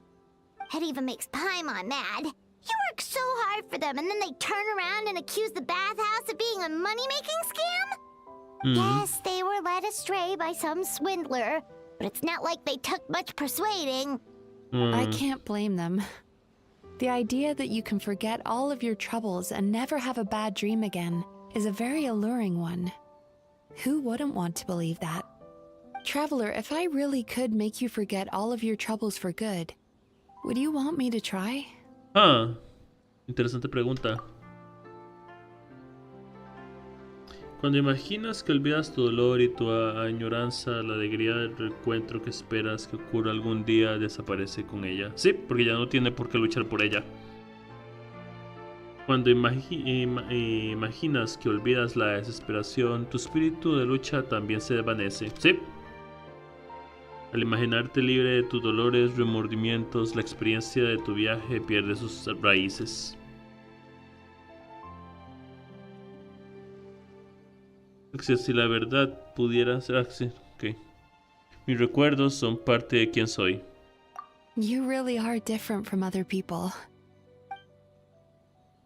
It even makes Paimon mad. You work so hard for them and then they turn around and accuse the bathhouse of being a money-making scam? Yes, they were led astray by some swindler, but it's not like they took much persuading.
I can't blame them. The idea that you can forget all of your troubles and never have a bad dream again is a very alluring one. Who wouldn't want to believe that? Traveler, if I really could make you forget all of your troubles for good, would you want me to try?
Ah, interesante pregunta. Cuando imaginas que olvidas tu dolor y tu añoranza, la alegría del reencuentro que esperas que ocurra algún día desaparece con ella. Sí, porque ya no tiene por qué luchar por ella. Cuando imaginas que olvidas la desesperación, tu espíritu de lucha también se desvanece. Sí. Al imaginarte libre de tus dolores, remordimientos, la experiencia de tu viaje pierde sus raíces. Si la verdad pudiera ser así, ok. Mis recuerdos son parte de quien soy.
You really are different from other people.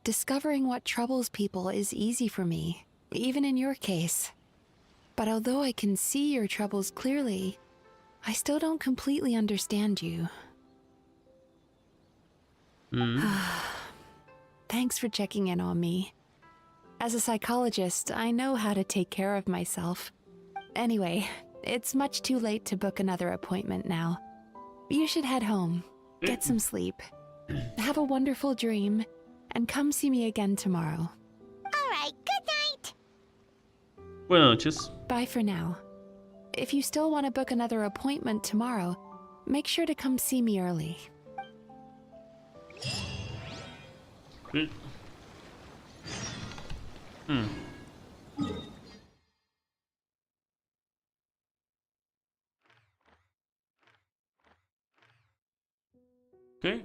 Discovering what troubles people is easy for me, even in your case. But although I can see your troubles clearly, I still don't completely understand you. Thanks for checking in on me. As a psychologist, I know how to take care of myself. Anyway, it's much too late to book another appointment now. You should head home, get some sleep, have a wonderful dream, and come see me again tomorrow.
Alright, good night!
Buenas noches.
Bye for now. If you still want to book another appointment tomorrow, make sure to come see me early.
Okay. Ok.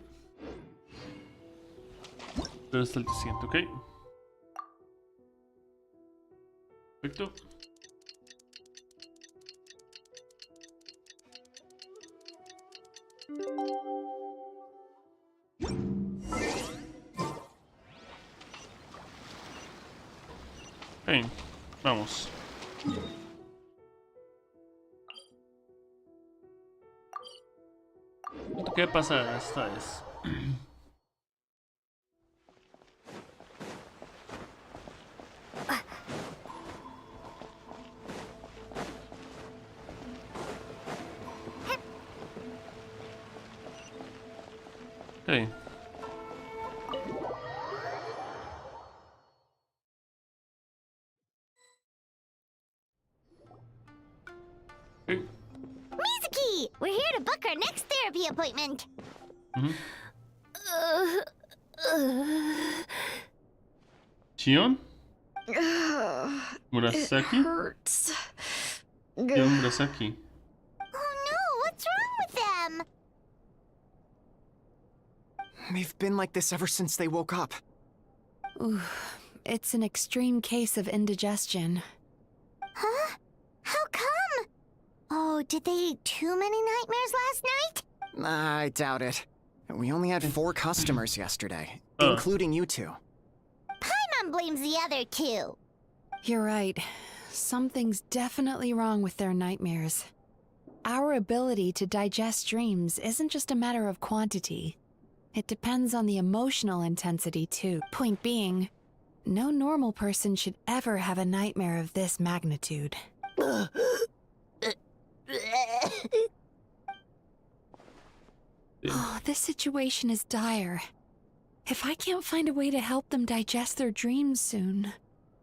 Pero está el siguiente, ok. Perfecto. Ok, vamos. ¿Qué pasa esta vez? Okay.
Mizuki! We're here to book our next therapy appointment.
Shion? Murasaki?
It hurts.
Shion Murasaki.
Oh no, what's wrong with them?
They've been like this ever since they woke up.
Ooh, it's an extreme case of indigestion.
Huh? How come? Oh, did they eat too many nightmares last night?
I doubt it. We only had 4 customers yesterday, including you two.
Paimon blames the other 2.
You're right. Something's definitely wrong with their nightmares. Our ability to digest dreams isn't just a matter of quantity. It depends on the emotional intensity, too. Point being, no normal person should ever have a nightmare of this magnitude. Oh, this situation is dire. If I can't find a way to help them digest their dreams soon...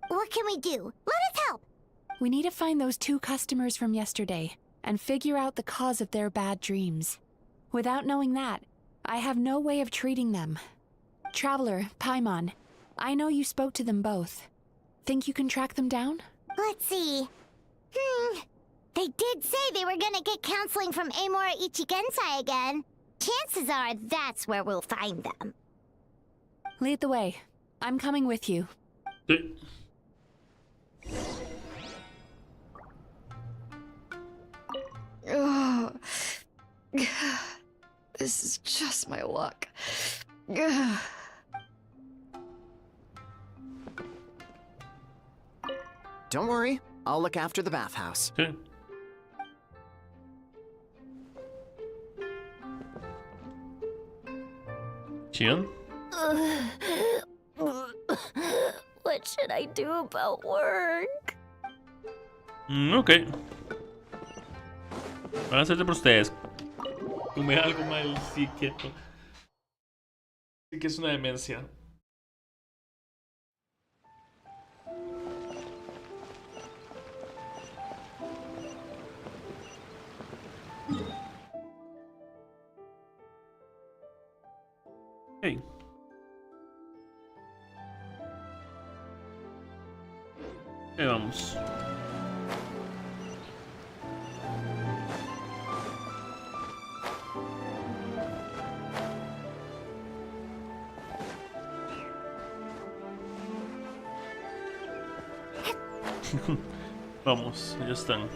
What can we do? Let us help!
We need to find those 2 customers from yesterday and figure out the cause of their bad dreams. Without knowing that, I have no way of treating them. Traveler, Paimon, I know you spoke to them both. Think you can track them down?
Let's see. They did say they were gonna get counseling from Amora Ichigensai again. Chances are that's where we'll find them.
Lead the way. I'm coming with you.
Ugh. This is just my luck.
Don't worry, I'll look after the bathhouse.
Okay. Shion?
What should I do about work?
Ok. Van a hacerte por ustedes. Tomé algo mal, sí, quieto. Sí que es una demencia. Hey. Ahí vamos. Vamos, ya están.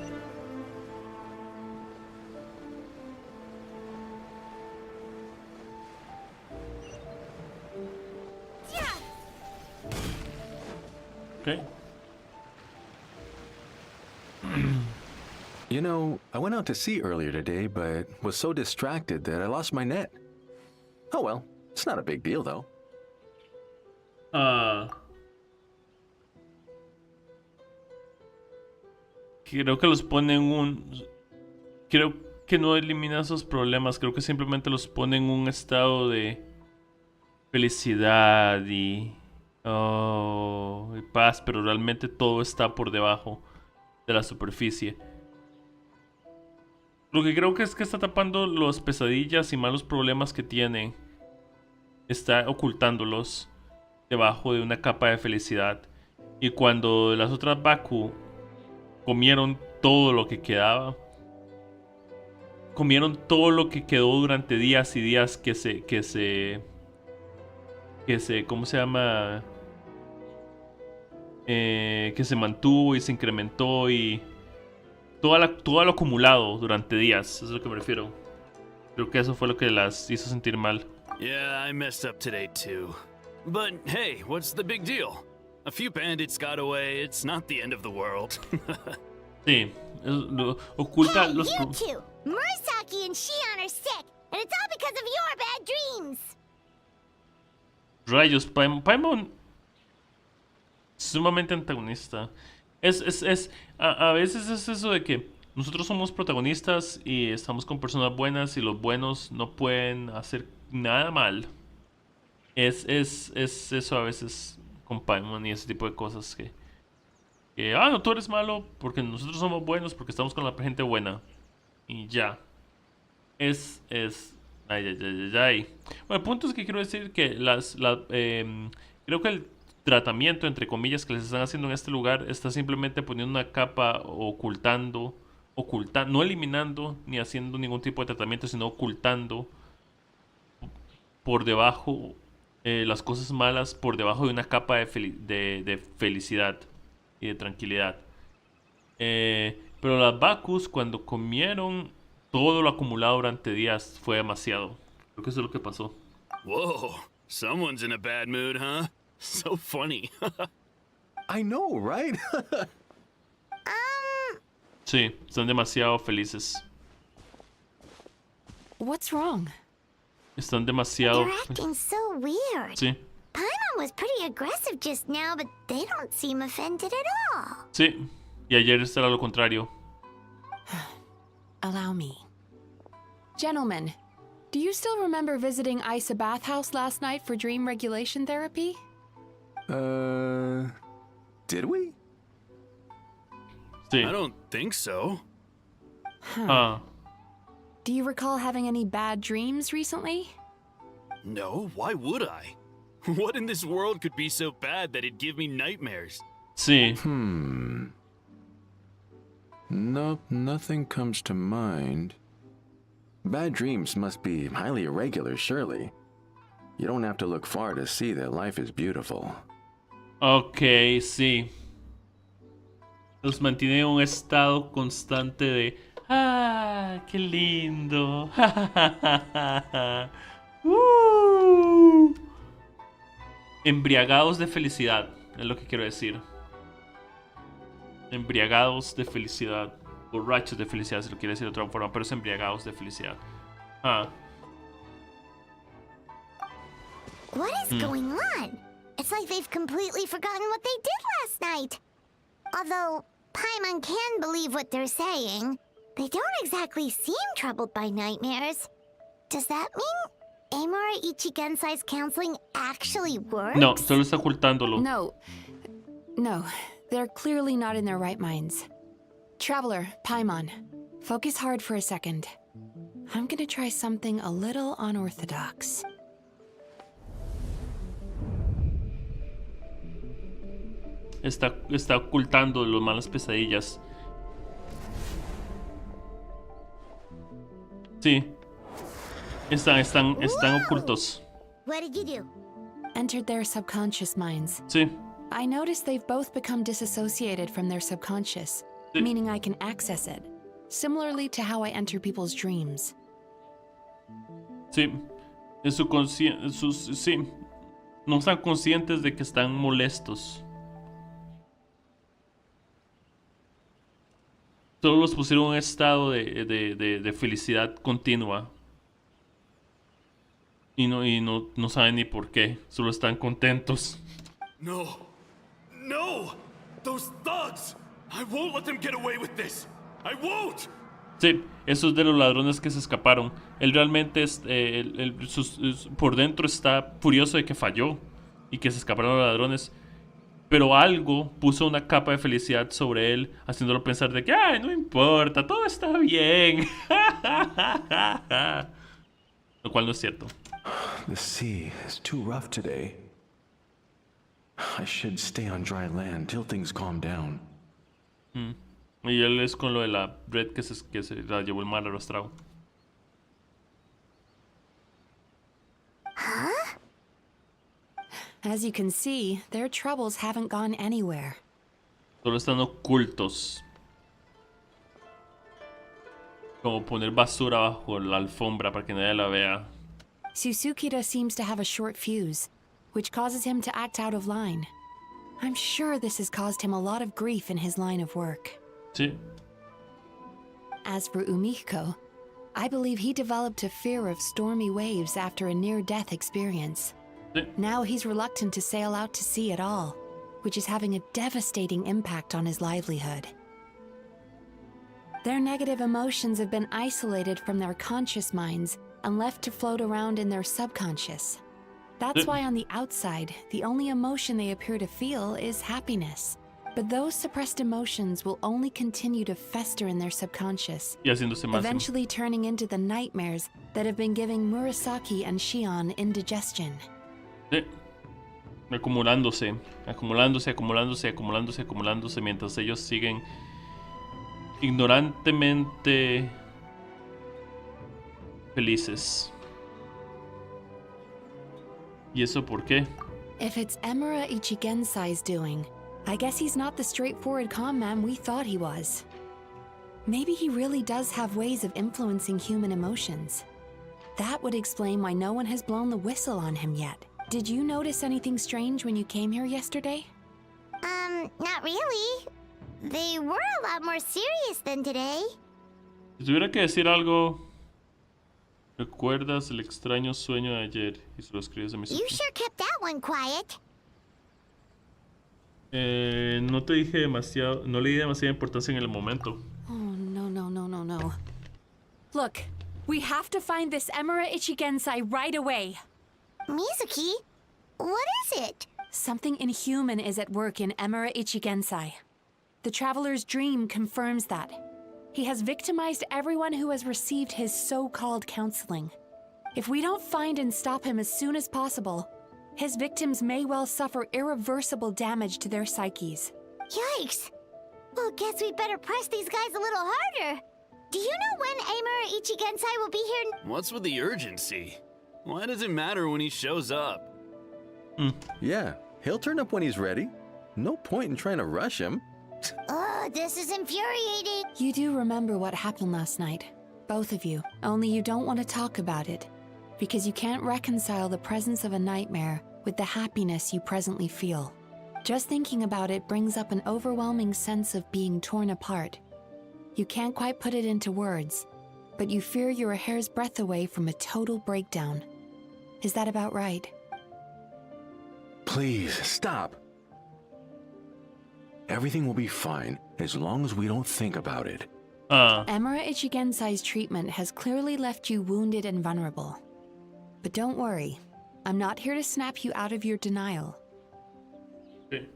Okay.
You know, I went out to sea earlier today, but was so distracted that I lost my net. Oh well, it's not a big deal though.
Creo que los pone en un... Creo que no elimina esos problemas. Creo que simplemente los pone en un estado de felicidad y paz, pero realmente todo está por debajo de la superficie. Lo que creo que es que está tapando las pesadillas y malos problemas que tiene. Está ocultándolos debajo de una capa de felicidad. Y cuando las otras Baku comieron todo lo que quedaba, comieron todo lo que quedó durante días y días que se ¿cómo se llama? Que se mantuvo y se incrementó y todo lo acumulado durante días. Eso es a lo que me refiero. Creo que eso fue lo que las hizo sentir mal.
Yeah, I messed up today too. But hey, what's the big deal? A few bandits got away, it's not the end of the world.
Sí, oculta
hey,
los...
you two! Murasaki and Shion are sick, and it's all because of your bad dreams!
Rayos, Paimon sumamente antagonista. A veces es eso de que nosotros somos protagonistas y estamos con personas buenas y los buenos no pueden hacer nada mal. Es eso a veces con Paimon y ese tipo de cosas que no, tú eres malo porque nosotros somos buenos porque estamos con la gente buena. Y ya. Ay. Bueno, el punto es que quiero decir que creo que el tratamiento, entre comillas, que les están haciendo en este lugar está simplemente poniendo una capa ocultando, no eliminando ni haciendo ningún tipo de tratamiento, sino ocultando por debajo las cosas malas, por debajo de una capa de felicidad y de tranquilidad. Pero las Bakus, cuando comieron todo lo acumulado durante días, fue demasiado. Creo que eso es lo que pasó.
Whoa, someone's in a bad mood, huh? So funny.
I know, right?
Sí, están demasiado felices.
What's wrong?
Están demasiado...
They're acting so weird.
Sí.
Paimon was pretty aggressive just now, but they don't seem offended at all.
Sí, y ayer era lo contrario.
Allow me. Gentlemen, do you still remember visiting Isa Bathhouse last night for dream regulation therapy?
Did we?
Sí.
I don't think so.
Do you recall having any bad dreams recently?
No, why would I? What in this world could be so bad that it'd give me nightmares?
Sí.
Nope, nothing comes to mind. Bad dreams must be highly irregular, surely. You don't have to look far to see that life is beautiful.
Ok, sí. Los mantiene en un estado constante de... ¡Ah, qué lindo! Embriagados de felicidad, es lo que quiero decir. Embriagados de felicidad. Borrachos de felicidad, se lo quiere decir de otra forma, pero es embriagados de felicidad.
What is going on? It's like they've completely forgotten what they did last night. Although Paimon can believe what they're saying, they don't exactly seem troubled by nightmares. Does that mean Amora Ichigensai's counseling actually works?
No, solo está ocultándolo.
No, they're clearly not in their right minds. Traveler, Paimon, focus hard for a second. I'm gonna try something a little unorthodox.
Está ocultando las malas pesadillas. Sí. Están ocultos.
What did you do?
Entered their subconscious minds.
Sí.
I noticed they've both become disassociated from their subconscious, meaning I can access it, similarly to how I enter people's dreams.
Sí, en su sí, no están conscientes de que están molestos. Solo los pusieron en un estado de felicidad continua. Y no saben ni por qué. Solo están contentos.
No. No! Those thugs! I won't let them get away with this! I won't!
Sí, esos de los ladrones que se escaparon. Él realmente por dentro está furioso de que falló y que se escaparon los ladrones. Pero algo puso una capa de felicidad sobre él, haciéndolo pensar de que, ¡ay, no importa, todo está bien! Lo cual no es cierto.
The sea is too rough today. I should stay on dry land till things calm down.
Y él es con lo de la red que se la llevó el mar arrastrado.
Huh? As you can see, their troubles haven't gone anywhere.
Solo están ocultos. Como poner basura bajo la alfombra para que nadie la vea.
Susukira seems to have a short fuse, which causes him to act out of line. I'm sure this has caused him a lot of grief in his line of work.
Sí.
As for Umiko, I believe he developed a fear of stormy waves after a near-death experience.
Sí.
Now he's reluctant to sail out to sea at all, which is having a devastating impact on his livelihood. Their negative emotions have been isolated from their conscious minds and left to float around in their subconscious. That's why on the outside, the only emotion they appear to feel is happiness. But those suppressed emotions will only continue to fester in their subconscious, eventually turning into the nightmares that have been giving Murasaki and Shion indigestion.
Sí. Acumulándose mientras ellos siguen ignorantemente felices. ¿Y eso por qué?
If it's Emura Ichigensai's doing, I guess he's not the straightforward con man we thought he was. Maybe he really does have ways of influencing human emotions. That would explain why no one has blown the whistle on him yet. Did you notice anything strange when you came here yesterday?
Not really. They were a lot more serious than today.
Si tuviera que decir algo, ¿recuerdas el extraño sueño de ayer? Y se lo escribes a Mizuki.
You sure kept that one quiet.
No te dije demasiado, no le di demasiada importancia en el momento.
Oh, no. Look, we have to find this Emura Ichigensai right away.
Mizuki, what is it?
Something inhuman is at work in Emura Ichigensai. The Traveler's Dream confirms that. He has victimized everyone who has received his so-called counseling. If we don't find and stop him as soon as possible, his victims may well suffer irreversible damage to their psyches.
Yikes! Well, guess we better press these guys a little harder. Do you know when Emura Ichigensai will be here?
What's with the urgency? Why does it matter when he shows up?
Yeah, he'll turn up when he's ready. No point in trying to rush him.
Oh, this is infuriating.
You do remember what happened last night, both of you. Only you don't want to talk about it, because you can't reconcile the presence of a nightmare with the happiness you presently feel. Just thinking about it brings up an overwhelming sense of being torn apart. You can't quite put it into words, but you fear you're a hair's breadth away from a total breakdown. Is that about right?
Please, stop. Everything will be fine as long as we don't think about it.
Emura Ichigensai's treatment has clearly left you wounded and vulnerable. But don't worry, I'm not here to snap you out of your denial.
Okay.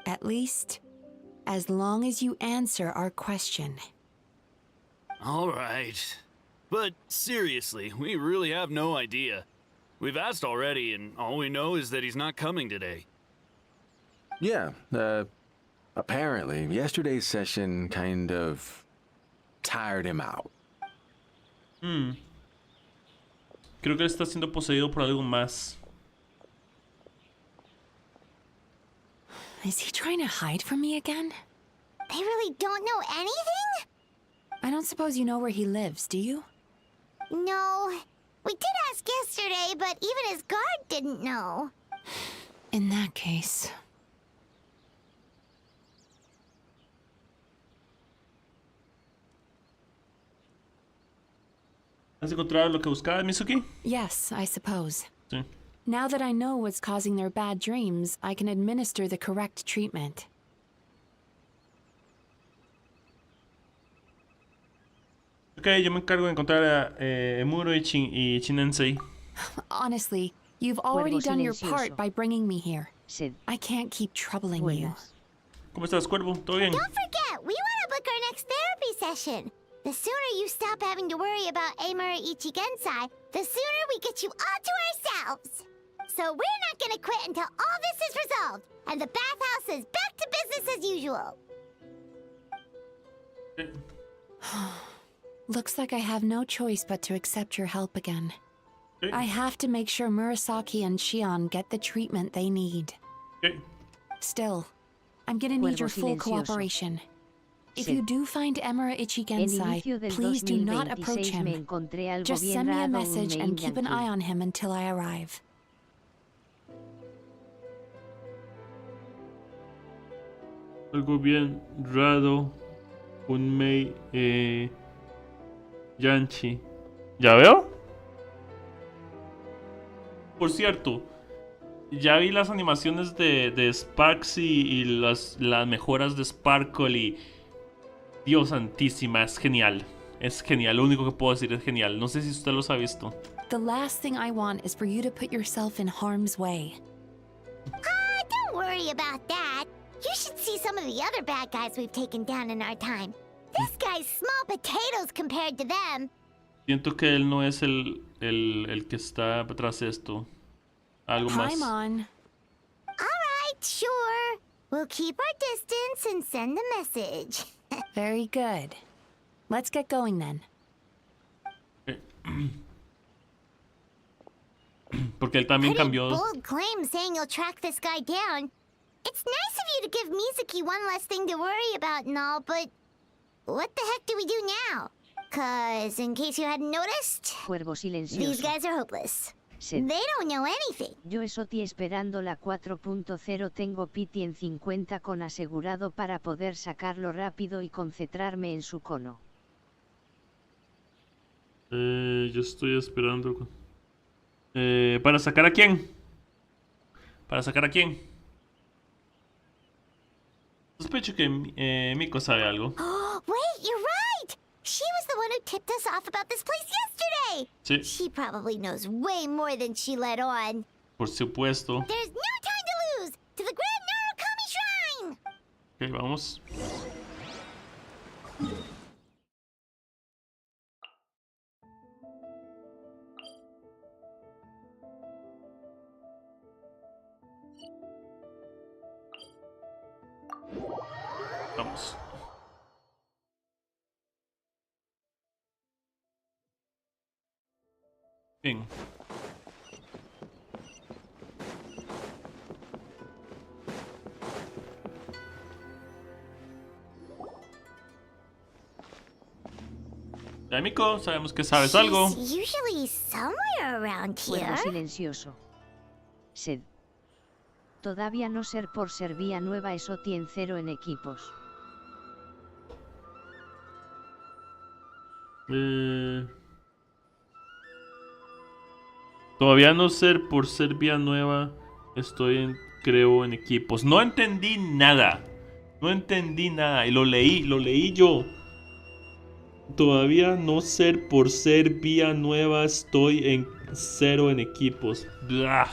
At least, as long as you answer our question.
All right. But seriously, we really have no idea. We've asked already, and all we know is that he's not coming today.
Yeah, apparently, yesterday's session kind of tired him out.
Creo que él está siendo poseído por algo más.
Is he trying to hide from me again?
They really don't know anything?
I don't suppose you know where he lives, do you?
No. We did ask yesterday, but even his guard didn't know.
In that case...
¿Has encontrado lo que buscabas, Mizuki?
Yes, I suppose.
Sí.
Now that I know what's causing their bad dreams, I can administer the correct treatment.
Ok, yo me encargo de encontrar a Emuro y Chinensei.
Honestly, you've already done your part by bringing me here. I can't keep troubling you.
¿Cómo estás, Cuervo? ¿Todo bien?
Don't forget, we want to book our next therapy session. The sooner you stop having to worry about Amura Ichigensai, the sooner we get you all to ourselves. So we're not gonna quit until all this is resolved, and the bathhouse is back to business as usual.
Looks like I have no choice but to accept your help again. I have to make sure Murasaki and Shion get the treatment they need. Still, I'm gonna need your full cooperation. If you do find Emura Ichigensai, please do not approach him. Just send me a message and keep an eye on him until I arrive.
Algo bien raro. Un Mei Yanchi. ¿Ya veo? Por cierto, ya vi las animaciones de Sparksy y las mejoras de Sparkle y... Dios santísima, es genial. Es genial, lo único que puedo decir es genial. No sé si usted los ha visto.
The last thing I want is for you to put yourself in harm's way.
Don't worry about that. You should see some of the other bad guys we've taken down in our time. This guy's small potatoes compared to them.
Siento que él no es el que está detrás de esto. Algo más.
All right, sure. We'll keep our distance and send the message.
Very good. Let's get going then.
Porque él también cambió.
Bold claim saying you'll track this guy down. It's nice of you to give Mizuki one less thing to worry about and all, but what the heck do we do now? 'Cause in case you hadn't noticed,
Cuervo silencioso.
these guys are hopeless. They don't know anything.
Yo estoy esperando la 4.0. Tengo Pity en 50 con asegurado para poder sacarlo rápido y concentrarme en su cono.
Yo estoy esperando. ¿Para sacar a quién? ¿Para sacar a quién? Sospecho que Miko sabe algo.
Wait, you're right! She was the one who tipped us off about this place yesterday!
Sí.
She probably knows way more than she let on.
Por supuesto.
There's no time to lose! To the Grand Narukami Shrine!
Ok, vamos. Vamos. Bien. Ya, Miko, sabemos que sabes algo.
She's usually somewhere around here.
Cuervo silencioso. Sed. Todavía no ser por ser vía nueva Esoti en 0 en equipos.
Todavía no ser por ser vía nueva. Creo en equipos. No entendí nada. No entendí nada. Y lo leí yo. Todavía no ser por ser vía nueva. Estoy en 0 en equipos. Blah.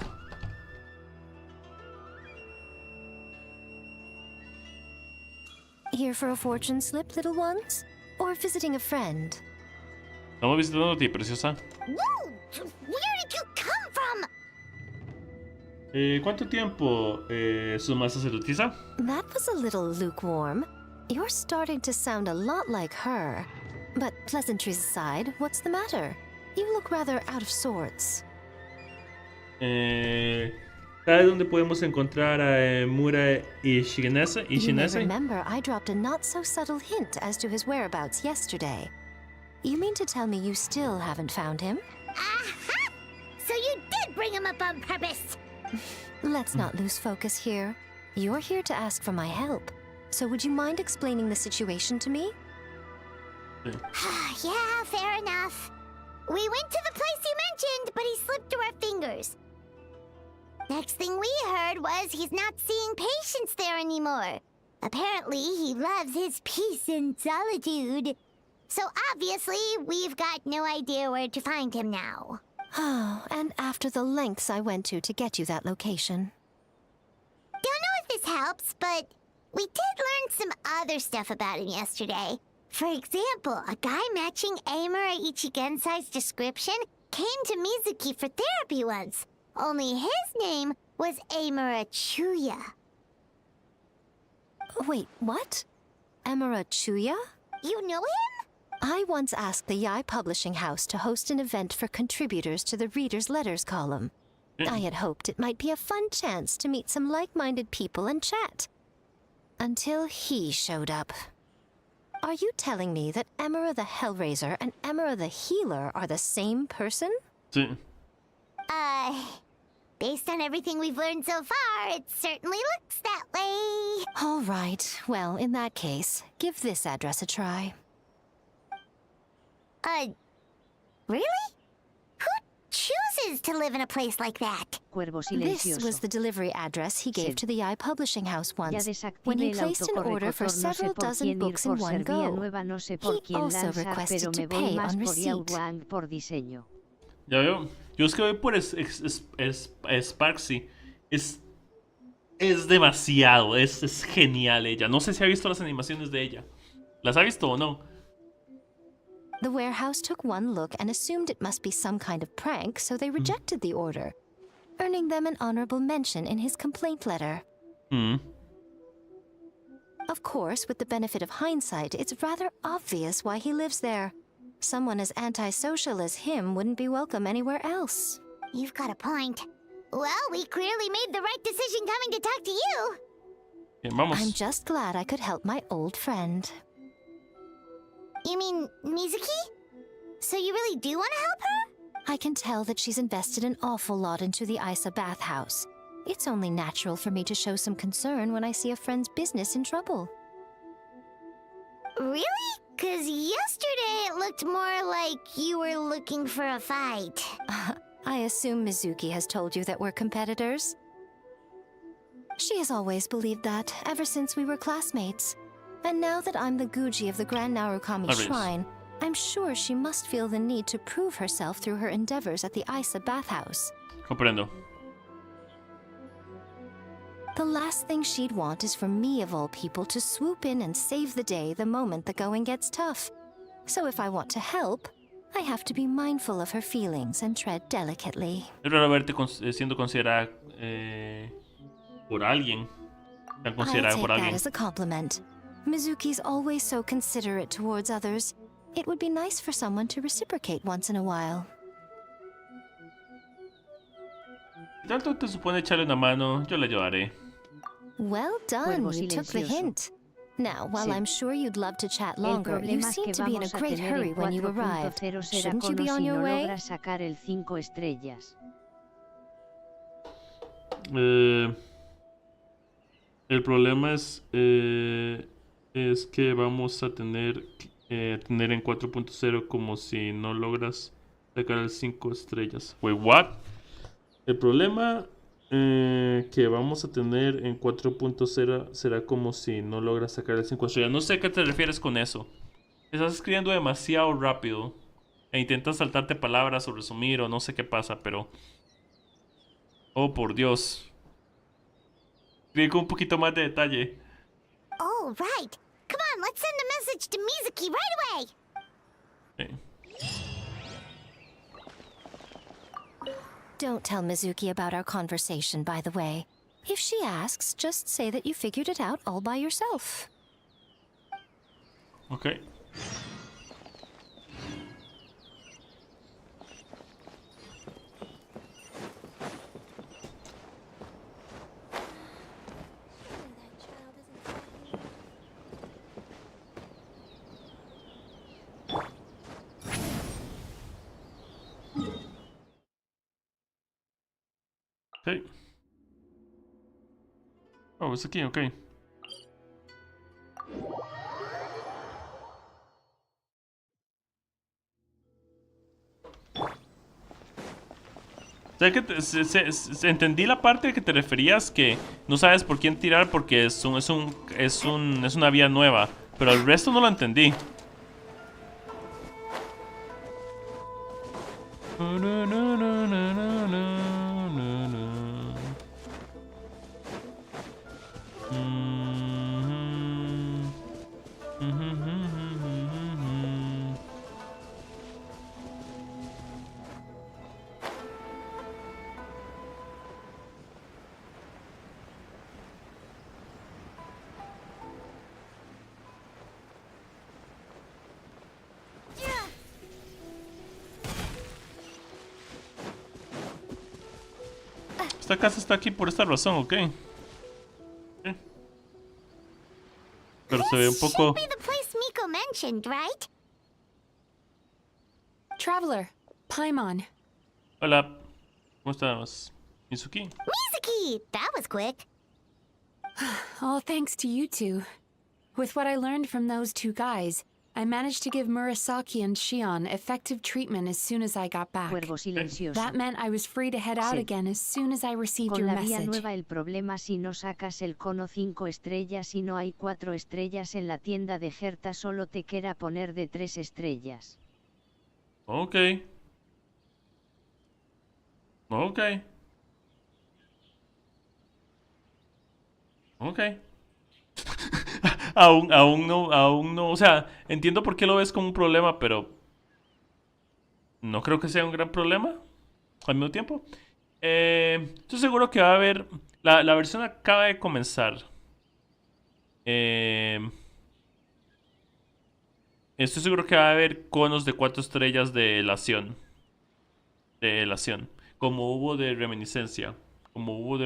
Here for a fortune slip, little ones? Or visiting a friend?
Estamos visitando a ti, preciosa.
Whoa! Where did you come from?
¿Cuánto tiempo, Suma sacerdotisa?
That was a little lukewarm. You're starting to sound a lot like her. But pleasantries aside, what's the matter? You look rather out of sorts.
¿Sabes dónde podemos encontrar a Mura y Shinese?
You may remember I dropped a not-so-subtle hint as to his whereabouts yesterday. You mean to tell me you still haven't found him?
Aha! So you did bring him up on purpose!
Let's not lose focus here. You're here to ask for my help. So would you mind explaining the situation to me?
Yeah, fair enough. We went to the place you mentioned, but he slipped through our fingers. Next thing we heard was he's not seeing patients there anymore. Apparently, he loves his peace and solitude. So obviously, we've got no idea where to find him now.
Oh, and after the lengths I went to get you that location.
Don't know if this helps, but we did learn some other stuff about him yesterday. For example, a guy matching Amura Ichigensai's description came to Mizuki for therapy once. Only his name was Amura Chuya.
Wait, what? Amura Chuya?
You know him?
I once asked the Yai Publishing House to host an event for contributors to the Reader's Letters column. I had hoped it might be a fun chance to meet some like-minded people and chat. Until he showed up. Are you telling me that Amura the Hellraiser and Amura the Healer are the same person?
Sí.
Based on everything we've learned so far, it certainly looks that way.
All right. Well, in that case, give this address a try.
Really? Who chooses to live in a place like that?
This was the delivery address he gave to the Yai Publishing House once, when he placed an order for several dozen books in one go. He also requested to pay on receipt.
Ya veo. Yo es que voy por Sparksy. Es demasiado. Es genial ella. No sé si ha visto las animaciones de ella. ¿Las ha visto o no?
The warehouse took one look and assumed it must be some kind of prank, so they rejected the order, earning them an honorable mention in his complaint letter. Of course, with the benefit of hindsight, it's rather obvious why he lives there. Someone as antisocial as him wouldn't be welcome anywhere else.
You've got a point. Well, we clearly made the right decision coming to talk to you.
Vamos.
I'm just glad I could help my old friend.
You mean Mizuki? So you really do want to help her?
I can tell that she's invested an awful lot into the Isa bathhouse. It's only natural for me to show some concern when I see a friend's business in trouble.
Really? 'Cause yesterday it looked more like you were looking for a fight.
I assume Mizuki has told you that we're competitors. She has always believed that, ever since we were classmates. And now that I'm the Guji of the Grand Narukami Shrine, I'm sure she must feel the need to prove herself through her endeavors at the Isa bathhouse.
Comprendo.
The last thing she'd want is for me, of all people, to swoop in and save the day the moment the going gets tough. So if I want to help, I have to be mindful of her feelings and tread delicately.
Es raro verte siendo considerada por alguien. Tan
I'll
considerada
take
por
that
alguien.
as a compliment. Mizuki's always so considerate towards others. It would be nice for someone to reciprocate once in a while.
Si tanto te supone echarle una mano, yo le ayudaré.
Well done, you took the hint. Now, while I'm sure you'd love to chat longer, you seem to be in a great hurry when you arrived. Shouldn't you be on your way?
El problema es que vamos a tener en 4.0 como si no logras sacar el 5 estrellas. Wait, what? El problema que vamos a tener en 4.0 será como si no logras sacar el 5 estrellas. No sé a qué te refieres con eso. Estás escribiendo demasiado rápido e intentas saltarte palabras o resumir o no sé qué pasa, pero... Oh, por Dios. Escribe con un poquito más de detalle.
Oh, right. Come on, let's send a message to Mizuki right away.
Okay.
Don't tell Mizuki about our conversation, by the way. If she asks, just say that you figured it out all by yourself.
Okay. Ok. Oh, es aquí, ok. O sea que entendí la parte que te referías que no sabes por quién tirar porque es una vía nueva, pero el resto no lo entendí. Esta casa está aquí por esta razón, ¿ok? Pero se ve un poco...
Should be the place Miko mentioned, right?
Traveler, Paimon.
Hola. ¿Cómo estás? Mizuki.
Mizuki! That was quick.
All thanks to you two. With what I learned from those two guys, I managed to give Murasaki and Shion effective treatment as soon as I got back. That meant I was free to head out again as soon as I received
Con
your
la vía
message.
nueva el problema si no sacas el cono 5 estrellas y no hay 4 estrellas en la tienda de Gerta solo te queda poner de 3 estrellas.
Ok. Ok. Ok. aún no, o sea, entiendo por qué lo ves como un problema, pero no creo que sea un gran problema al mismo tiempo. Estoy seguro que va a haber, la versión acaba de comenzar. Estoy seguro que va a haber conos de 4 estrellas de elación. Como hubo de reminiscencia. Como hubo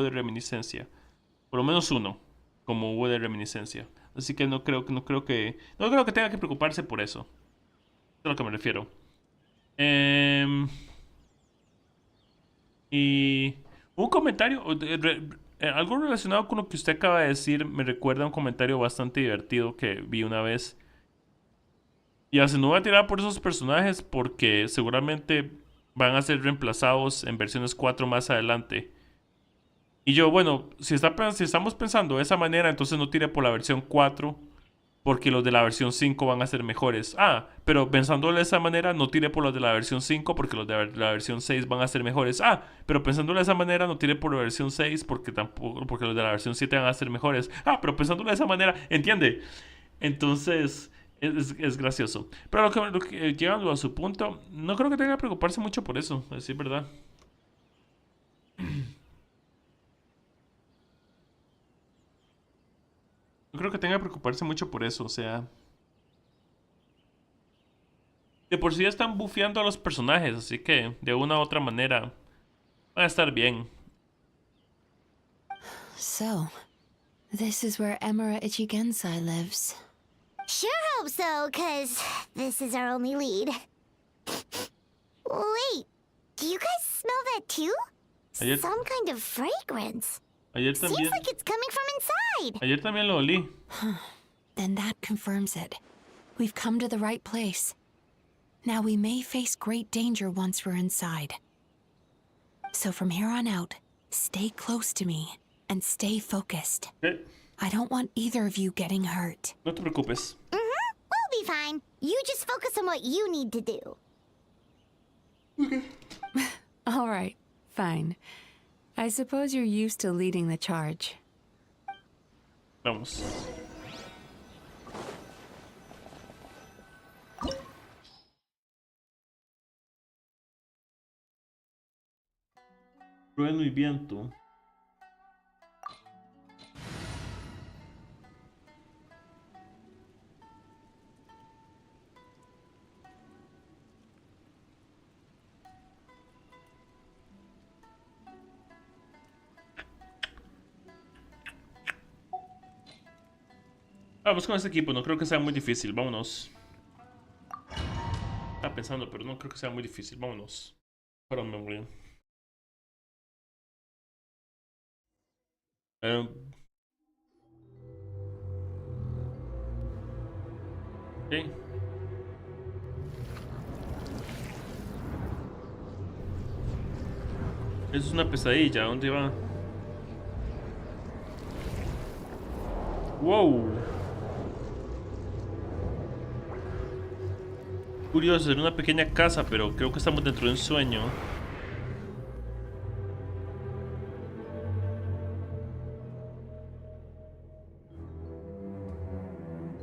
de reminiscencia. Por lo menos uno. Como hubo de reminiscencia. Así que no creo que tenga que preocuparse por eso. Es a lo que me refiero. Y un comentario, algo relacionado con lo que usted acaba de decir, me recuerda a un comentario bastante divertido que vi una vez. Y así no voy a tirar por esos personajes porque seguramente van a ser reemplazados en versiones 4 más adelante. Y yo, bueno, si estamos pensando de esa manera, entonces no tire por la versión 4 porque los de la versión 5 van a ser mejores. Ah, pero pensándolo de esa manera, no tire por los de la versión 5 porque los de la versión 6 van a ser mejores. Ah, pero pensándolo de esa manera, no tire por la versión 6 porque los de la versión 7 van a ser mejores. Ah, pero pensándolo de esa manera, ¿entiende? Entonces... Es gracioso. Pero llegando a su punto, no creo que tenga que preocuparse mucho por eso, a decir verdad. No creo que tenga que preocuparse mucho por eso, o sea... De por sí están bufeando a los personajes, así que de una u otra manera van a estar bien.
So, this is where Emura Ichigensai lives.
Sure hope so, 'cause this is our only lead. Wait, do you guys smell that too? Some kind of fragrance.
Ayer también.
Seems like it's coming from inside.
Ayer también lo olí.
Then that confirms it. We've come to the right place. Now we may face great danger once we're inside. So from here on out, stay close to me and stay focused.
Okay.
I don't want either of you getting hurt.
No te preocupes.
We'll be fine. You just focus on what you need to do.
All right, fine. I suppose you're used to leading the charge.
Vamos. Trueno y viento. Vamos con este equipo, no creo que sea muy difícil, vámonos. Estaba pensando, pero no creo que sea muy difícil, vámonos. Para memoria. Ok. Eso es una pesadilla. ¿Dónde va? Wow. Curioso, es una pequeña casa, pero creo que estamos dentro de un sueño.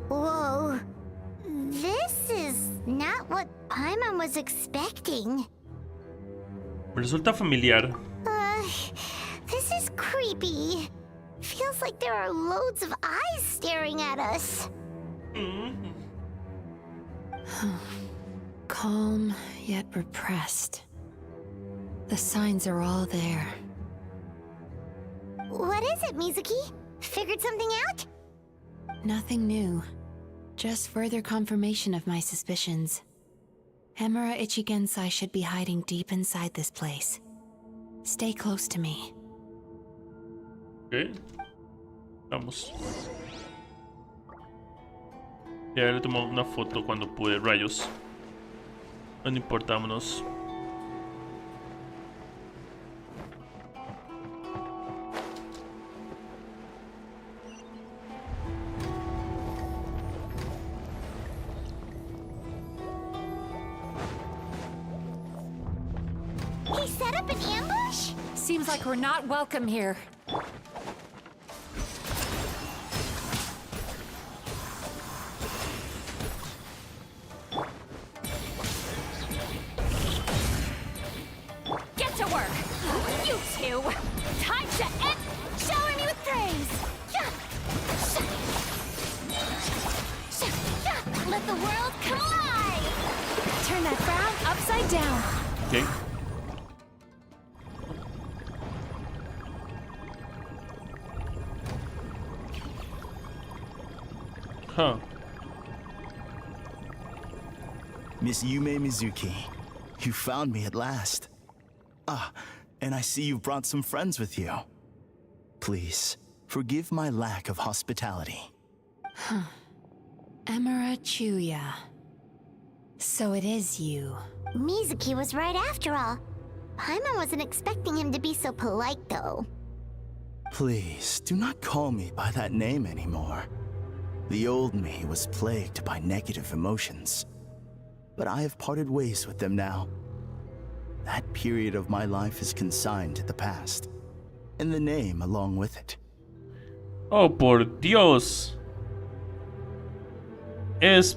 Whoa. This is not what Paimon was expecting.
Me resulta familiar.
This is creepy. Feels like there are loads of eyes staring at us.
Calm, yet repressed. The signs are all there.
What is it, Mizuki? Figured something out?
Nothing new. Just further confirmation of my suspicions. Emura Ichigensai should be hiding deep inside this place. Stay close to me.
Ok. Vamos. Ya le tomé una foto cuando pude, rayos. No importa, vámonos.
He set up an ambush?
Seems like we're not welcome here.
Get to work! You two! Time to end! Shower me with praise! Let the world collide! Turn that frown upside down.
Okay. Huh.
Miss Yume Mizuki, you found me at last. Ah, and I see you've brought some friends with you. Please, forgive my lack of hospitality.
Huh. Emura Chuya. So it is you.
Mizuki was right after all. Paimon wasn't expecting him to be so polite, though.
Please, do not call me by that name anymore. The old me was plagued by negative emotions. But I have parted ways with them now. That period of my life is consigned to the past. And the name along with it.
Oh, por Dios. Es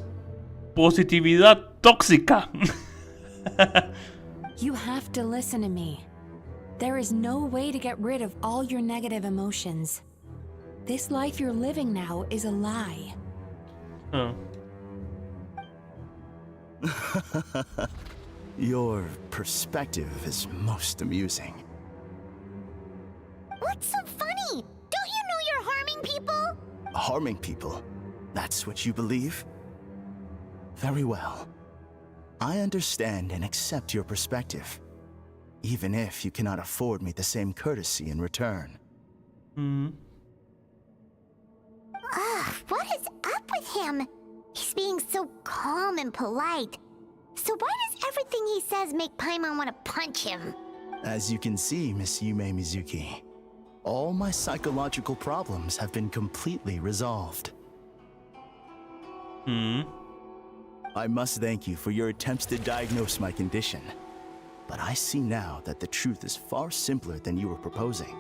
positividad tóxica.
You have to listen to me. There is no way to get rid of all your negative emotions. This life you're living now is a lie.
Huh.
Your perspective is most amusing.
What's so funny? Don't you know you're harming people?
Harming people? That's what you believe? Very well. I understand and accept your perspective, even if you cannot afford me the same courtesy in return.
What is up with him? He's being so calm and polite. So why does everything he says make Paimon want to punch him?
As you can see, Miss Yume Mizuki, all my psychological problems have been completely resolved. I must thank you for your attempts to diagnose my condition. But I see now that the truth is far simpler than you were proposing.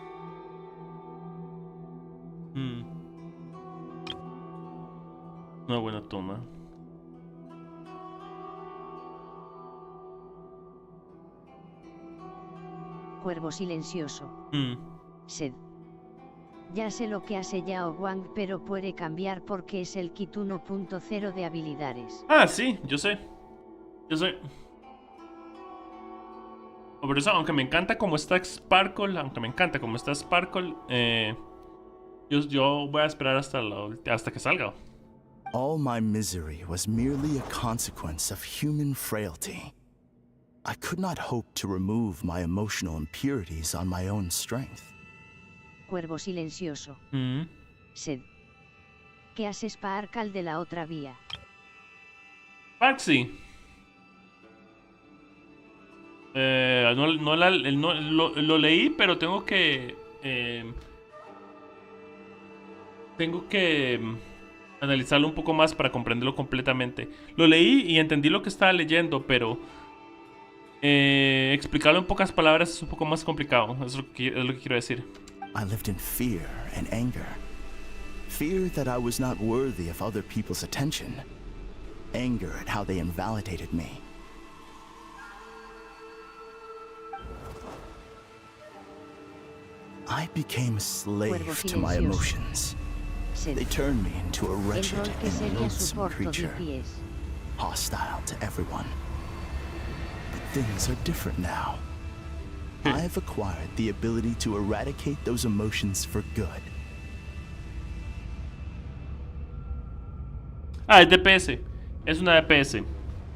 Una buena toma.
Cuervo silencioso. Sed. Ya sé lo que hace Yao Wang, pero puede cambiar porque es el kit 1.0 de habilidades.
Ah, sí, yo sé. Yo sé. Por eso, aunque me encanta como está Sparkle, yo voy a esperar hasta que salga.
All my misery was merely a consequence of human frailty. I could not hope to remove my emotional impurities on my own strength.
Cuervo silencioso.
Mm.
Sed. ¿Qué haces Sparkle de la otra vía?
Sparksy. Lo leí, pero tengo que analizarlo un poco más para comprenderlo completamente. Lo leí y entendí lo que estaba leyendo, pero explicarlo en pocas palabras es un poco más complicado. Es lo que quiero decir.
I lived in fear and anger. Fear that I was not worthy of other people's attention. Anger at how they invalidated me. I became a slave to my emotions. They turned me into a wretched and loathsome creature, hostile to everyone. But things are different now. I've acquired the ability to eradicate those emotions for good.
Es DPS. Es una DPS.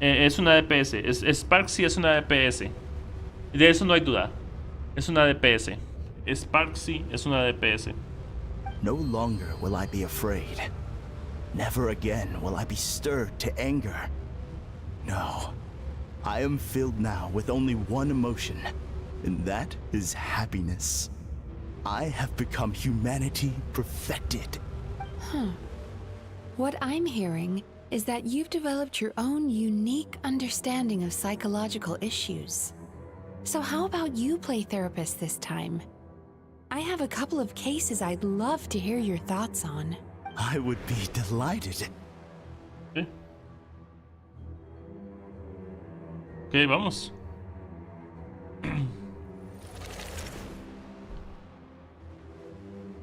Es una DPS. Sparksy es una DPS. De eso no hay duda. Es una DPS. Sparksy es una DPS.
No longer will I be afraid. Never again will I be stirred to anger. No. I am filled now with only one emotion, and that is happiness. I have become humanity perfected.
What I'm hearing is that you've developed your own unique understanding of psychological issues. So how about you play therapist this time? I have a couple of cases I'd love to hear your thoughts on.
I would be delighted.
Ok, vamos.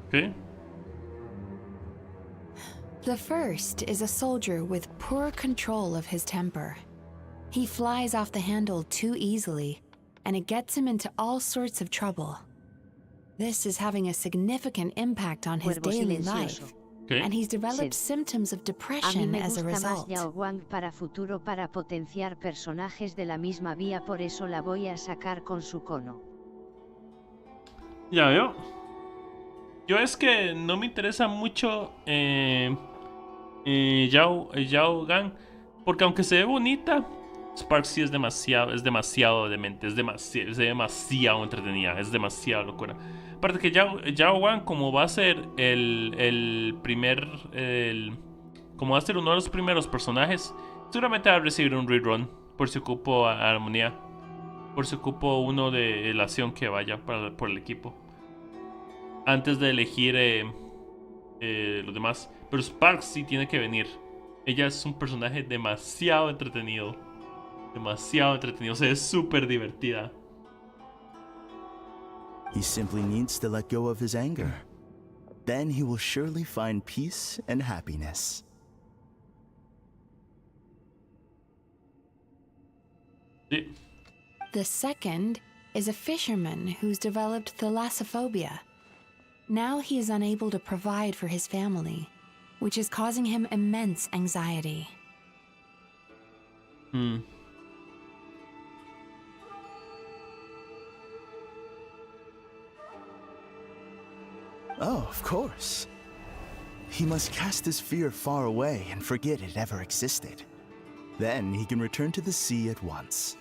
Okay.
The first is a soldier with poor control of his temper. He flies off the handle too easily, and it gets him into all sorts of trouble. This is having a significant impact on his daily life, and he's developed symptoms of depression as a result.
Yao Wang para futuro para potenciar personajes de la misma vía, por eso la voy a sacar con su cono.
Ya veo. Yo es que no me interesa mucho Yao Gang, porque aunque se ve bonita, Sparksy es demasiado demente, es demasiado entretenida, es demasiado locura. Aparte que Yao Wang, como va a ser como va a ser uno de los primeros personajes, seguramente va a recibir un rerun por si ocupo armonía, por si ocupo uno de la acción que vaya por el equipo, antes de elegir los demás. Pero Sparksy tiene que venir. Ella es un personaje demasiado entretenido. Se ve súper divertida.
He simply needs to let go of his anger. Then he will surely find peace and happiness.
The second is a fisherman who's developed thalassophobia. Now he is unable to provide for his family, which is causing him immense anxiety.
Oh, of course. He must cast his fear far away and forget it ever existed. Then he can return to the sea at once.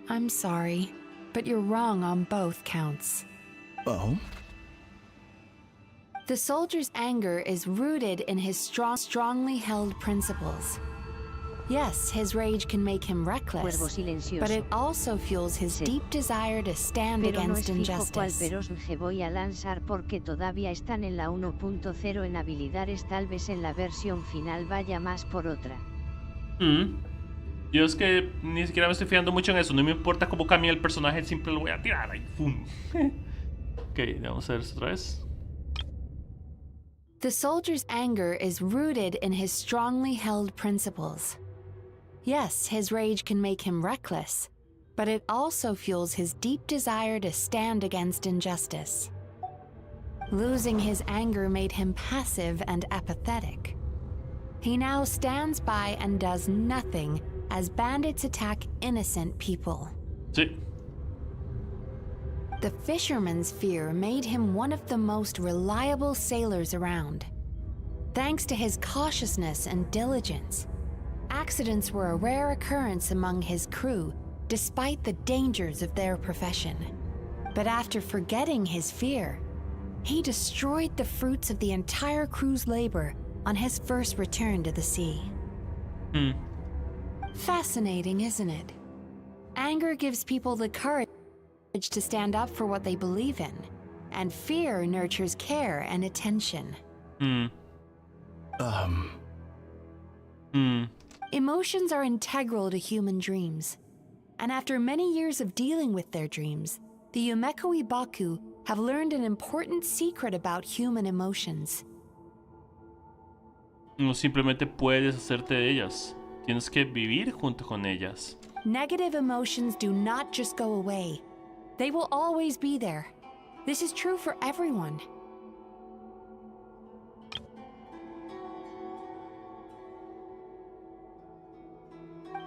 I'm sorry, but you're wrong on both counts.
Oh?
The soldier's anger is rooted in his strongly held principles. Yes, his rage can make him reckless, but it also fuels his deep desire to stand against injustice.
Pero no es fijo cuál voy a lanzar porque todavía están en la 1.0 en habilidades, tal vez en la versión final vaya más por otra.
Yo es que ni siquiera me estoy fijando mucho en eso. No me importa cómo cambie el personaje, siempre lo voy a tirar ahí. ¡Fum! Ok, vamos a ver esto otra vez.
The soldier's anger is rooted in his strongly held principles. Yes, his rage can make him reckless, but it also fuels his deep desire to stand against injustice. Losing his anger made him passive and apathetic. He now stands by and does nothing as bandits attack innocent people.
Sí.
The fisherman's fear made him one of the most reliable sailors around. Thanks to his cautiousness and diligence, accidents were a rare occurrence among his crew, despite the dangers of their profession. But after forgetting his fear, he destroyed the fruits of the entire crew's labor on his first return to the sea. Fascinating, isn't it? Anger gives people the courage to stand up for what they believe in, and fear nurtures care and attention. Emotions are integral to human dreams, and after many years of dealing with their dreams, the Yumeko Ibaku have learned an important secret about human emotions.
No simplemente puedes hacerte de ellas. Tienes que vivir junto con ellas.
Negative emotions do not just go away. They will always be there. This is true for everyone.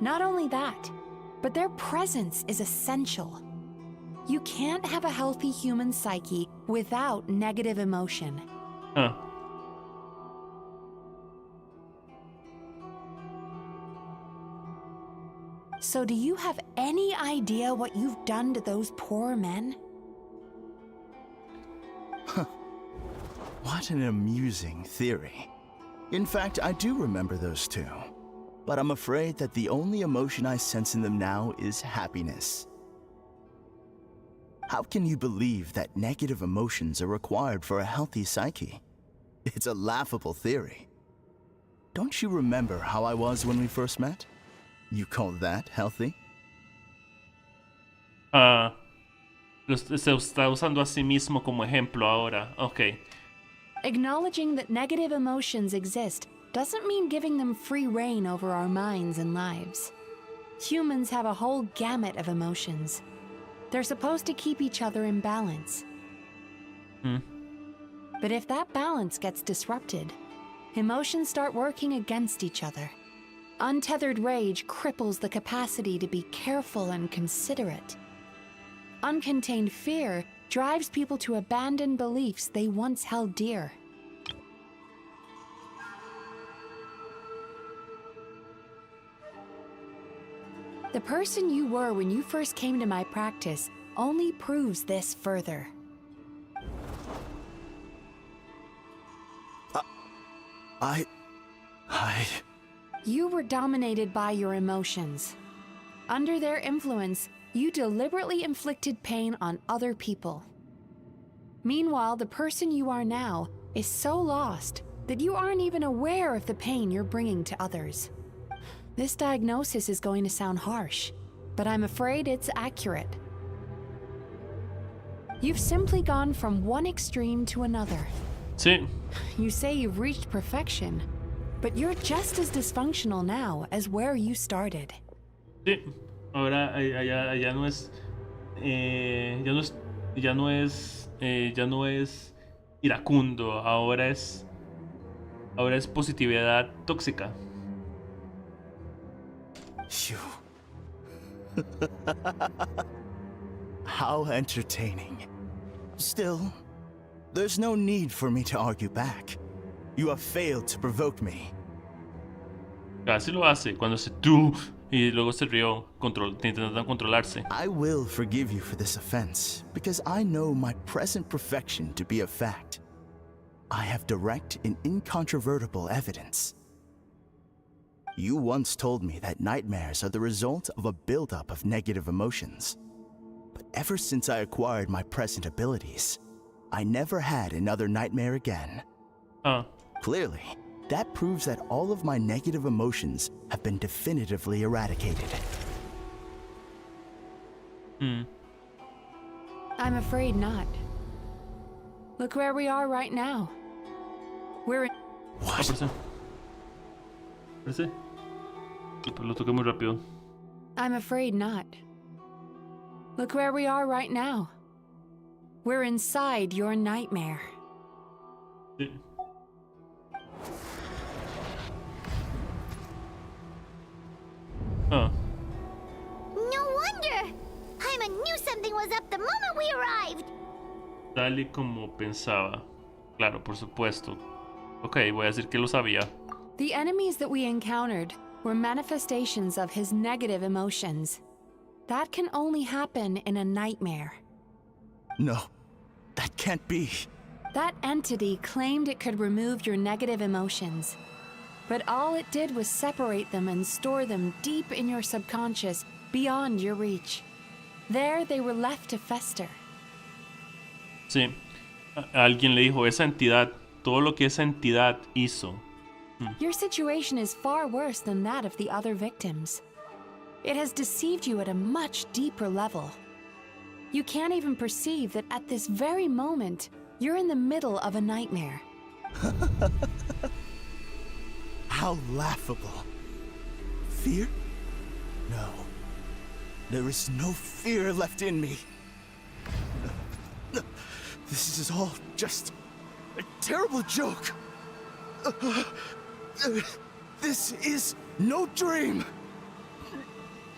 Not only that, but their presence is essential. You can't have a healthy human psyche without negative emotion. So do you have any idea what you've done to those poor men?
What an amusing theory. In fact, I do remember those two. But I'm afraid that the only emotion I sense in them now is happiness. How can you believe that negative emotions are required for a healthy psyche? It's a laughable theory. Don't you remember how I was when we first met? You call that healthy?
Se está usando a sí mismo como ejemplo ahora. Okay.
Acknowledging that negative emotions exist doesn't mean giving them free rein over our minds and lives. Humans have a whole gamut of emotions. They're supposed to keep each other in balance. But if that balance gets disrupted, emotions start working against each other. Untethered rage cripples the capacity to be careful and considerate. Uncontained fear drives people to abandon beliefs they once held dear. The person you were when you first came to my practice only proves this further. You were dominated by your emotions. Under their influence, you deliberately inflicted pain on other people. Meanwhile, the person you are now is so lost that you aren't even aware of the pain you're bringing to others. This diagnosis is going to sound harsh, but I'm afraid it's accurate. You've simply gone from one extreme to another.
Sí.
You say you've reached perfection, but you're just as dysfunctional now as where you started.
Sí. Ahora ya no es iracundo, ahora es positividad tóxica.
How entertaining. Still, there's no need for me to argue back. You have failed to provoke me.
Casi lo hace cuando se tú y luego se rió intentando controlarse.
I will forgive you for this offense because I know my present perfection to be a fact. I have direct and incontrovertible evidence. You once told me that nightmares are the result of a buildup of negative emotions. But ever since I acquired my present abilities, I never had another nightmare again. Clearly, that proves that all of my negative emotions have been definitively eradicated.
I'm afraid not. Look where we are right now. We're in...
What?
Parece. Lo toqué muy rápido.
I'm afraid not. Look where we are right now. We're inside your nightmare.
Sí.
No wonder! Paimon knew something was up the moment we arrived!
Tal y como pensaba. Claro, por supuesto. Ok, voy a decir que lo sabía.
The enemies that we encountered were manifestations of his negative emotions. That can only happen in a nightmare.
No, that can't be.
That entity claimed it could remove your negative emotions. But all it did was separate them and store them deep in your subconscious, beyond your reach. There they were left to fester.
Sí. Alguien le dijo, esa entidad, todo lo que esa entidad hizo.
Your situation is far worse than that of the other victims. It has deceived you at a much deeper level. You can't even perceive that at this very moment, you're in the middle of a nightmare.
How laughable. Fear? No. There is no fear left in me. This is all just a terrible joke. This is no dream.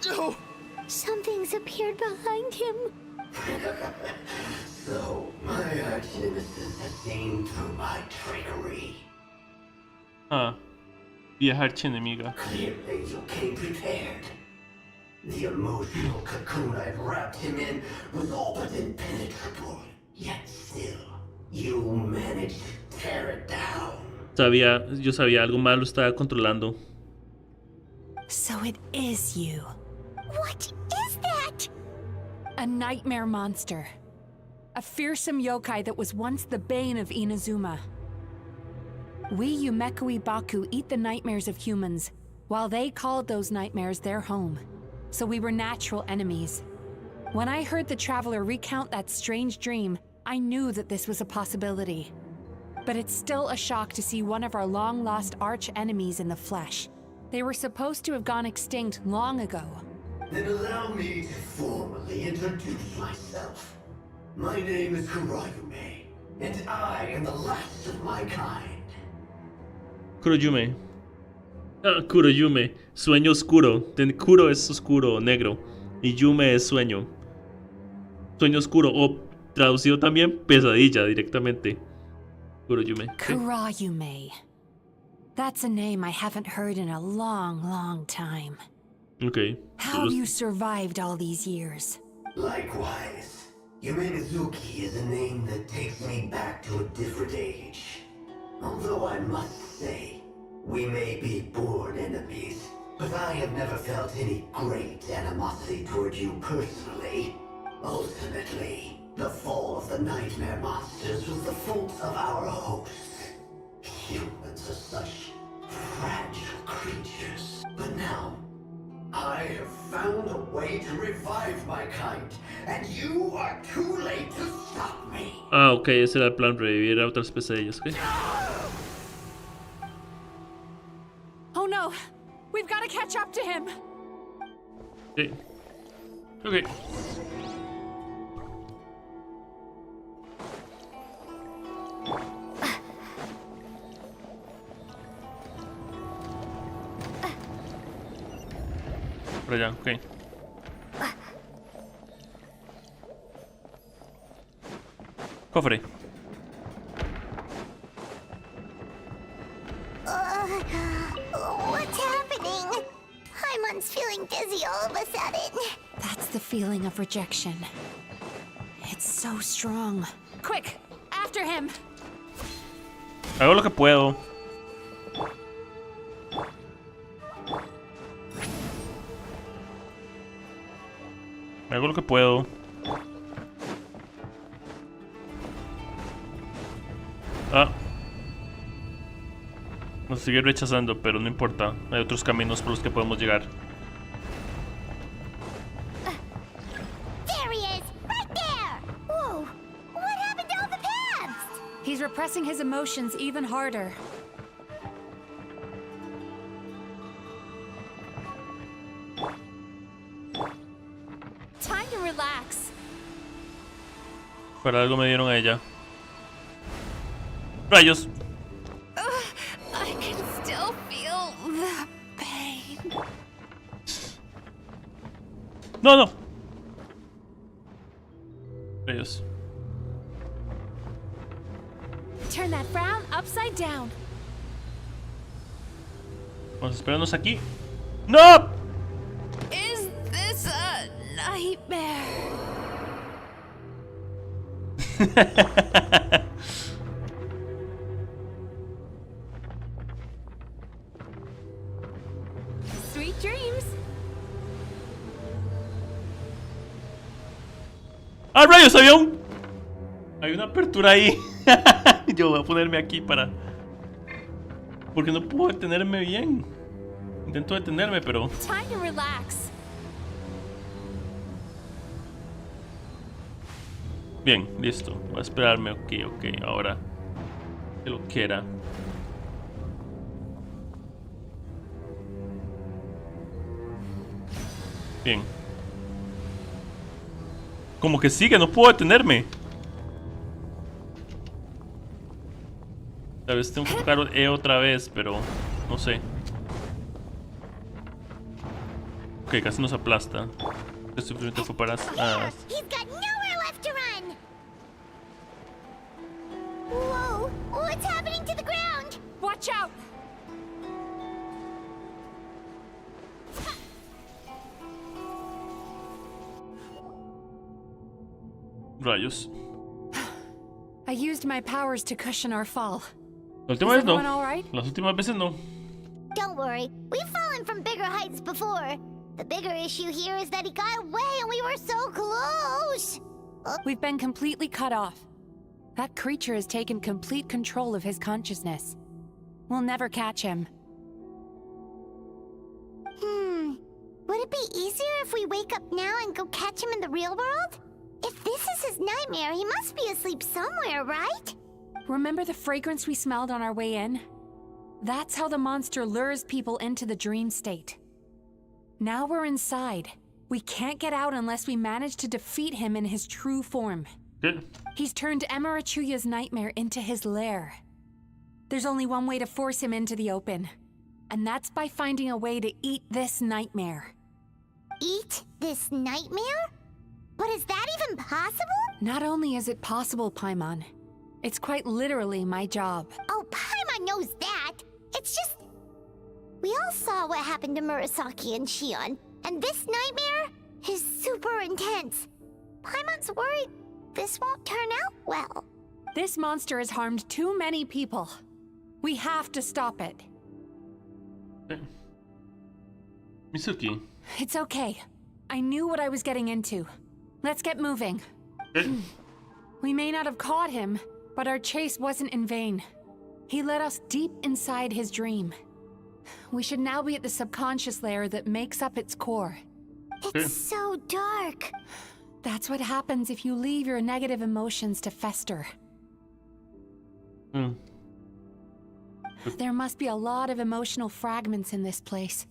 No.
Something's appeared behind him.
So, my arch-nemesis has seen through my trickery.
Vieja archienemiga.
Clearly, you came prepared. The emotional cocoon I'd wrapped him in was all but impenetrable. Yet still, you managed to tear it down.
Yo sabía, algo malo estaba controlando.
So it is you.
What is that?
A nightmare monster. A fearsome yokai that was once the bane of Inazuma. We Yumekui Baku eat the nightmares of humans, while they called those nightmares their home. So we were natural enemies. When I heard the traveler recount that strange dream, I knew that this was a possibility. But it's still a shock to see one of our long-lost arch-enemies in the flesh. They were supposed to have gone extinct long ago.
Then allow me to formally introduce myself. My name is Kurayume, and I am the last of my kind.
Kuroyume. Kuroyume. Sueño oscuro. Kuro es oscuro, negro. Y Yume es sueño. Sueño oscuro. O traducido también, pesadilla directamente. Kuroyume.
Kurayume. That's a name I haven't heard in a long, long time.
Okay.
How have you survived all these years?
Likewise. MIZUKI is a name that takes me back to a different age. Although I must say, we may be born enemies, but I have never felt any great animosity toward you personally. Ultimately, the fall of the nightmare monsters was the fault of our hosts. Humans are such fragile creatures. But now, I have found a way to revive my kind, and you are too late to stop me.
Ok, ese era el plan, revivir a otras pesadillas, ¿ok?
Oh no! We've got to catch up to him!
Okay. Okay. Por allá, ok. Cofre.
What's happening? Hymon's feeling dizzy all of a sudden.
That's the feeling of rejection. It's so strong. Quick! After him!
Hago lo que puedo. Hago lo que puedo. Nos sigue rechazando, pero no importa. Hay otros caminos por los que podemos llegar.
There he is! Right there! Whoa! What happened to all the paths?
He's repressing his emotions even harder. Time to relax.
Para algo me dieron a ella. Rayos.
I can still feel the pain.
No, no. Rayos.
that frown upside down.
Vamos a esperarnos aquí. ¡No!
Is this a nightmare? Sweet dreams.
¡Ah, rayos! Hay una apertura ahí. Yo voy a ponerme aquí para... Porque no puedo detenerme bien. Intento detenerme, pero...
Time to relax.
Bien, listo. Voy a esperarme. Ok. Ahora... Que lo quiera. Bien. Como que sigue, no puedo detenerme. Tal vez tengo que tocar E otra vez, pero no sé. Ok, casi nos aplasta. Esto simplemente fue para...
He's got nowhere left to run. Whoa! What's happening to the ground?
Watch out!
Rayos.
I used my powers to cushion our fall.
La última vez no.
All right?
Las últimas veces no.
Don't worry, we've fallen from bigger heights before. The bigger issue here is that he got away and we were so close.
We've been completely cut off. That creature has taken complete control of his consciousness. We'll never catch him.
Would it be easier if we wake up now and go catch him in the real world? If this is his nightmare, he must be asleep somewhere, right?
Remember the fragrance we smelled on our way in? That's how the monster lures people into the dream state. Now we're inside. We can't get out unless we manage to defeat him in his true form.
Good.
He's turned Emarachuya's nightmare into his lair. There's only one way to force him into the open, and that's by finding a way to eat this nightmare.
Eat this nightmare? But is that even possible?
Not only is it possible, Paimon, it's quite literally my job.
Oh, Paimon knows that. It's just... We all saw what happened to Murasaki and Shion, and this nightmare is super intense. Paimon's worried this won't turn out well.
This monster has harmed too many people. We have to stop it.
Okay. Mizuki.
It's okay. I knew what I was getting into. Let's get moving. We may not have caught him, but our chase wasn't in vain. He led us deep inside his dream. We should now be at the subconscious layer that makes up its core.
It's so dark.
That's what happens if you leave your negative emotions to fester. There must be a lot of emotional fragments in this place.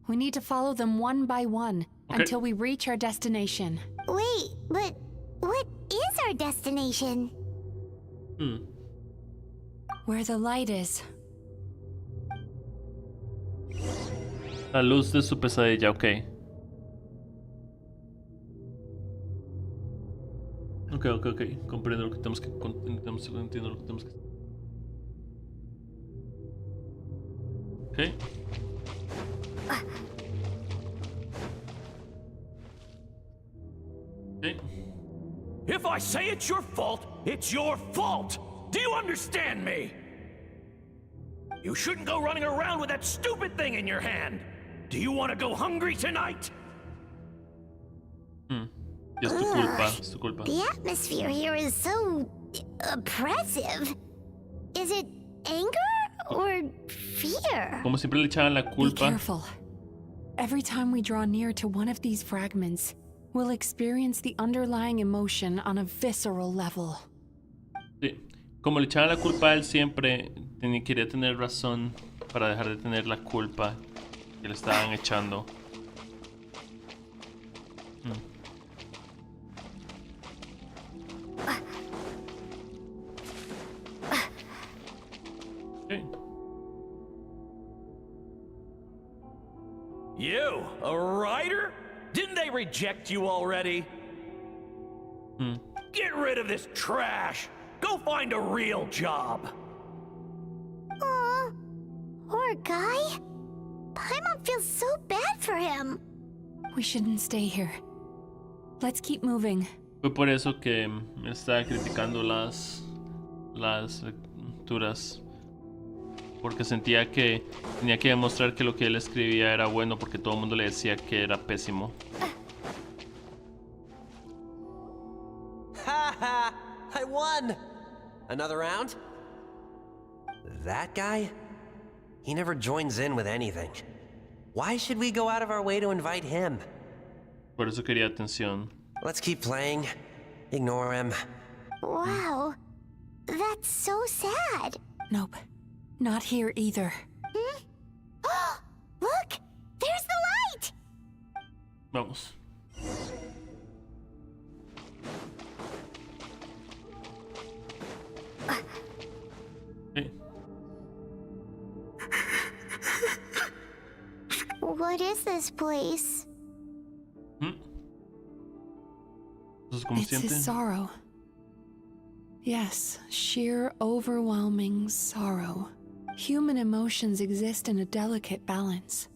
We need to follow them one by one until we reach our destination.
Wait, but what is our destination?
Where the light is.
La luz de su pesadilla, ok. Ok. Comprendo lo que tenemos que... Entiendo lo que tenemos que... Ok. Okay.
If I say it's your fault, it's your fault! Do you understand me? You shouldn't go running around with that stupid thing in your hand! Do you want to go hungry tonight?
Es tu culpa, es tu culpa.
The atmosphere here is so oppressive. Is it anger or fear?
Como siempre le echaban la culpa.
Be careful. Every time we draw near to one of these fragments, we'll experience the underlying emotion on a visceral level.
Sí. Como le echaban la culpa a él siempre, quería tener razón para dejar de tener la culpa que le estaban echando. Okay.
You, a writer? Didn't they reject you already? Get rid of this trash! Go find a real job.
Aw, poor guy. Paimon feels so bad for him.
We shouldn't stay here. Let's keep moving.
Fue por eso que me estaba criticando las lecturas. Porque sentía que tenía que demostrar que lo que él escribía era bueno porque todo el mundo le decía que era pésimo.
Ha! I won! Another round? That guy? He never joins in with anything. Why should we go out of our way to invite him?
Por eso quería atención.
Let's keep playing. Ignore him.
Wow, that's so sad.
Nope, not here either.
Look, there's the light!
Vamos. Okay.
What is this place?
It's his sorrow. Yes, sheer overwhelming sorrow. Human emotions exist in a delicate balance.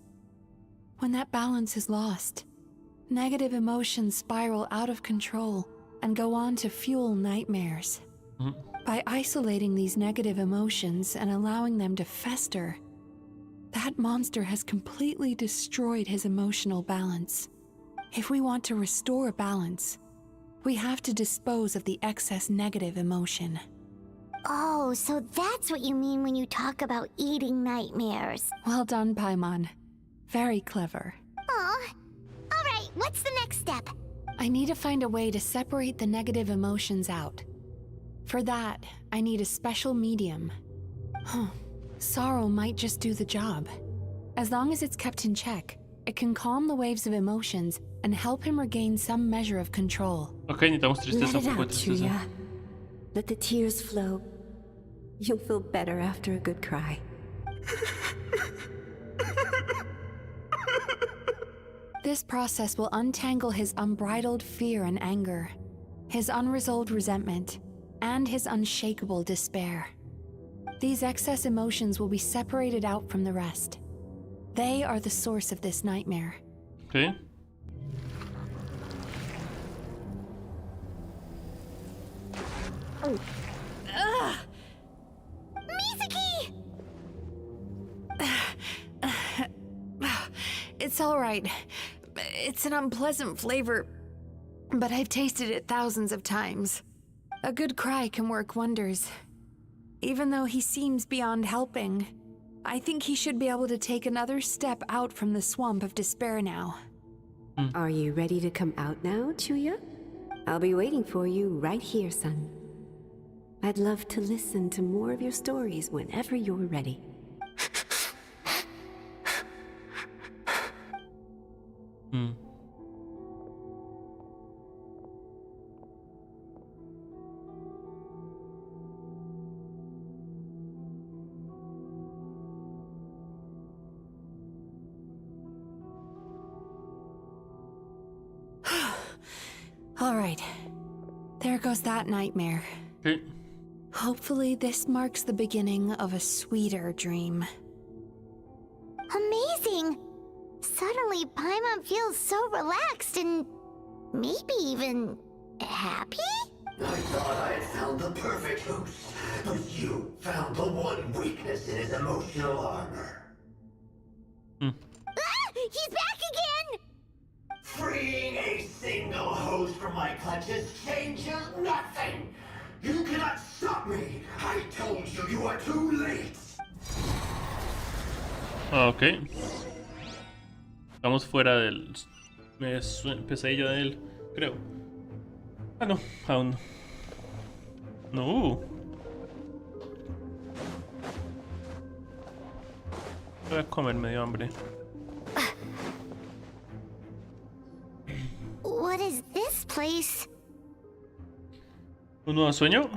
When that balance is lost, negative emotions spiral out of control and go on to fuel nightmares. By isolating these negative emotions and allowing them to fester, that monster has completely destroyed his emotional balance. If we want to restore balance, we have to dispose of the excess negative emotion.
Oh, so that's what you mean when you talk about eating nightmares.
Well done, Paimon. Very clever.
Aw. Alright, what's the next step?
I need to find a way to separate the negative emotions out. For that, I need a special medium. Sorrow might just do the job. As long as it's kept in check, it can calm the waves of emotions and help him regain some measure of control.
Okay, necesitamos tristeza.
Let it out, Chuya. Let the tears flow. You'll feel better after a good cry.
This process will untangle his unbridled fear and anger, his unresolved resentment, and his unshakable despair. These excess emotions will be separated out from the rest. They are the source of this nightmare.
Okay.
Mizuki!
It's all right. It's an unpleasant flavor, but I've tasted it thousands of times. A good cry can work wonders. Even though he seems beyond helping, I think he should be able to take another step out from the swamp of despair now.
Are you ready to come out now, Chuya? I'll be waiting for you right here, son. I'd love to listen to more of your stories whenever you're ready.
All right. There goes that nightmare.
Okay.
Hopefully this marks the beginning of a sweeter dream.
Amazing! Suddenly, Paimon feels so relaxed and maybe even happy?
I thought I had found the perfect host, but you found the one weakness in his emotional armor.
Ah! He's back again!
Freeing a single host from my clutches changes nothing! You cannot stop me! I told you, you are too late!
Ok. Estamos fuera del pesadilla de él, creo. Ah, no, aún no. No. Voy a comer, medio hambre.
What is this place?
¿Un nuevo sueño?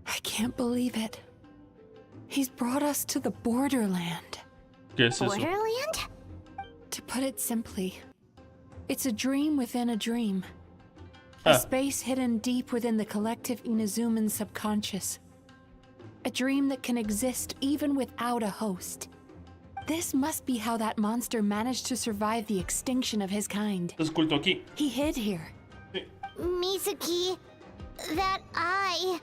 I can't believe it. He's brought us to the borderland.
¿Qué es eso?
Borderland?
To put it simply, it's a dream within a dream. A space hidden deep within the collective Inazuman subconscious. A dream that can exist even without a host. This must be how that monster managed to survive the extinction of his kind. He hid here.
Mizuki, that eye.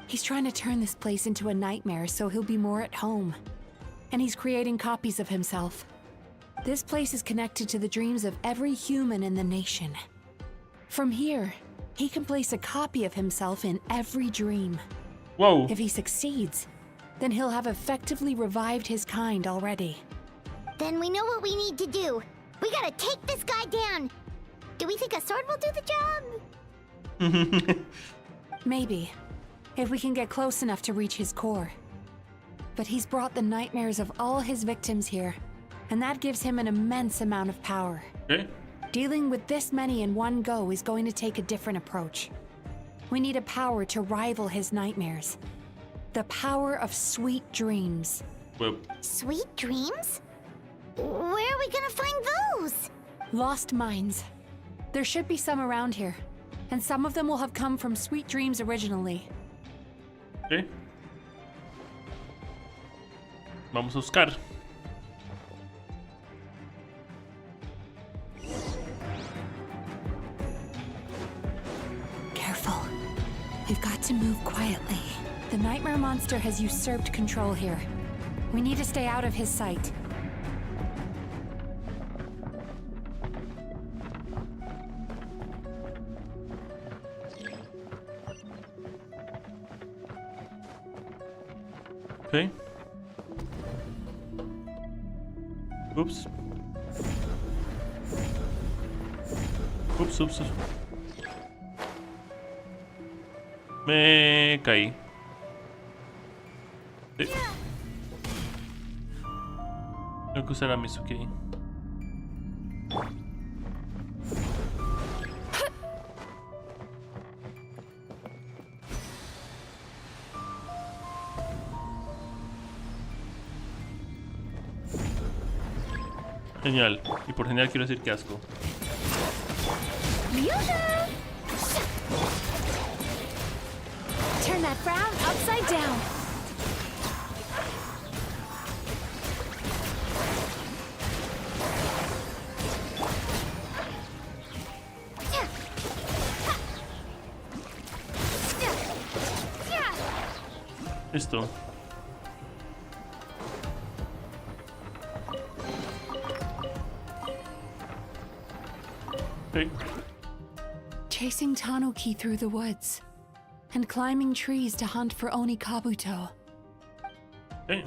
He's trying to turn this place into a nightmare so he'll be more at home. And he's creating copies of himself. This place is connected to the dreams of every human in the nation. From here, he can place a copy of himself in every dream.
Whoa.
If he succeeds, then he'll have effectively revived his kind already.
Then we know what we need to do. We gotta take this guy down. Do we think a sword will do the job?
Maybe, if we can get close enough to reach his core. But he's brought the nightmares of all his victims here, and that gives him an immense amount of power.
Okay.
Dealing with this many in one go is going to take a different approach. We need a power to rival his nightmares. The power of sweet dreams.
Well.
Sweet dreams? Where are we gonna find those?
Lost minds. There should be some around here, and some of them will have come from sweet dreams originally.
Okay. Vamos a buscar.
Careful. We've got to move quietly. The nightmare monster has usurped control here. We need to stay out of his sight.
Okay. Oops. Oops. Me caí. Sí. Tengo que usar a Mizuki. Genial. Y por genial quiero decir que asco.
Turn that frown upside down.
Listo. Okay.
Chasing Tanuki through the woods and climbing trees to hunt for Oni Kabuto.
Hey.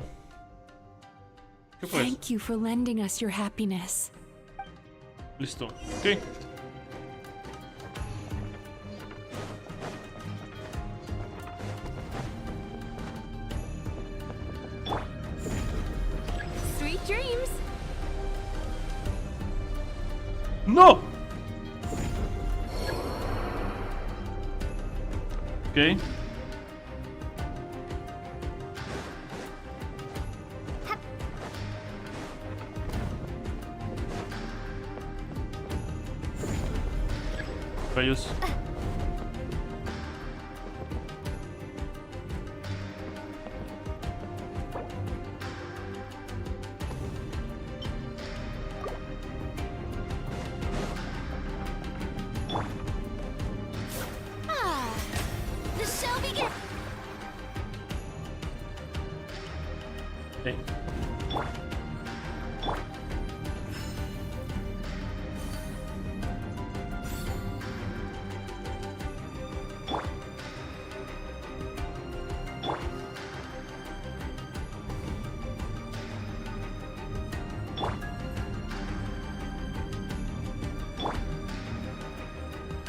Thank you for lending us your happiness.
Listo. Okay.
Sweet dreams.
No. Okay. Rayos. Okay.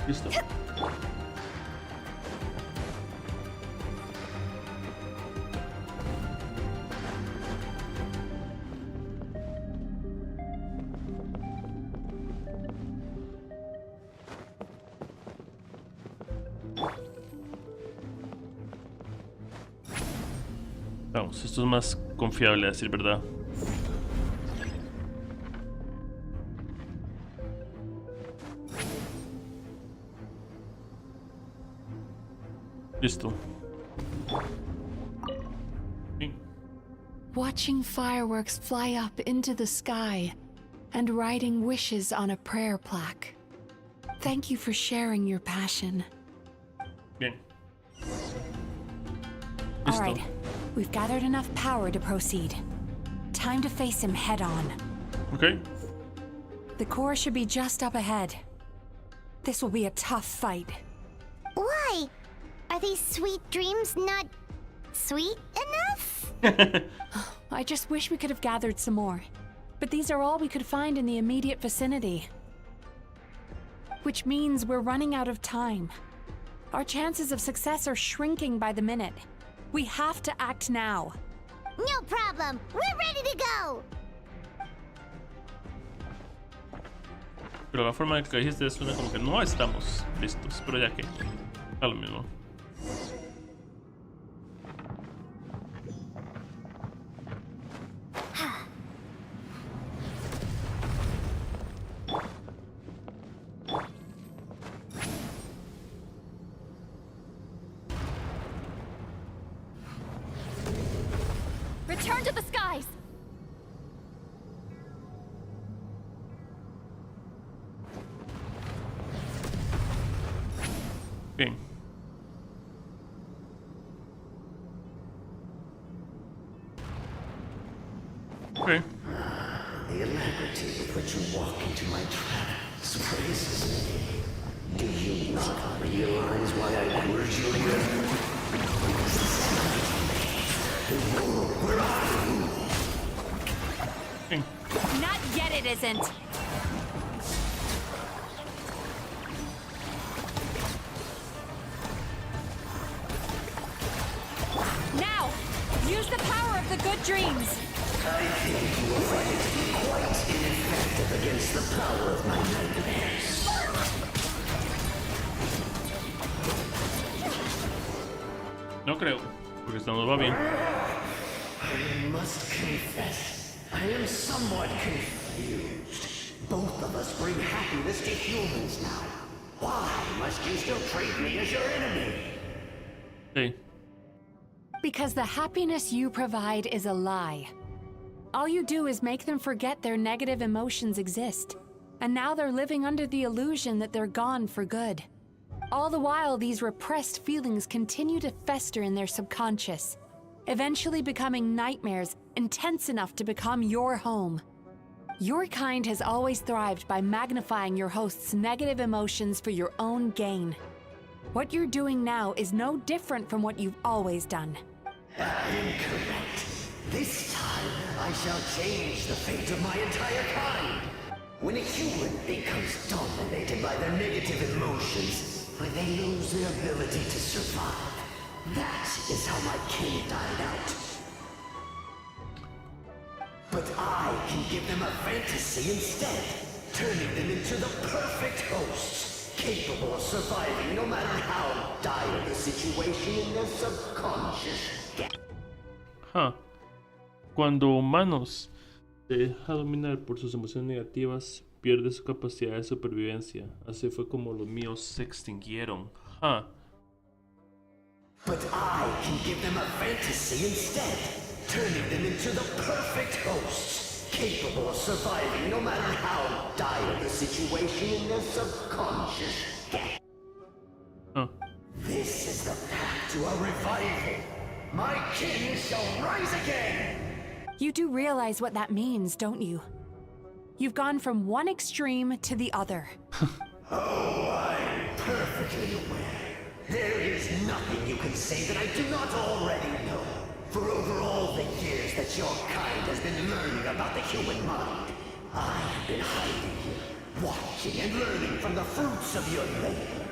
Listo. Vamos, esto es más confiable, a decir verdad. Listo.
Watching fireworks fly up into the sky and writing wishes on a prayer plaque. Thank you for sharing your passion.
Bien.
All right, we've gathered enough power to proceed. Time to face him head on.
Okay.
The core should be just up ahead. This will be a tough fight.
Why? Are these sweet dreams not sweet enough?
I just wish we could have gathered some more. But these are all we could find in the immediate vicinity. Which means we're running out of time. Our chances of success are shrinking by the minute. We have to act now.
No problem. We're ready to go.
Pero la forma en que dijiste suena como que no estamos listos, pero ya que a lo mismo.
Return to the skies!
Bien. Okay.
The alacrity with which you walk into my trap surprises me. Do you not realize why I lured you here? Where are you?
Not yet, it isn't. Now, use the power of the good dreams.
I think you will find it to be quite ineffective against the power of my nightmares.
No creo, porque esto nos va bien.
I must confess, I am somewhat confused. Both of us bring happiness to humans now. Why must you still treat me as your enemy?
Hey.
Because the happiness you provide is a lie. All you do is make them forget their negative emotions exist. And now they're living under the illusion that they're gone for good. All the while, these repressed feelings continue to fester in their subconscious, eventually becoming nightmares intense enough to become your home. Your kind has always thrived by magnifying your host's negative emotions for your own gain. What you're doing now is no different from what you've always done.
Incorrect. This time, I shall change the fate of my entire kind. When a human becomes dominated by their negative emotions, when they lose their ability to survive, that is how my king died out. But I can give them a fantasy instead, turning them into the perfect hosts, capable of surviving no matter how dire the situation in their subconscious gets.
Huh. Cuando humanos se deja dominar por sus emociones negativas, pierde su capacidad de supervivencia. Así fue como los míos se extinguieron. Huh.
But I can give them a fantasy instead, turning them into the perfect hosts, capable of surviving no matter how dire the situation in their subconscious gets.
Huh.
This is the path to a revival. My king shall rise again!
You do realize what that means, don't you? You've gone from one extreme to the other.
Oh, I'm perfectly aware. There is nothing you can say that I do not already know. For over all the years that your kind has been learning about the human mind, I have been hiding here, watching and learning from the fruits of your labor.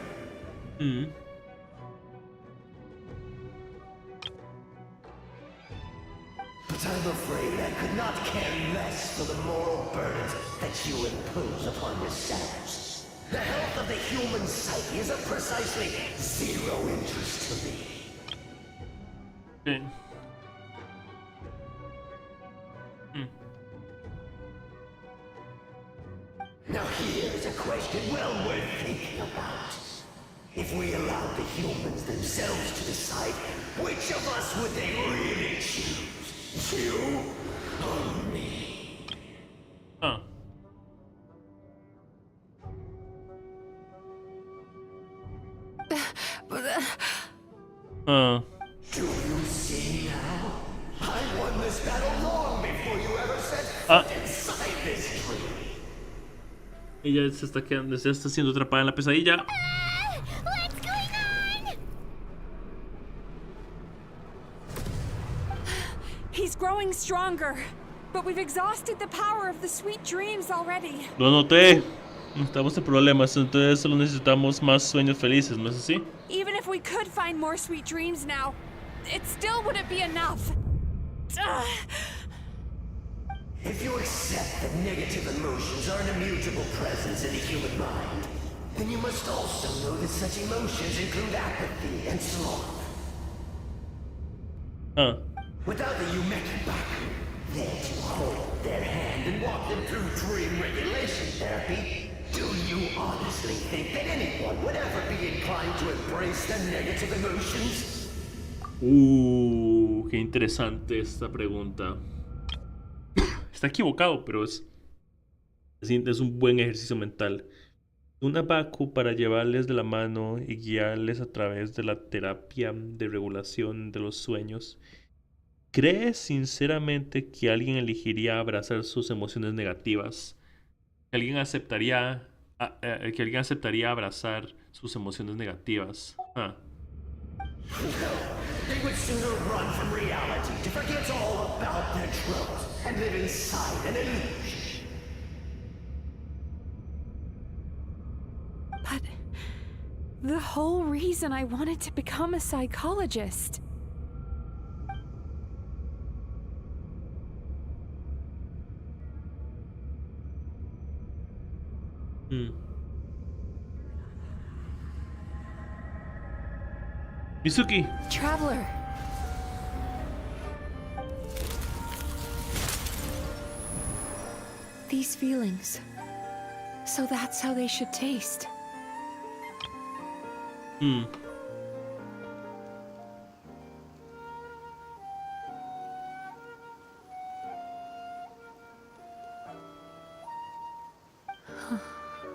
But I'm afraid I could not care less for the moral burdens that you impose upon yourselves. The health of the human psyche is of precisely zero interest to me.
Okay.
Now here's a question well worth thinking about. If we allowed the humans themselves to decide, which of us would they really choose? You or me?
Huh.
Do you see now? I won this battle long before you ever set foot inside this tree.
Ella se está quedando, se está siendo atrapada en la pesadilla.
What's going on?
He's growing stronger, but we've exhausted the power of the sweet dreams already.
Lo noté. Estamos en problemas, entonces solo necesitamos más sueños felices, ¿no es así?
Even if we could find more sweet dreams now, it still wouldn't be enough.
If you accept that negative emotions are an immutable presence in the human mind, then you must also know that such emotions include apathy and sloth. Without the Yumeki Baku, there to hold their hand and walk them through dream regulation therapy, do you honestly think that anyone would ever be inclined to embrace the negative emotions?
Qué interesante esta pregunta. Está equivocado, pero es un buen ejercicio mental. Una Baku para llevarles de la mano y guiarles a través de la terapia de regulación de los sueños. ¿Crees sinceramente que alguien elegiría abrazar sus emociones negativas? ¿Que alguien aceptaría abrazar sus emociones negativas?
They would sooner run from reality to forget all about their troubles and live inside an illusion.
But the whole reason I wanted to become a psychologist.
Mizuki.
Traveler. These feelings. So that's how they should taste.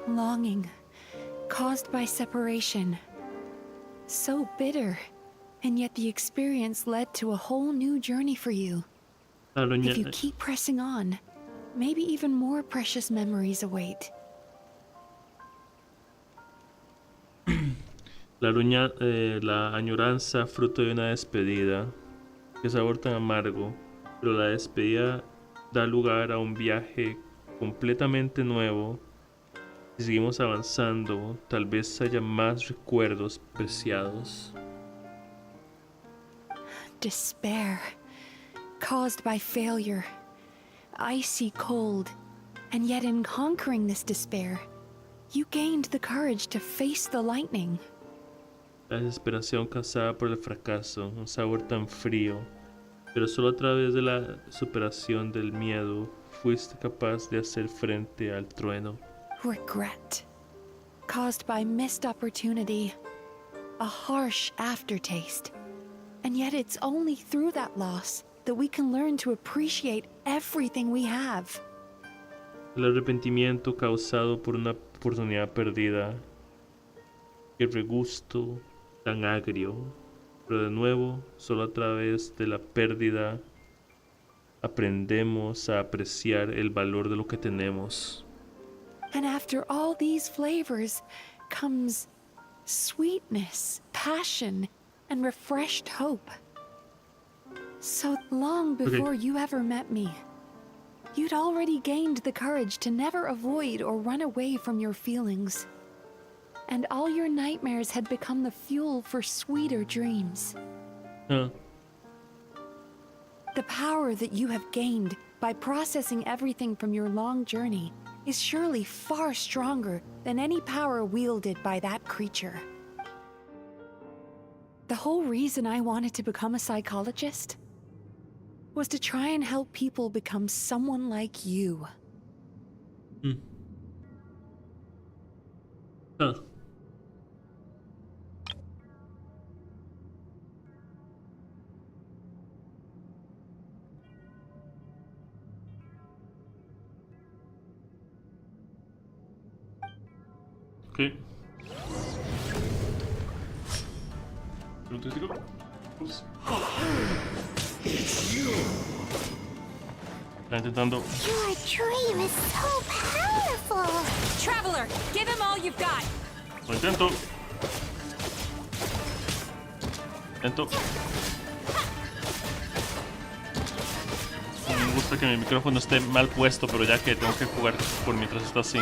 Longing, caused by separation. So bitter, and yet the experience led to a whole new journey for you. If you keep pressing on, maybe even more precious memories await.
La añoranza, fruto de una despedida, que sabor tan amargo, pero la despedida da lugar a un viaje completamente nuevo. Si seguimos avanzando, tal vez haya más recuerdos preciados.
Despair, caused by failure, icy cold, and yet in conquering this despair, you gained the courage to face the lightning.
La desesperación causada por el fracaso, un sabor tan frío, pero solo a través de la superación del miedo fuiste capaz de hacer frente al trueno.
Regret, caused by missed opportunity, a harsh aftertaste. And yet it's only through that loss that we can learn to appreciate everything we have.
El arrepentimiento causado por una oportunidad perdida, el regusto tan agrio, pero de nuevo, solo a través de la pérdida aprendemos a apreciar el valor de lo que tenemos.
And after all these flavors comes sweetness, passion, and refreshed hope. So long before you ever met me, you'd already gained the courage to never avoid or run away from your feelings. And all your nightmares had become the fuel for sweeter dreams. The power that you have gained by processing everything from your long journey is surely far stronger than any power wielded by that creature. The whole reason I wanted to become a psychologist was to try and help people become someone like you.
Ok. Está intentando.
Your dream is so powerful.
Traveler, give him all you've got.
Lo intento. Intento. Me gusta que mi micrófono esté mal puesto, pero ya que tengo que jugar por mientras está así.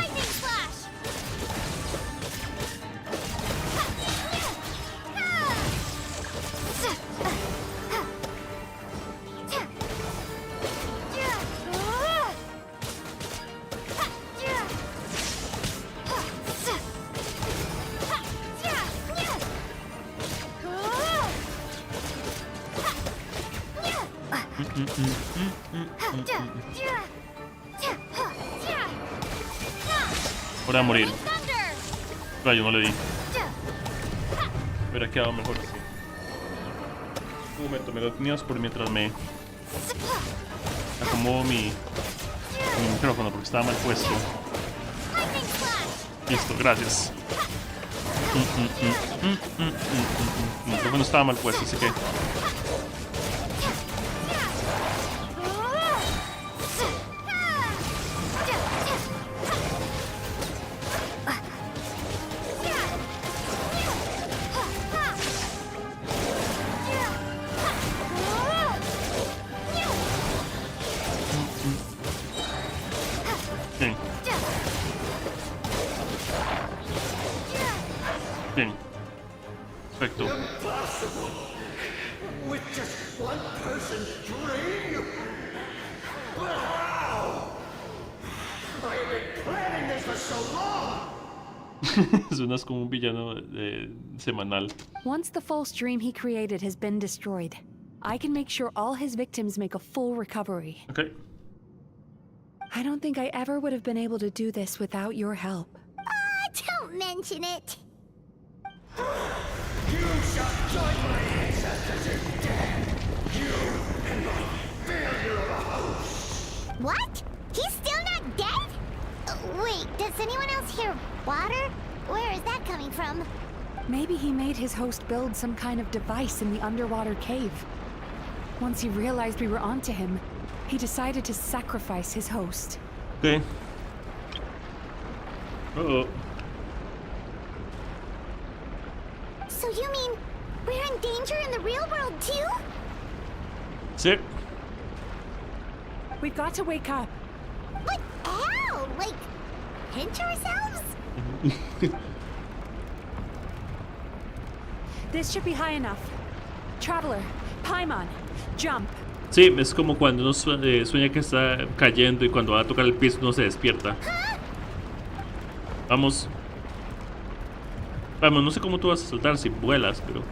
Voy a morir. Rayo, no le di. Hubiera quedado mejor así. Un momento, me lo tenías por mientras me acomodo mi micrófono porque estaba mal puesto. Listo, gracias. Mi micrófono estaba mal puesto, así que... Bien. Perfecto.
With just one person's dream? Wow! I have been planning this for so long!
Suenas como un villano semanal.
Once the false dream he created has been destroyed, I can make sure all his victims make a full recovery.
Okay.
I don't think I ever would have been able to do this without your help.
Don't mention it.
You shall join my ancestors in death! You and my failure of a host!
What? He's still not dead? Wait, does anyone else hear water? Where is that coming from?
Maybe he made his host build some kind of device in the underwater cave. Once he realized we were onto him, he decided to sacrifice his host.
Okay. Uh-oh.
So you mean we're in danger in the real world too?
Sí.
We've got to wake up.
But how? Like, pinch ourselves?
This should be high enough. Traveler, Paimon, jump.
Sí, es como cuando uno sueña que está cayendo y cuando va a tocar el piso uno se despierta. Vamos. Vamos, no sé cómo tú vas a saltar si vuelas, pero...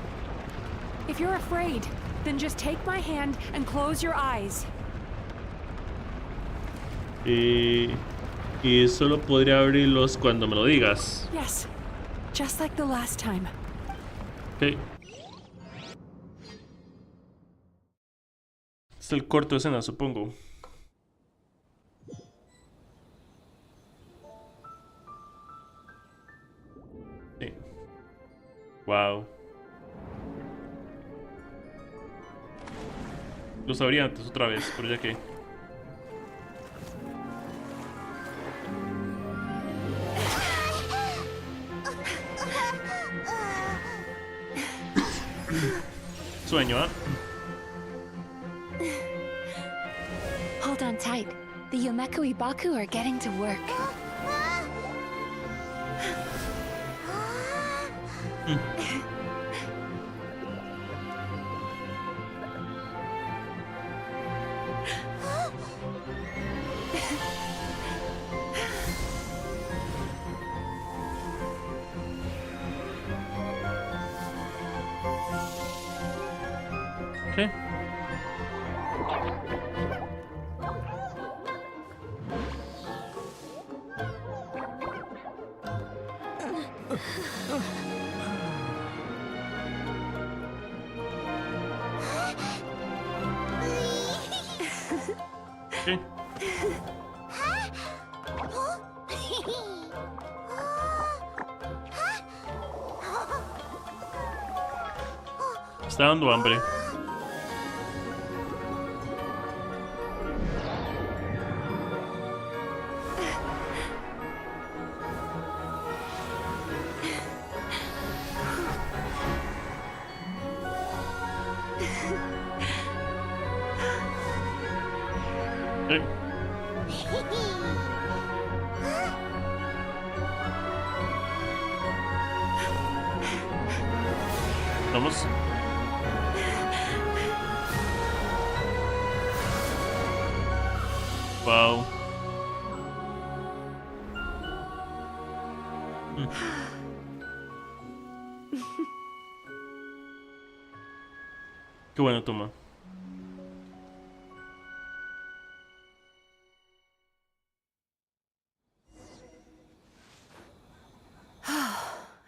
If you're afraid, then just take my hand and close your eyes.
Y solo podría abrirlos cuando me lo digas.
Yes, just like the last time.
Ok. Es el corto de escena, supongo. Sí. Wow. Lo sabría antes otra vez, pero ya que... Sueño, ¿ah?
Hold on tight. The Yomeku Ibaku are getting to work.
Okay. Okay. Está dando hambre. Vamos. Wow. Qué bueno, toma.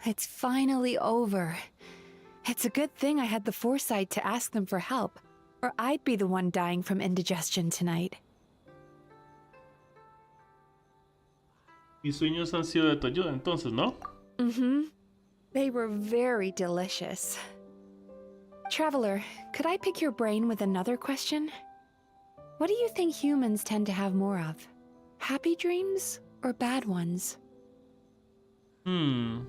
It's finally over. It's a good thing I had the foresight to ask them for help, or I'd be the one dying from indigestion tonight.
Mis sueños han sido de tu ayuda, entonces, ¿no?
Mm-hmm. They were very delicious. Traveler, could I pick your brain with another question? What do you think humans tend to have more of? Happy dreams or bad ones?
Bien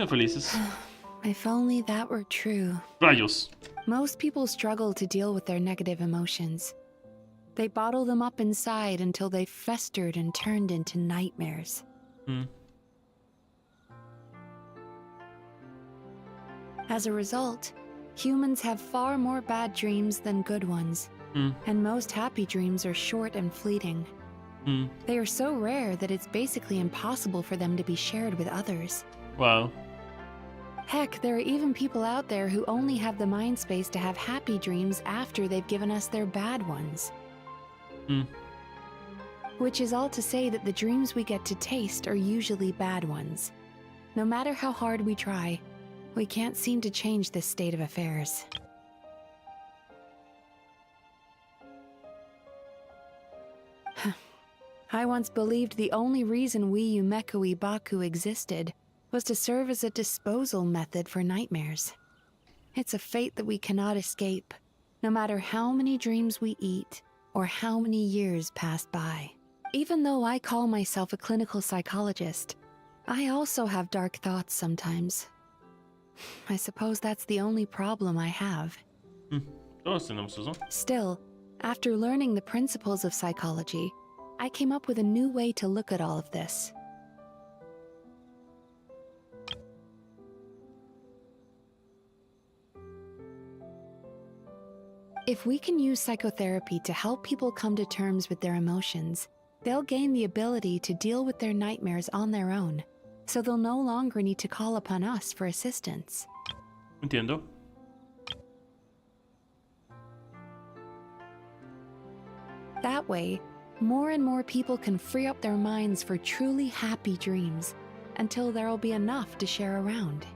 felices.
If only that were true.
Rayos.
Most people struggle to deal with their negative emotions. They bottle them up inside until they festered and turned into nightmares. As a result, humans have far more bad dreams than good ones. And most happy dreams are short and fleeting. They are so rare that it's basically impossible for them to be shared with others.
Wow.
Heck, there are even people out there who only have the mind space to have happy dreams after they've given us their bad ones. Which is all to say that the dreams we get to taste are usually bad ones. No matter how hard we try, we can't seem to change this state of affairs. I once believed the only reason we Yumeko Baku existed was to serve as a disposal method for nightmares. It's a fate that we cannot escape, no matter how many dreams we eat or how many years pass by. Even though I call myself a clinical psychologist, I also have dark thoughts sometimes. I suppose that's the only problem I have. Still, after learning the principles of psychology, I came up with a new way to look at all of this. If we can use psychotherapy to help people come to terms with their emotions, they'll gain the ability to deal with their nightmares on their own, so they'll no longer need to call upon us for assistance.
Entiendo.
That way, more and more people can free up their minds for truly happy dreams, until there'll be enough to share around.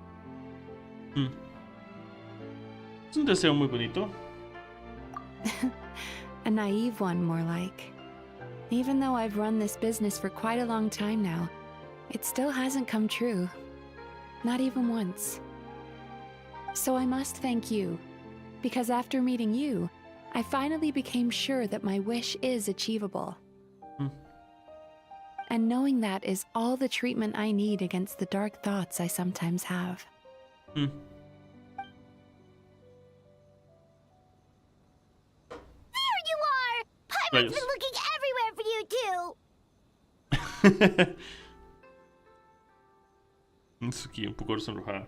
Es un deseo muy bonito.
A naive one, more like. Even though I've run this business for quite a long time now, it still hasn't come true. Not even once. So I must thank you, because after meeting you, I finally became sure that my wish is achievable. And knowing that is all the treatment I need against the dark thoughts I sometimes have.
There you are! Paimon's been looking everywhere for you, too!
MIZUKI, un poco sonrojada.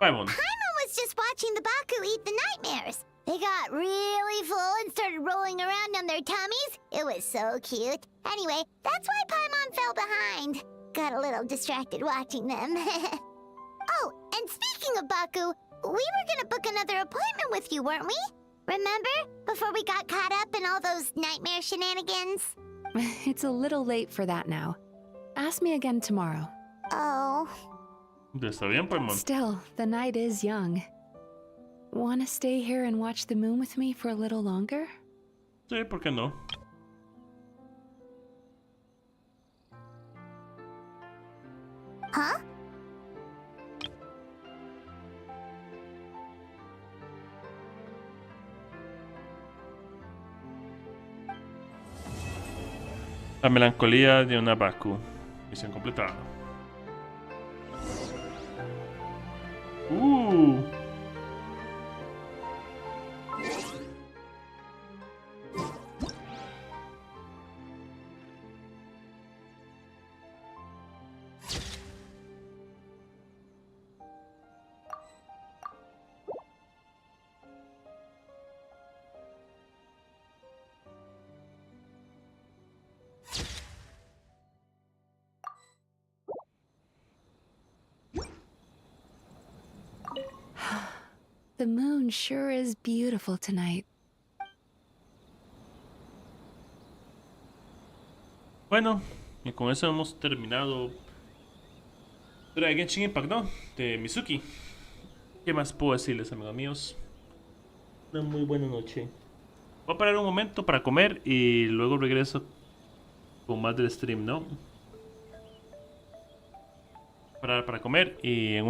Paimon.
Paimon was just watching the Baku eat the nightmares. They got really full and started rolling around on their tummies. It was so cute. Anyway, that's why Paimon fell behind. Got a little distracted watching them. Oh, and speaking of Baku, we were gonna book another appointment with you, weren't we? Remember? Before we got caught up in all those nightmare shenanigans?
It's a little late for that now. Ask me again tomorrow.
Oh.
Está bien, Paimon.
Still, the night is young. Wanna stay here and watch the moon with me for a little longer?
Sí, ¿por qué no?
Huh?
La melancolía de una Baku. Misión completada.
The moon sure is beautiful tonight.
Bueno, y con eso hemos terminado la Genshin Impact, ¿no? De Mizuki. ¿Qué más puedo decirles, amigos míos? Una muy buena noche. Voy a parar un momento para comer y luego regreso con más del stream, ¿no? Parar para comer y en un